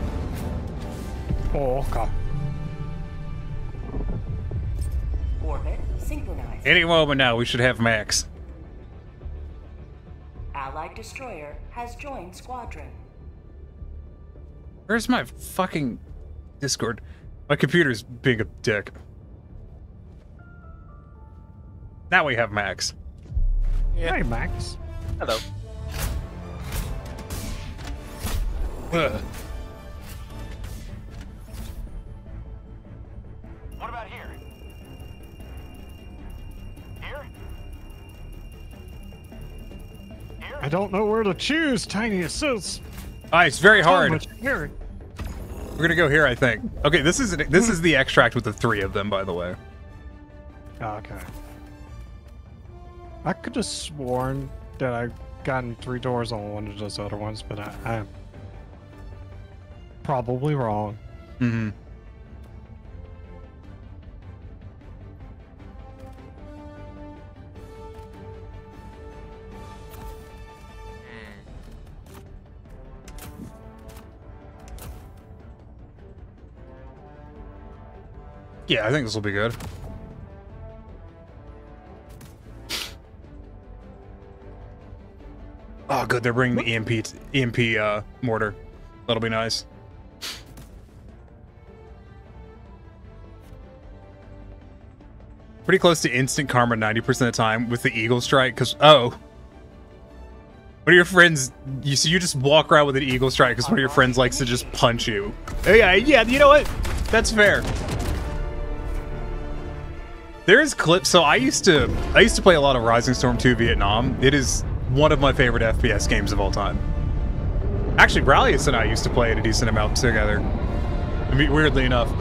Oh, okay. Orbit synchronized. Any moment now, we should have Max. Allied destroyer has joined squadron. Where's my fucking Discord? My computer's being a dick. Now we have Max. Yeah. Hey, Max. Hello. Ugh. What about here? Here? I don't know where to choose, Tiny. It's It's very hard. much here. We're gonna go here, I think. Okay, this is the extract with the 3 of them, by the way. Okay. I could have sworn that I gotten 3 doors on one of those other ones, but I'm probably wrong. Mm-hmm. Yeah, I think this will be good. Oh, good. They're bringing the EMP mortar. That'll be nice. Pretty close to instant karma 90% of the time with the Eagle Strike, because, one of your friends, you just walk around with an Eagle Strike because one of your friends likes to just punch you. Yeah, you know what? That's fair. There's clips. So I used to play a lot of Rising Storm 2 Vietnam. It is one of my favorite FPS games of all time. Actually, Bralius and I used to play it a decent amount together. I mean, weirdly enough.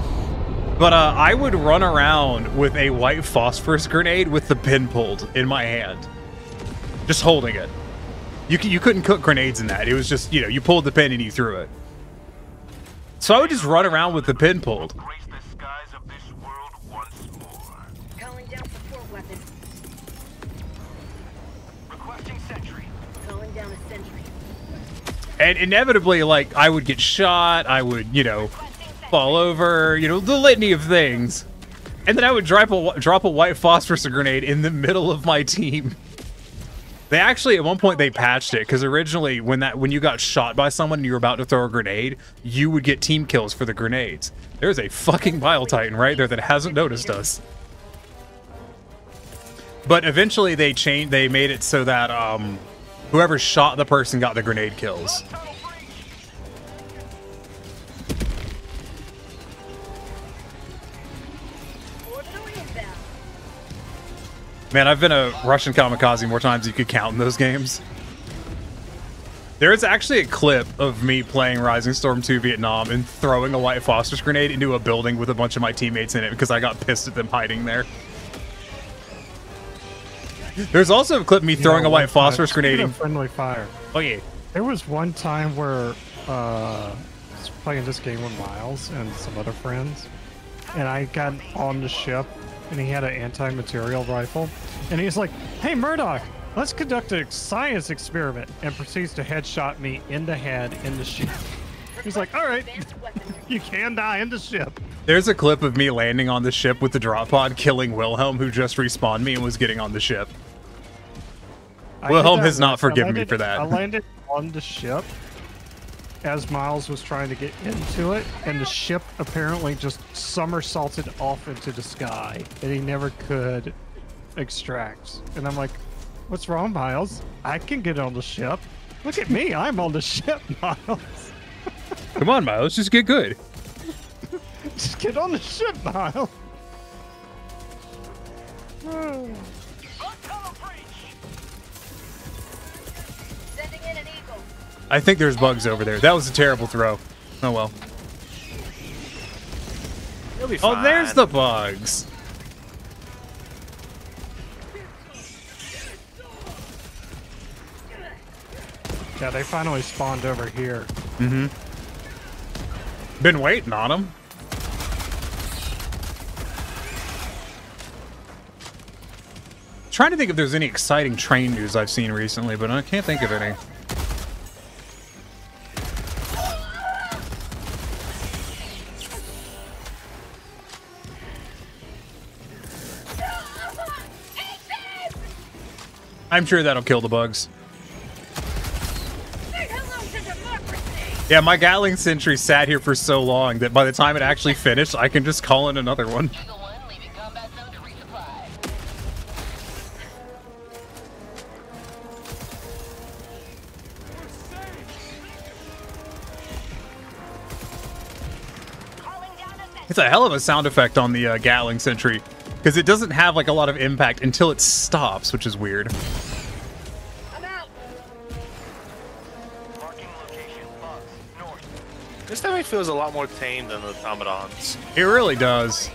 But I would run around with a white phosphorus grenade with the pin pulled in my hand. Just holding it. You couldn't cook grenades in that. It was just, you pulled the pin and you threw it. So I would just run around with the pin pulled. Calling down support weapon. Requesting sentry. Calling down a sentry. And inevitably, like, I would get shot, I would, you know, fall over, you know, the litany of things. And then I would drop a white phosphorus grenade in the middle of my team. They actually, at one point, they patched it, because originally, when you got shot by someone and you were about to throw a grenade, you would get team kills for the grenades. There's a fucking Bile Titan right there that hasn't noticed us. But eventually, they made it so that whoever shot the person got the grenade kills. Man, I've been a Russian kamikaze more times than you could count in those games. There's actually a clip of me playing Rising Storm 2 Vietnam and throwing a white phosphorus grenade into a building with a bunch of my teammates in it because I got pissed at them hiding there. There's also a clip of me throwing a white phosphorus grenade in friendly fire. Oh yeah. There was one time where I was playing this game with Miles and some other friends, and I got on the ship, and he had an anti-material rifle, and he's like, "Hey Murdoch, let's conduct a science experiment," and proceeds to headshot me in the head in the ship. He's like, "All right, you can die in the ship." There's a clip of me landing on the ship with the drop pod, killing Wilhelm, who just respawned me and was getting on the ship. Wilhelm has not forgiven me for that. I landed on the ship as Miles was trying to get into it, and the ship apparently just somersaulted off into the sky, and he never could extract. And I'm like, "What's wrong, Miles? I can get on the ship. Look at me, I'm on the ship, Miles." Come on, Miles, just get good. Just get on the ship, Miles. Sending in an eagle. I think there's bugs over there. That was a terrible throw. Oh well. You'll be fine. Oh, there's the bugs. Yeah, they finally spawned over here. Mm-hmm. Been waiting on them. Trying to think if there's any exciting train news I've seen recently, but I can't think of any. I'm sure that'll kill the bugs. Yeah, my Gatling sentry sat here for so long that by the time it actually finished, I can just call in another one. It's a hell of a sound effect on the Gatling sentry, because it doesn't have like a lot of impact until it stops, which is weird. This definitely feels a lot more tame than the automatons. It really does.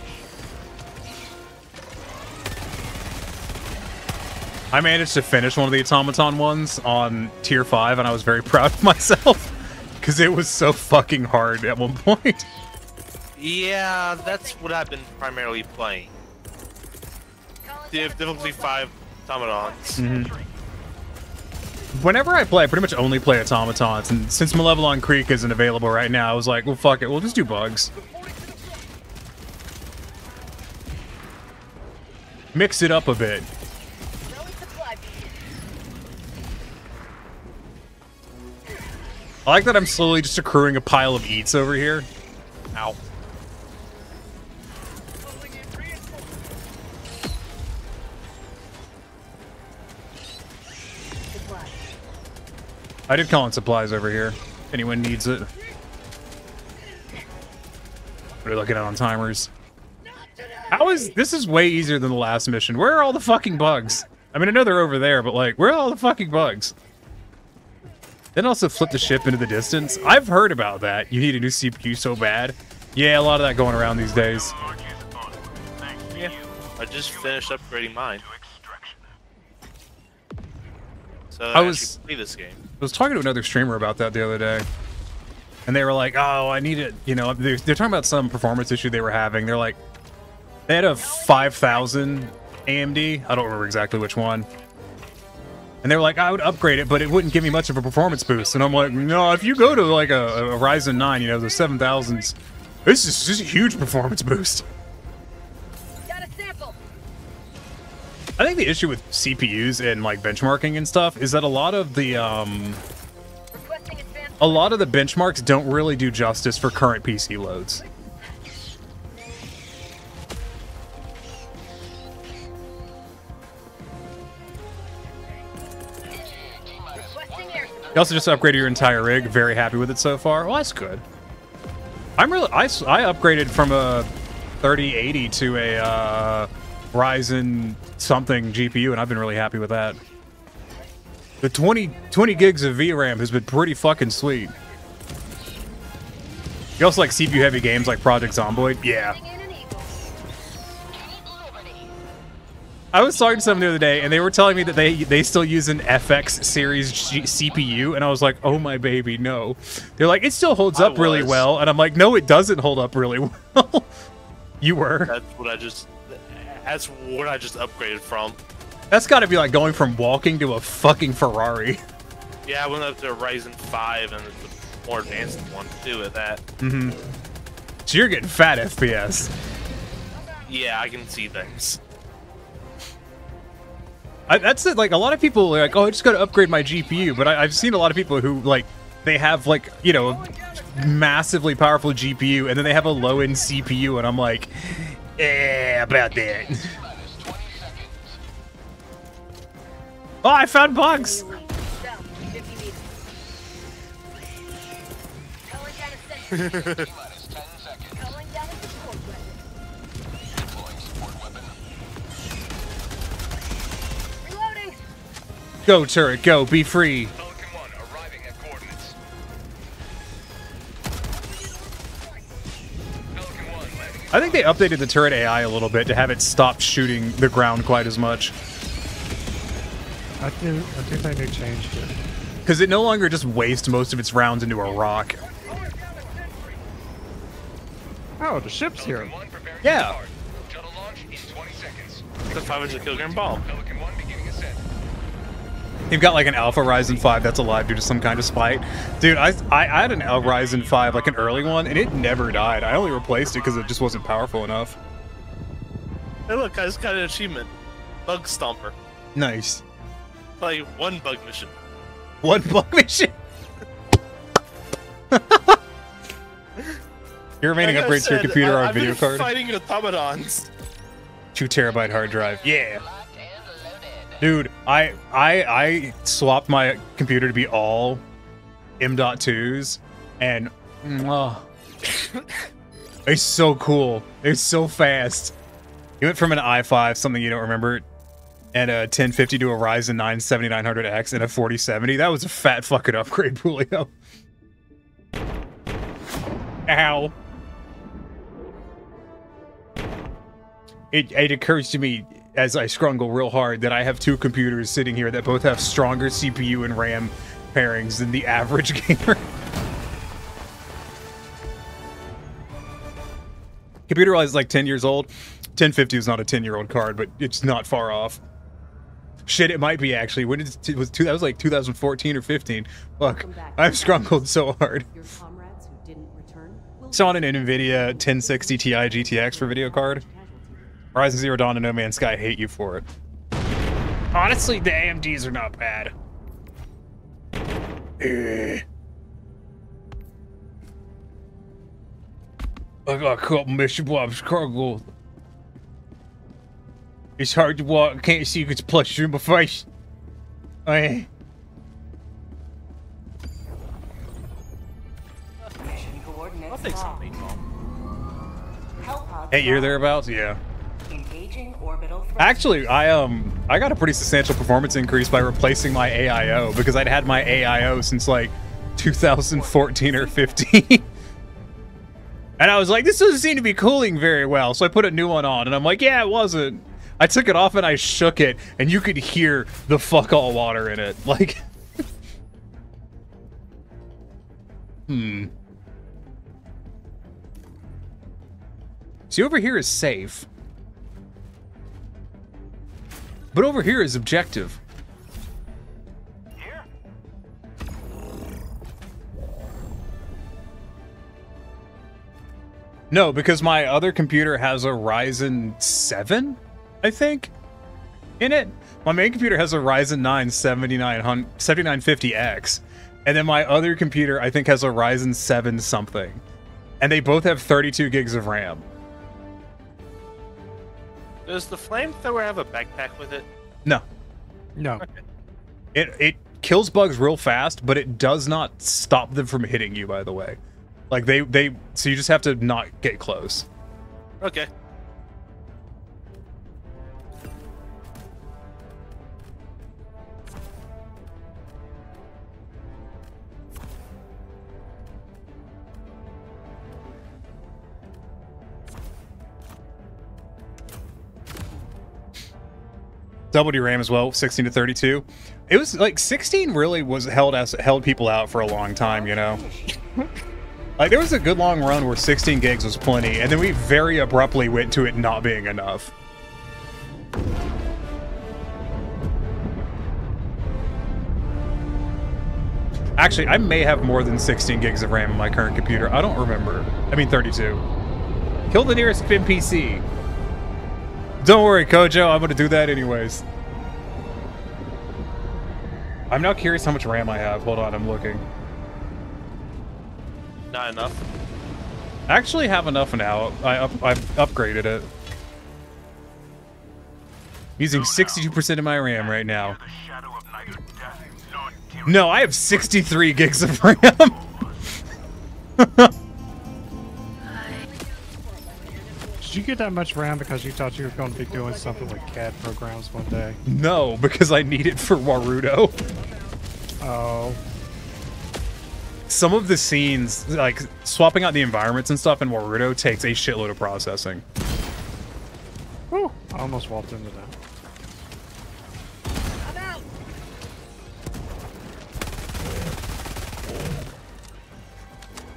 I managed to finish one of the automaton ones on tier 5, and I was very proud of myself, because it was so fucking hard at one point. Yeah, that's what I've been primarily playing. Difficulty 5 automatons. Mm-hmm. Whenever I play, I pretty much only play automatons, and since Malevelon Creek isn't available right now, I was like, well, fuck it, we'll just do bugs. Mix it up a bit. I like that I'm slowly just accruing a pile of eats over here. Ow. I did call in supplies over here. Anyone needs it. What are we looking at on timers? This is way easier than the last mission. Where are all the fucking bugs? I mean, I know they're over there, but like, where are all the fucking bugs? Then also flip the ship into the distance. I've heard about that. You need a new CPU so bad. Yeah, a lot of that going around these days. Yeah, I just finished upgrading mine. So I was play this game. I was talking to another streamer about that the other day. And they were like, oh, I need it. You know, they're talking about some performance issue they were having. They're like, they had a 5,000 AMD. I don't remember exactly which one. And they were like, I would upgrade it, but it wouldn't give me much of a performance boost. And I'm like, no, if you go to like a Ryzen 9, you know, the 7,000s, this is just a huge performance boost. Got a sample. I think the issue with CPUs and like benchmarking and stuff is that a lot of the benchmarks don't really do justice for current PC loads. You also just upgraded your entire rig. Very happy with it so far. Well, that's good. I upgraded from a 3080 to a Ryzen something GPU, and I've been really happy with that. The 20 gigs of VRAM has been pretty fucking sweet. You also like CPU heavy games like Project Zomboid? Yeah. I was talking to someone the other day, and they were telling me that they still use an FX series CPU, and I was like, oh my baby, no. They're like, it still holds up really well, and I'm like, no, it doesn't hold up really well. You were. That's what I just upgraded from. That's got to be like going from walking to a fucking Ferrari. Yeah, I went up to a Ryzen 5, and it's a more advanced one too at that. Mm-hmm. So you're getting fat FPS. Yeah, I can see things. That's it. Like, a lot of people are like, oh, I just got to upgrade my GPU. But I've seen a lot of people who, like, they have, like, you know, massively powerful GPU, and then they have a low-end CPU, and I'm like, about that. Oh, I found bugs! Go, turret, go, be free. I think they updated the turret AI a little bit to have it stop shooting the ground quite as much. I think they changed it. Because it no longer just wastes most of its rounds into a rock. Oh, the ship's here. Yeah. It's a 500 kilogram bomb. You've got like an Alpha Ryzen 5 that's alive due to some kind of spite. Dude, I had an Ryzen 5, like an early one, and it never died. I only replaced it because it just wasn't powerful enough. Hey look, I just got an achievement. Bug Stomper. Nice. Play one bug mission. One bug mission? Your remaining upgrade to your computer or video card? Fighting automatons. 2 terabyte hard drive. Yeah. Dude, I swapped my computer to be all M.2s, and it's so cool. It's so fast. You went from an i5, something you don't remember, and a 1050 to a Ryzen 9 7900X and a 4070. That was a fat fucking upgrade, Julio. Ow. It occurs to me as I scrungle real hard that I have 2 computers sitting here that both have stronger CPU and RAM pairings than the average gamer. Computer is like 10 years old. 1050 is not a 10-year-old card, but it's not far off. Shit, it might be actually. When did that was like 2014 or 15. Look, I've scrungled so hard. Saw an NVIDIA 1060 Ti GTX for video card. Horizon Zero Dawn and No Man's Sky hate you for it. Honestly, the AMDs are not bad. I got a couple mission blobs cargo. It's hard to walk. Can't see you. It's plush through my face. Hey, you're thereabouts? Yeah. Actually, I got a pretty substantial performance increase by replacing my AIO because I'd had my AIO since like 2014 or 15. And I was like, this doesn't seem to be cooling very well. So I put a new one on and I'm like, yeah, it wasn't. I took it off and I shook it and you could hear the fuck all water in it. Like, See, over here is safe. But over here is objective. No, because my other computer has a Ryzen 7, I think, in it. My main computer has a Ryzen 9 7950X. And then my other computer, I think, has a Ryzen 7 something. And they both have 32 gigs of RAM. Does the flamethrower have a backpack with it? No. No. Okay. It kills bugs real fast, but it does not stop them from hitting you, by the way. Like, so you just have to not get close. Okay. Double DRAM as well, 16 to 32. It was like 16 really was held people out for a long time, you know. Like there was a good long run where 16 gigs was plenty, and then we very abruptly went to it not being enough. Actually, I may have more than 16 gigs of RAM in my current computer. I don't remember. I mean 32. Kill the nearest NPC. Don't worry, Kojo, I'm gonna do that anyways. I'm now curious how much RAM I have. Hold on, I'm looking. Not enough. I actually have enough now. I've upgraded it. Using 62% of my RAM right now. No, I have 63 gigs of RAM. Did you get that much RAM because you thought you were going to be doing something with CAD programs one day? No, because I need it for Warudo. Oh. Some of the scenes, like swapping out the environments and stuff in Warudo, takes a shitload of processing. Whew, I almost walked into that.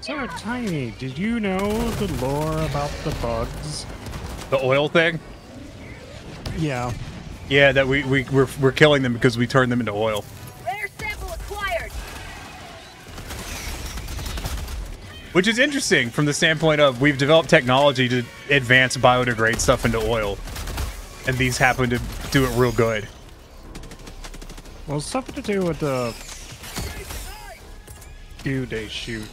So, Tiny, did you know the lore about the bugs? The oil thing? Yeah. Yeah, that we're killing them because we turned them into oil. Rare sample acquired. Which is interesting from the standpoint of we've developed technology to advance biodegrade stuff into oil. And these happen to do it real good. Well, it's something to do with the goo they shoot.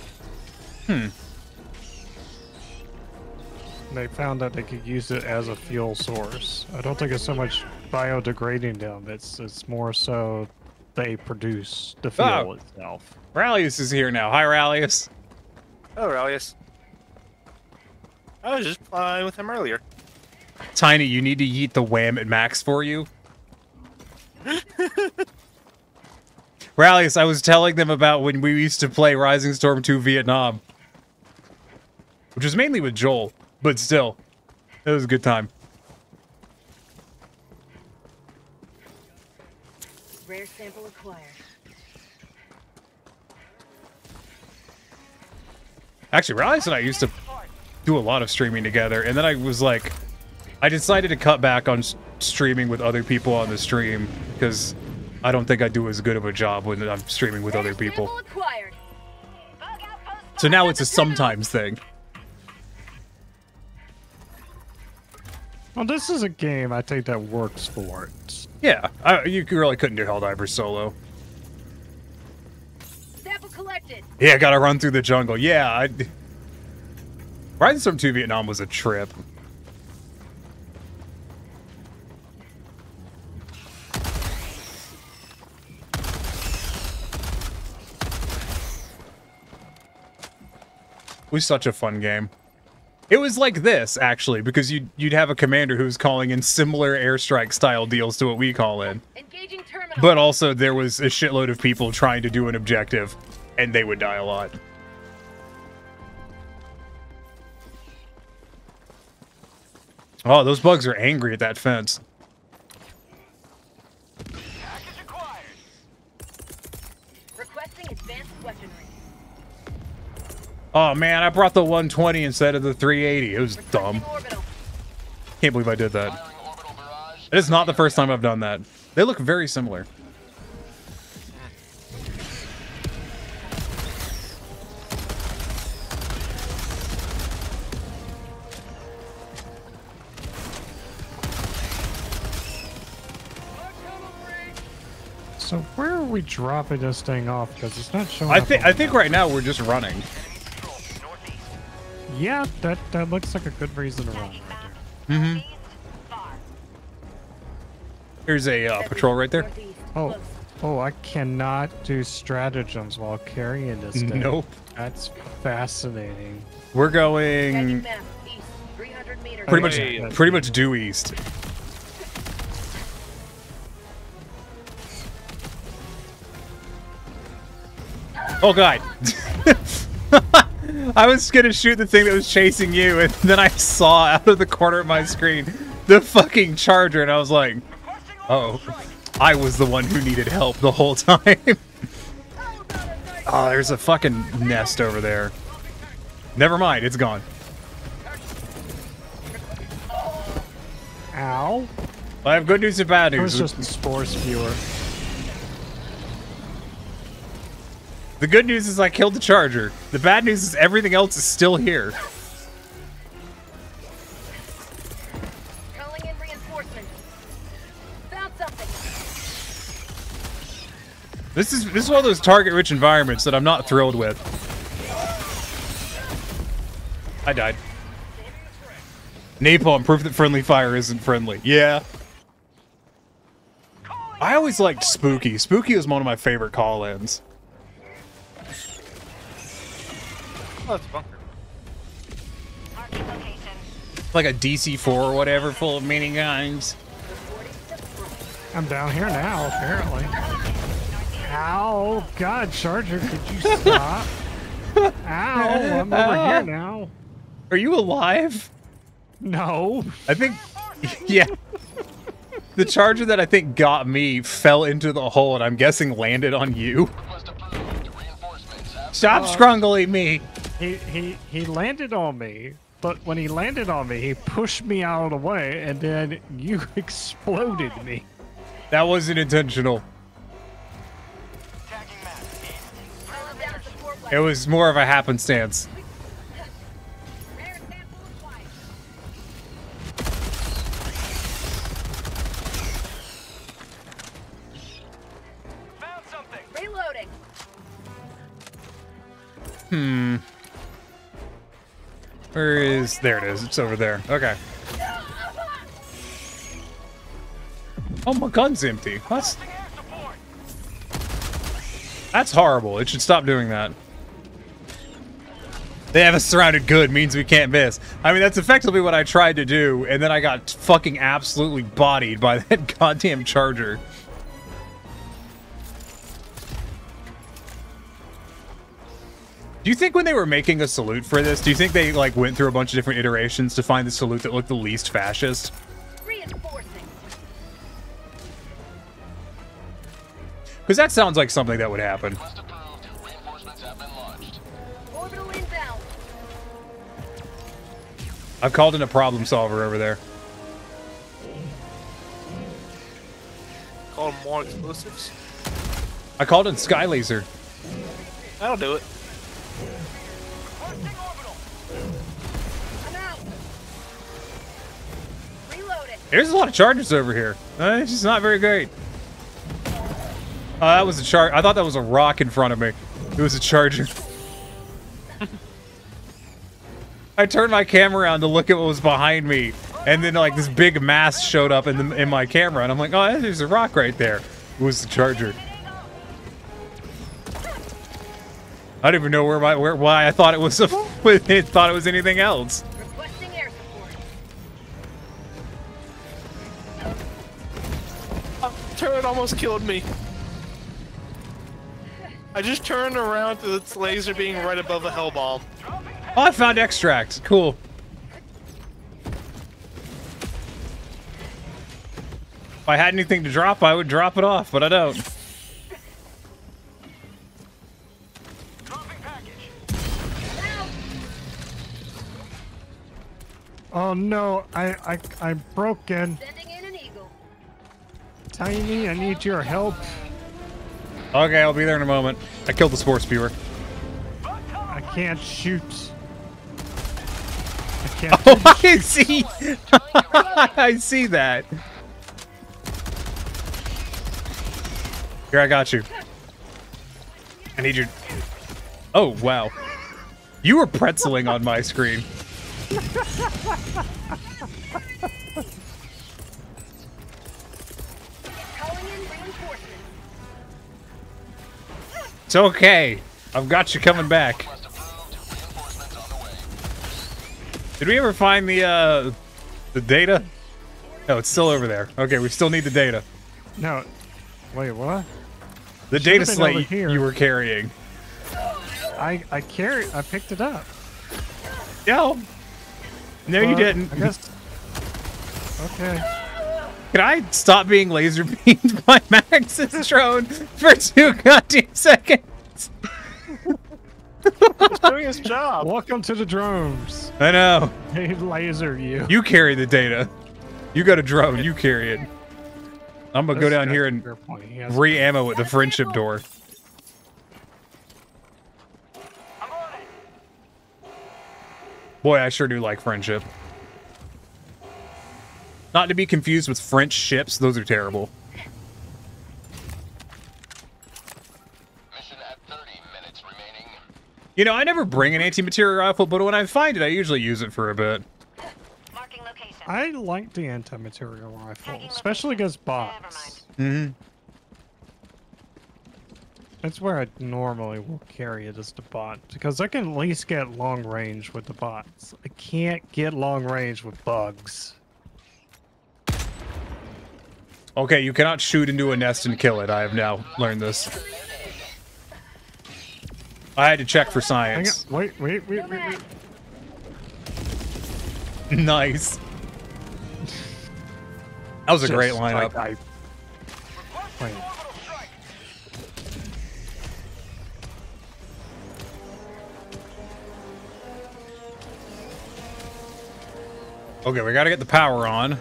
They found that they could use it as a fuel source. I don't think it's so much biodegrading them. It's more so they produce the fuel itself. Rallius is here now. Hi, Rallius. Oh, Rallius. I was just playing with him earlier. Tiny, you need to yeet the wham at max for you. Rallius, I was telling them about when we used to play Rising Storm 2 Vietnam. Which was mainly with Joel, but still, it was a good time. Rare sample acquired. Actually, Rallius and I used to do a lot of streaming together, and then I was like, I decided to cut back on streaming with other people on the stream, because I don't think I do as good of a job when I'm streaming with other people. So now it's a sometimes thing. Well, this is a game I think that works for it. Yeah, you really couldn't do Helldivers solo. Sample collected. Yeah, gotta run through the jungle. Yeah, Rising Storm 2 Vietnam was a trip. It was such a fun game. It was like this, actually, because you'd have a commander who's calling in similar airstrike style deals to what we call in. Engaging terminal. But also there was a shitload of people trying to do an objective, and they would die a lot. Oh, those bugs are angry at that fence. Requesting advanced weaponry. Oh man, I brought the 120 instead of the 380. It was dumb. Can't believe I did that. It is not the first time I've done that. They look very similar. So where are we dropping this thing off? Because it's not showing. I think right now we're just running. Yeah, that looks like a good reason to run right there. Mm-hmm. Here's a patrol right there. Oh, I cannot do stratagems while carrying this thing. Nope. That's fascinating. We're going pretty much due east. Oh god. I was gonna shoot the thing that was chasing you, and then I saw out of the corner of my screen the fucking charger, and I was like, oh, I was the one who needed help the whole time. Oh, there's a fucking nest over there. Never mind, it's gone. Ow. I have good news and bad news. It was just a spore spewer. The good news is I killed the charger. The bad news is everything else is still here. Calling in reinforcements. Found something. This is one of those target-rich environments that I'm not thrilled with. I died. Napalm, proof that friendly fire isn't friendly. Yeah. I always liked Spooky. Spooky was one of my favorite call-ins. Oh, that's a bunker. Like a DC-4 or whatever, full of miniguns. I'm down here now, apparently. Ow! God, Charger, could you stop? Ow! I'm over here now. Are you alive? No. I think... Yeah. The charger that I think got me fell into the hole, and I'm guessing landed on you. Stop scrungling me! He landed on me, but when he landed on me, he pushed me out of the way, and then you exploded me. That wasn't intentional. It was more of a happenstance. Reloading. Where is... There it is. It's over there. Okay. Oh, my gun's empty. That's horrible. It should stop doing that. They have us surrounded good means we can't miss. I mean, that's effectively what I tried to do, and then I got fucking absolutely bodied by that goddamn charger. Do you think when they were making a salute for this, do you think they like went through a bunch of different iterations to find the salute that looked the least fascist? Reinforcing. Because that sounds like something that would happen. Orbital inbound. I've called in a problem solver over there. Call them more explosives. I called in Sky Laser. That'll do it. I'm out. Reloading. There's a lot of chargers over here. It's just not very great. Oh, that was a charge. I thought that was a rock in front of me. It was a charger. I turned my camera around to look at what was behind me, and then like this big mass showed up in my camera, and I'm like, oh, there's a rock right there. It was the charger. I don't even know why I thought it was thought it was anything else. Requesting air support. Turret almost killed me. I just turned around to its laser being right above the hell bomb. Oh, I found extract. Cool. If I had anything to drop, I would drop it off, but I don't. Oh no, I'm broken. Sending in an eagle. Tiny, I need your help. Okay, I'll be there in a moment. I killed the spore spewer. I can't shoot. I can't. Oh, I see. I see that. Here, I got you. I need your. Oh wow, you were pretzeling on my screen. It's okay. I've got you coming back. Did we ever find the data? No, it's still over there. Okay, we still need the data. No. Wait, what? The data slate you were carrying. I picked it up. No. No, you didn't. I guess. Okay. Can I stop being laser beamed by Max's drone for 2 goddamn seconds? He's doing his job. Welcome to the drones. I know. They laser you. You carry the data. You got a drone. You carry it. I'm gonna go down here and re-ammo at the friendship door. Boy, I sure do like friendship. Not to be confused with French ships. Those are terrible. Mission at 30 minutes remaining. You know, I never bring an anti-material rifle, but when I find it, I usually use it for a bit. I like the anti-material rifle, especially against bots. Mm-hmm. That's where I normally will carry it as the bot, because I can at least get long range with the bots. I can't get long range with bugs. Okay, you cannot shoot into a nest and kill it. I have now learned this. I had to check for science. Wait. Nice. That was a great lineup. Wait. Okay, we gotta get the power on.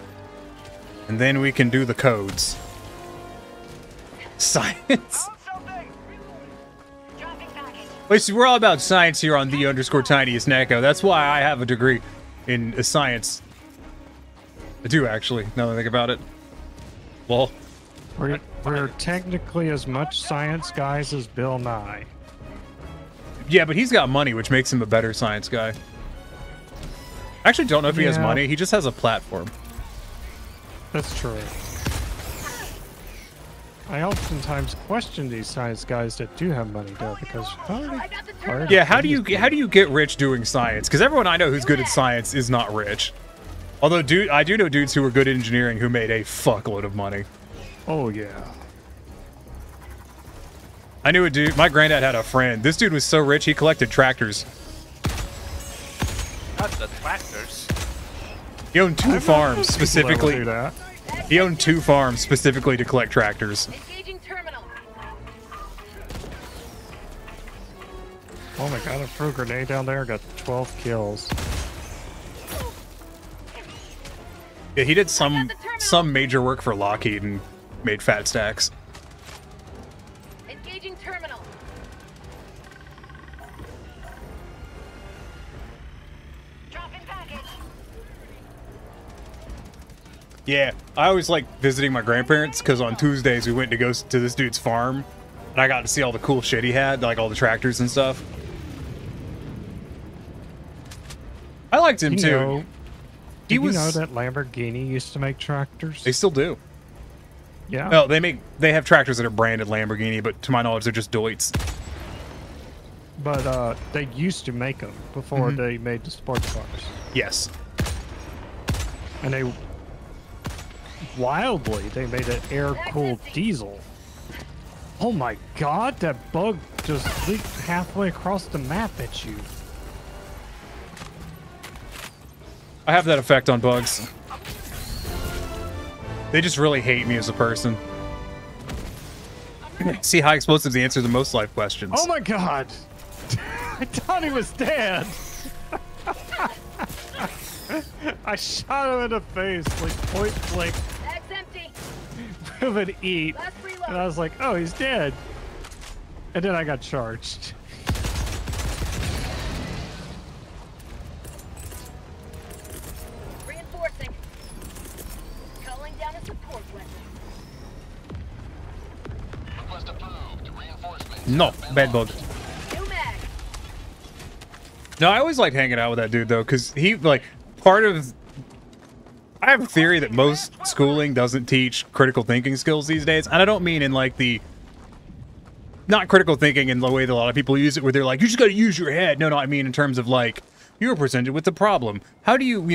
And then we can do the codes. Science. Wait, so we're all about science here on the_tiniest Neko. That's why I have a degree in science. I do, actually, now that I think about it. Well, we're technically as much science guys as Bill Nye. Yeah, but he's got money, which makes him a better science guy. I actually don't know if he has money. He just has a platform. That's true. I oftentimes question these science guys that do have money, though, because yeah, how do you get rich doing science? Because everyone I know who's good at science is not rich. Although, I do know dudes who were good at engineering who made a fuckload of money. Oh yeah. I knew a dude. My granddad had a friend. This dude was so rich he collected tractors. Not the tractors. He owned 2 farms specifically. He owned 2 farms specifically to collect tractors. Engaging terminal. Oh my god, I threw a grenade down there, got 12 kills. Yeah, he did some major work for Lockheed and made fat stacks. Engaging terminal. Dropping package. Yeah, I always like visiting my grandparents because on Tuesdays we went to go to this dude's farm and I got to see all the cool shit he had, like all the tractors and stuff. I liked him too. Did you know that Lamborghini used to make tractors? They still do. Yeah. No, they have tractors that are branded Lamborghini, but to my knowledge, they're just Deutz. But they used to make them before they made the sports cars. Yes. And they made an air-cooled diesel. Oh my god, that bug just leaped halfway across the map at you. I have that effect on bugs. They just really hate me as a person. See, high explosives answer the most life questions. Oh my god! I thought he was dead! I shot him in the face, like point blank. Bag's empty. With an eat. Last reload. And I was like, oh, he's dead. And then I got charged. Reinforcing. Calling down a support weapon. Request approved. Reinforcements. No, bad bug. New mag. No, I always liked hanging out with that dude though, because he like part of. I have a theory that most schooling doesn't teach critical thinking skills these days, and I don't mean in like the not critical thinking in the way that a lot of people use it, where they're like, you just got to use your head. No, I mean in terms of like you were presented with the problem. How do you, how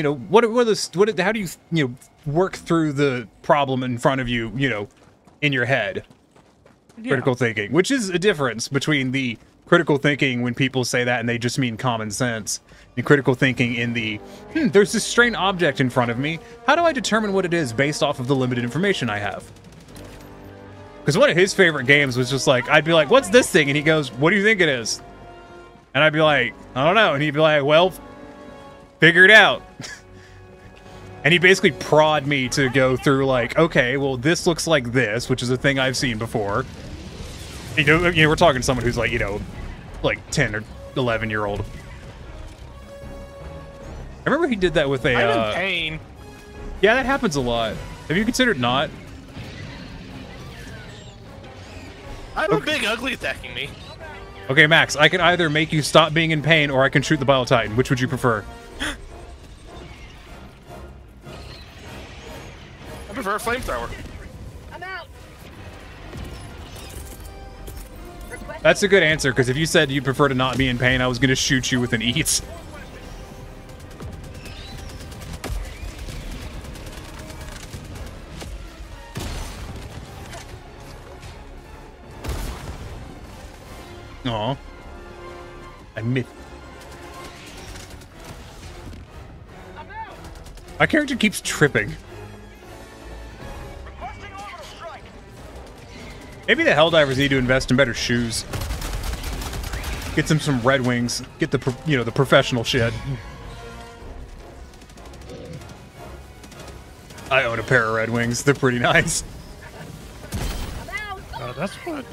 do you, work through the problem in front of you, in your head? Yeah. Critical thinking, which is a difference between the critical thinking when people say that and they just mean common sense, and critical thinking in the, there's this strange object in front of me. How do I determine what it is based off of the limited information I have? Because one of his favorite games was just like, I'd be like, what's this thing? And he goes, what do you think it is? And I'd be like, I don't know. And he'd be like, well, figure it out. And he basically prod me to go through like, okay, well, this looks like this, which is a thing I've seen before. We're talking to someone who's like, like 10 or 11-year-old. I remember he did that with a... I'm in pain. Yeah, that happens a lot. Have you considered not? I have a big ugly attacking me. Okay, Max, I can either make you stop being in pain or I can shoot the Bile Titan. Which would you prefer? I prefer a flamethrower. I'm out. That's a good answer, because if you said you prefer to not be in pain, I was going to shoot you with an eats. Aw. I missed. My character keeps tripping. Maybe the Helldivers need to invest in better shoes. Get them some Red Wings. Get the, the professional shit. I own a pair of Red Wings. They're pretty nice. That's what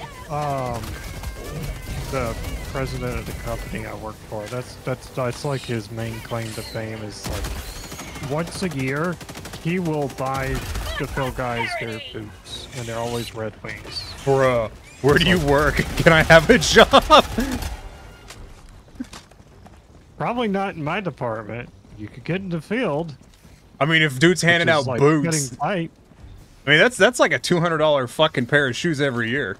the president of the company I work for. That's like his main claim to fame is like once a year he will buy the Phil guys their boots, and they're always Red Wings. Bruh, where do you work? Can I have a job? Probably not in my department. You could get in the field. I mean, if dude's handing out like boots, I mean that's like a $200 fucking pair of shoes every year.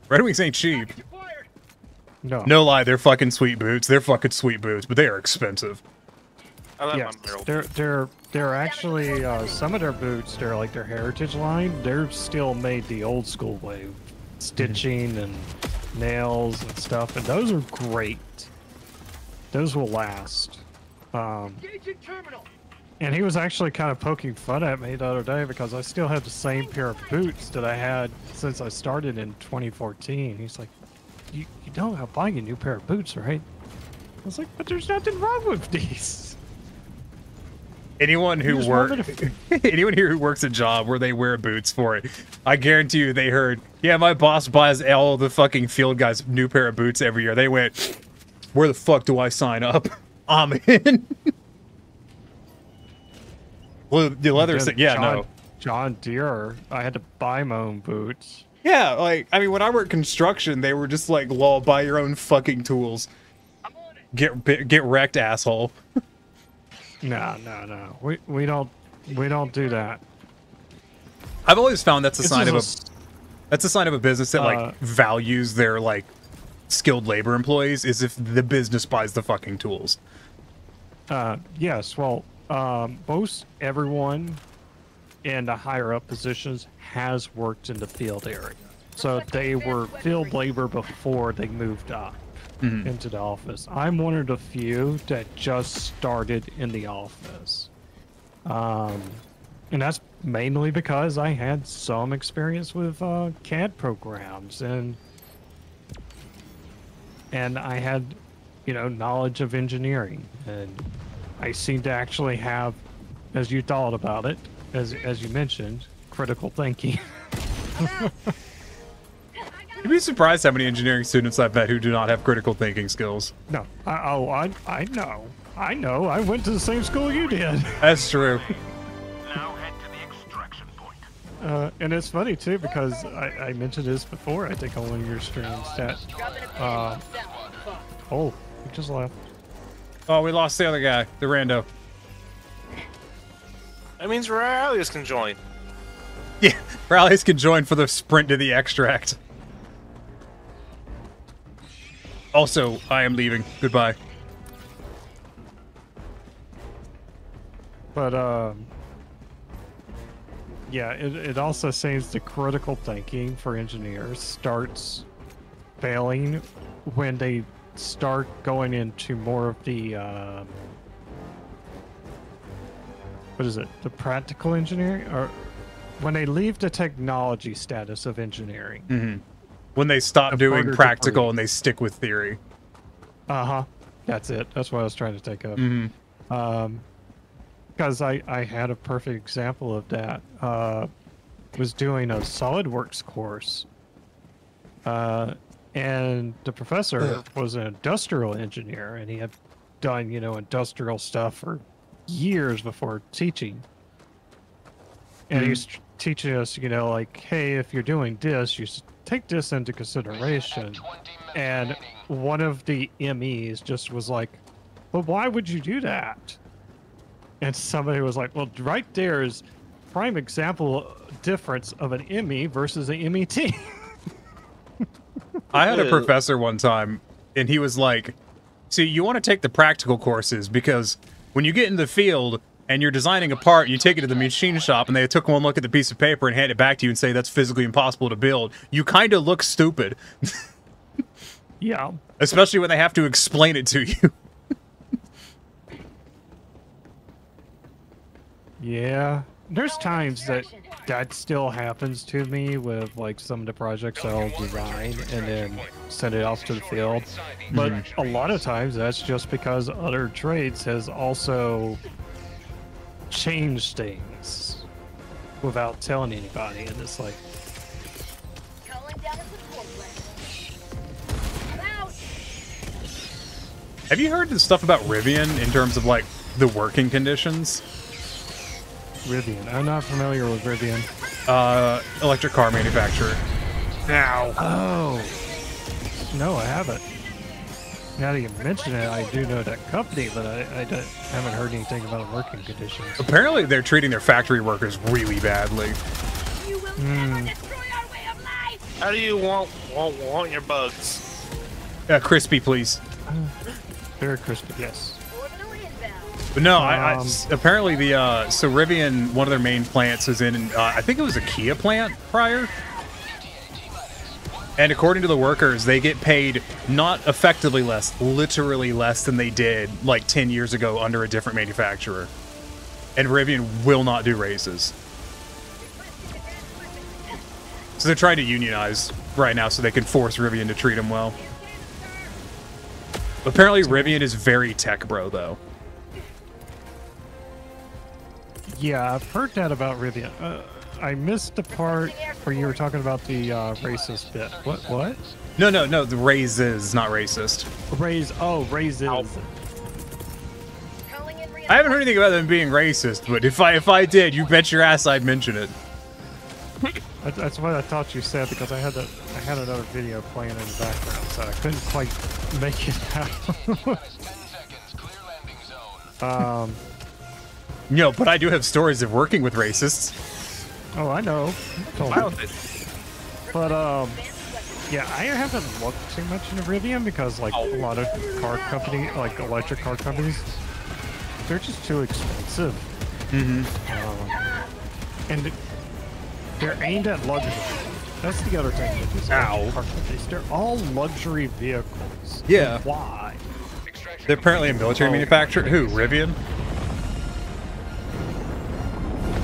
Red Wings ain't cheap. No. No lie, they're fucking sweet boots. They're fucking sweet boots, but they are expensive. Yes, they're actually some of their boots. They're like their heritage line. They're still made the old school way, stitching and nails and stuff, and those are great. Those will last. And he was actually kind of poking fun at me the other day because I still have the same pair of boots that I had since I started in 2014. He's like, you know I'm buying a new pair of boots, right? I was like, but there's nothing wrong with these. Anyone who anyone here who works a job where they wear boots for it, I guarantee you they heard, yeah, my boss buys all the fucking field guys a new pair of boots every year. They went, where the fuck do I sign up? I'm in. Well, the leather, John Deere, I had to buy my own boots. Yeah, like, I mean, when I worked construction, they were just like, lol, buy your own fucking tools. Get wrecked, asshole. No. We don't do that. I've always found that's a sign of a business that like values their like skilled labor employees, is if the business buys the fucking tools. Yes, well, most everyone in the higher up positions has worked in the field area. So they were field labor before they moved up into the office. I'm one of the few that just started in the office. And that's mainly because I had some experience with CAD programs and I had, knowledge of engineering. And I seem to actually have, as you thought about it, as you mentioned, critical thinking. You'd be surprised how many engineering students I've met who do not have critical thinking skills. No, I know. I know. I went to the same school you did. That's true. Now head to the extraction point. And it's funny too because I mentioned this before. I think on one of your streams that. Oh, he just left. Oh, we lost the other guy, the rando. That means rallies can join. Yeah, rallies can join for the sprint to the extract. Also, I am leaving. Goodbye. But yeah, it also seems the critical thinking for engineers starts failing when they start going into more of the what is it, the practical engineering, or when they leave the technology status of engineering. Mm-hmm. When they stop doing practical and they stick with theory. That's it. That's what I was trying to think of. Mm-hmm. Because I had a perfect example of that. Was doing a SolidWorks course, and the professor was an industrial engineer, and he had done, you know, industrial stuff for years before teaching. And he was teaching us, you know, like, hey, if you're doing this, you should take this into consideration. And one of the MEs just was like, well, why would you do that? And somebody was like, well, right there is prime example difference of an ME versus an MET. I had a professor one time, and he was like, see, you want to take the practical courses because when you get in the field and you're designing a part, you take it to the machine shop, and they took one look at the piece of paper and hand it back to you and say that's physically impossible to build. You kind of look stupid. Yeah. Especially when they have to explain it to you. Yeah. There's times that still happens to me with like some of the projects I'll design and then send it off to the field. But a lot of times that's just because other trades has also changed things without telling anybody, and it's like, have you heard the stuff about Rivian in terms of like the working conditions? Rivian. I'm not familiar with Rivian. Electric car manufacturer. Now. Oh. No, I haven't. Now that you mention it, I do know that company, but I haven't heard anything about working conditions. Apparently, they're treating their factory workers really badly. How do you want your bugs? Crispy, please. Very crispy, yes. But no, apparently the so Rivian, one of their main plants is in I think it was a Kia plant prior. And according to the workers, they get paid not effectively less, literally less than they did like 10 years ago under a different manufacturer. And Rivian will not do raises. So they're trying to unionize right now so they can force Rivian to treat them well. Apparently Rivian is very tech bro though. Yeah, I've heard that about Rivian. I missed the part where you were talking about the racist bit. What? No, the raises, not racist. Raises. I haven't heard anything about them being racist, but if I did, you bet your ass I'd mention it. That's what I thought you said, because I had another video playing in the background, so I couldn't quite make it out. No, but I do have stories of working with racists. Oh, I know. But yeah, I haven't looked too much into Rivian because like a lot of car company, like electric car companies, they're just too expensive. And they're aimed at luxury. That's the other thing with these car companies. They're all luxury vehicles. Yeah. Why? They're apparently a military manufacturer. Who? Rivian?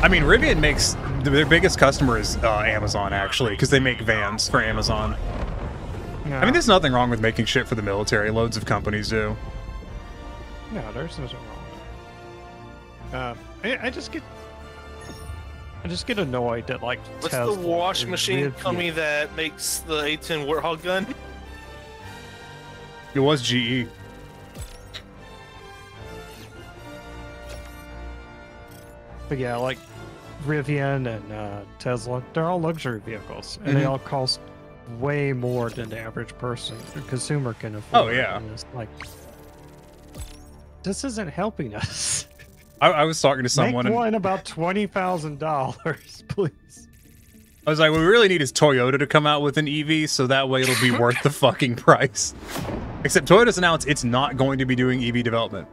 I mean, Rivian makes their biggest customer is Amazon, actually, because they make vans for Amazon. Yeah. I mean, there's nothing wrong with making shit for the military. Loads of companies do. No, there's nothing wrong with I just get annoyed that like What's Tesla the washing and machine Rivian- company that makes the A10 Warthog gun? It was GE. But yeah, like Rivian and Tesla, they're all luxury vehicles, and they all cost way more than the average person, the consumer can afford. Oh, yeah. And it's like, this isn't helping us. I was talking to someone. Make one about $20,000, please. I was like, what we really need is Toyota to come out with an EV, so that way it'll be worth the fucking price. Except Toyota's announced it's not going to be doing EV development.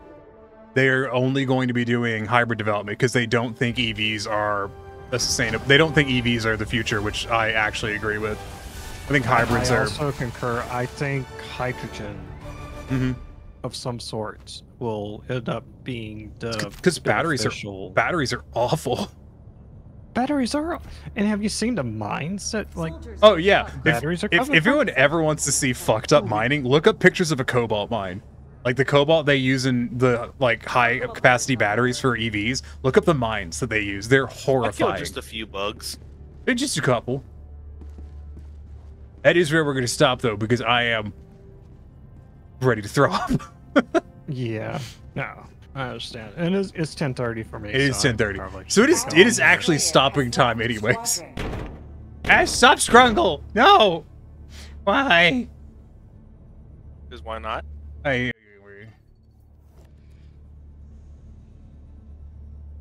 They are only going to be doing hybrid development because they don't think EVs are a sustainable. They don't think EVs are the future, which I actually agree with. I think hybrids are. I also concur. I think hydrogen of some sort will end up being the because batteries are awful. Batteries are, and have you seen the mines that like? Oh yeah, batteries are. If anyone ever wants to see fucked up mining, look up pictures of a cobalt mine. Like the cobalt they use in the like high capacity batteries for EVs. Look up the mines that they use. They're horrifying. I killed just a few bugs. They're just a couple. That is where we're going to stop though, because I am ready to throw up. Yeah, no, I understand. And it's 10:30 for me. It is 10:30. So it is actually stopping time anyways. Stop Scrungle! No! Why? Because why not?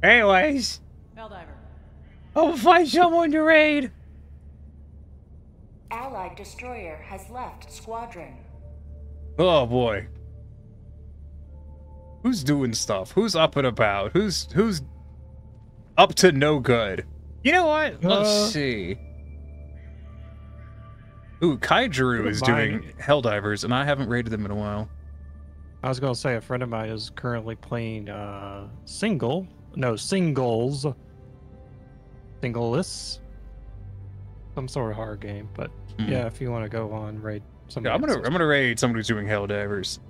Anyways. Helldiver. I'll find someone to raid. Allied destroyer has left squadron. Oh boy. Who's doing stuff? Who's up and about? Who's up to no good? You know what? Let's see. Ooh, Kaijuru is doing Helldivers, and I haven't raided them in a while. I was gonna say a friend of mine is currently playing singles, some sort of horror game. But yeah, if you want to go on raid, Yeah, I'm gonna raid someone who's doing Helldivers.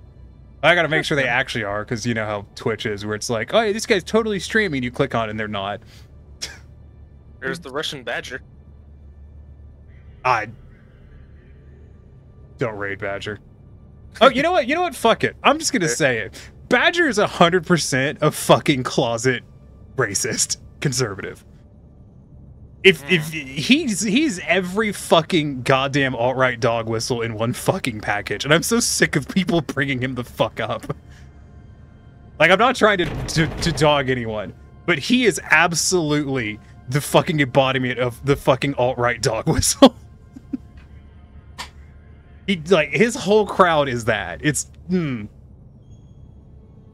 I gotta make sure they actually are, because you know how Twitch is, where it's like, oh, yeah, this guy's totally streaming. You click on it and they're not. There's the Russian Badger. I don't raid Badger. Oh, you know what? You know what? Fuck it. I'm just gonna say it. Badger is 100% a fucking closet racist conservative. If he's every fucking goddamn alt-right dog whistle in one fucking package, and I'm so sick of people bringing him the fuck up. Like, I'm not trying to dog anyone, but he is absolutely the fucking embodiment of the fucking alt-right dog whistle. Like, his whole crowd is that. It's,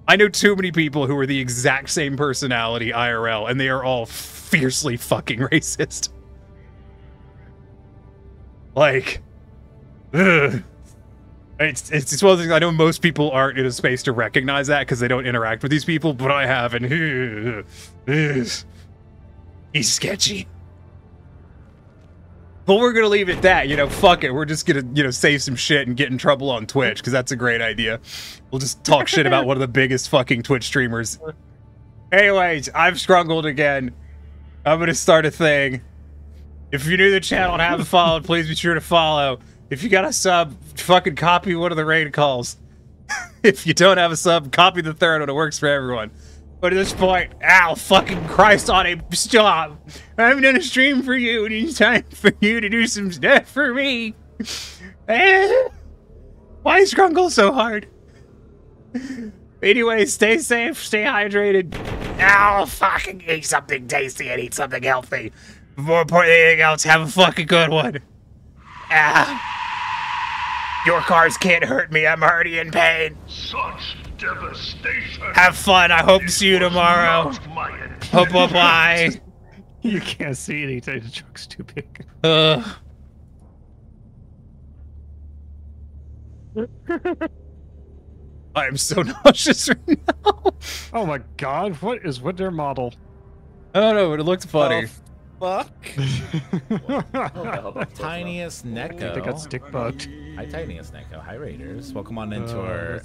I know too many people who are the exact same personality IRL, and they are all fiercely fucking racist. Like, ugh. It's one of the things. I know most people aren't in a space to recognize that because they don't interact with these people, but I have, and he's sketchy. But we're gonna leave it at that, you know, fuck it. We're just gonna, you know, say some shit and get in trouble on Twitch, because that's a great idea. We'll just talk shit about one of the biggest fucking Twitch streamers. Anyways, I've struggled again. I'm gonna start a thing. If you're new to the channel and haven't followed, please be sure to follow. If you got a sub, fucking copy one of the raid calls. If you don't have a sub, copy the third one. It works for everyone. But at this point, ow, fucking Christ on a stop. I haven't done a stream for you, and it's time for you to do some stuff for me. Why is Grungle so hard? Anyway, stay safe, stay hydrated. Ow, fucking eat something tasty and eat something healthy. More important than anything else, have a fucking good one. Your cars can't hurt me, I'm already in pain. Such devastation. Have fun, I hope to see you tomorrow. Bye. You can't see anything, the truck's too big. I am so nauseous right now. Oh my god, what is with their model? I don't know, but it looked funny. Fuck. Tiniest Neko. They got stick bugged. Hi, Tiniest Neko. Hi, Raiders. Welcome on into our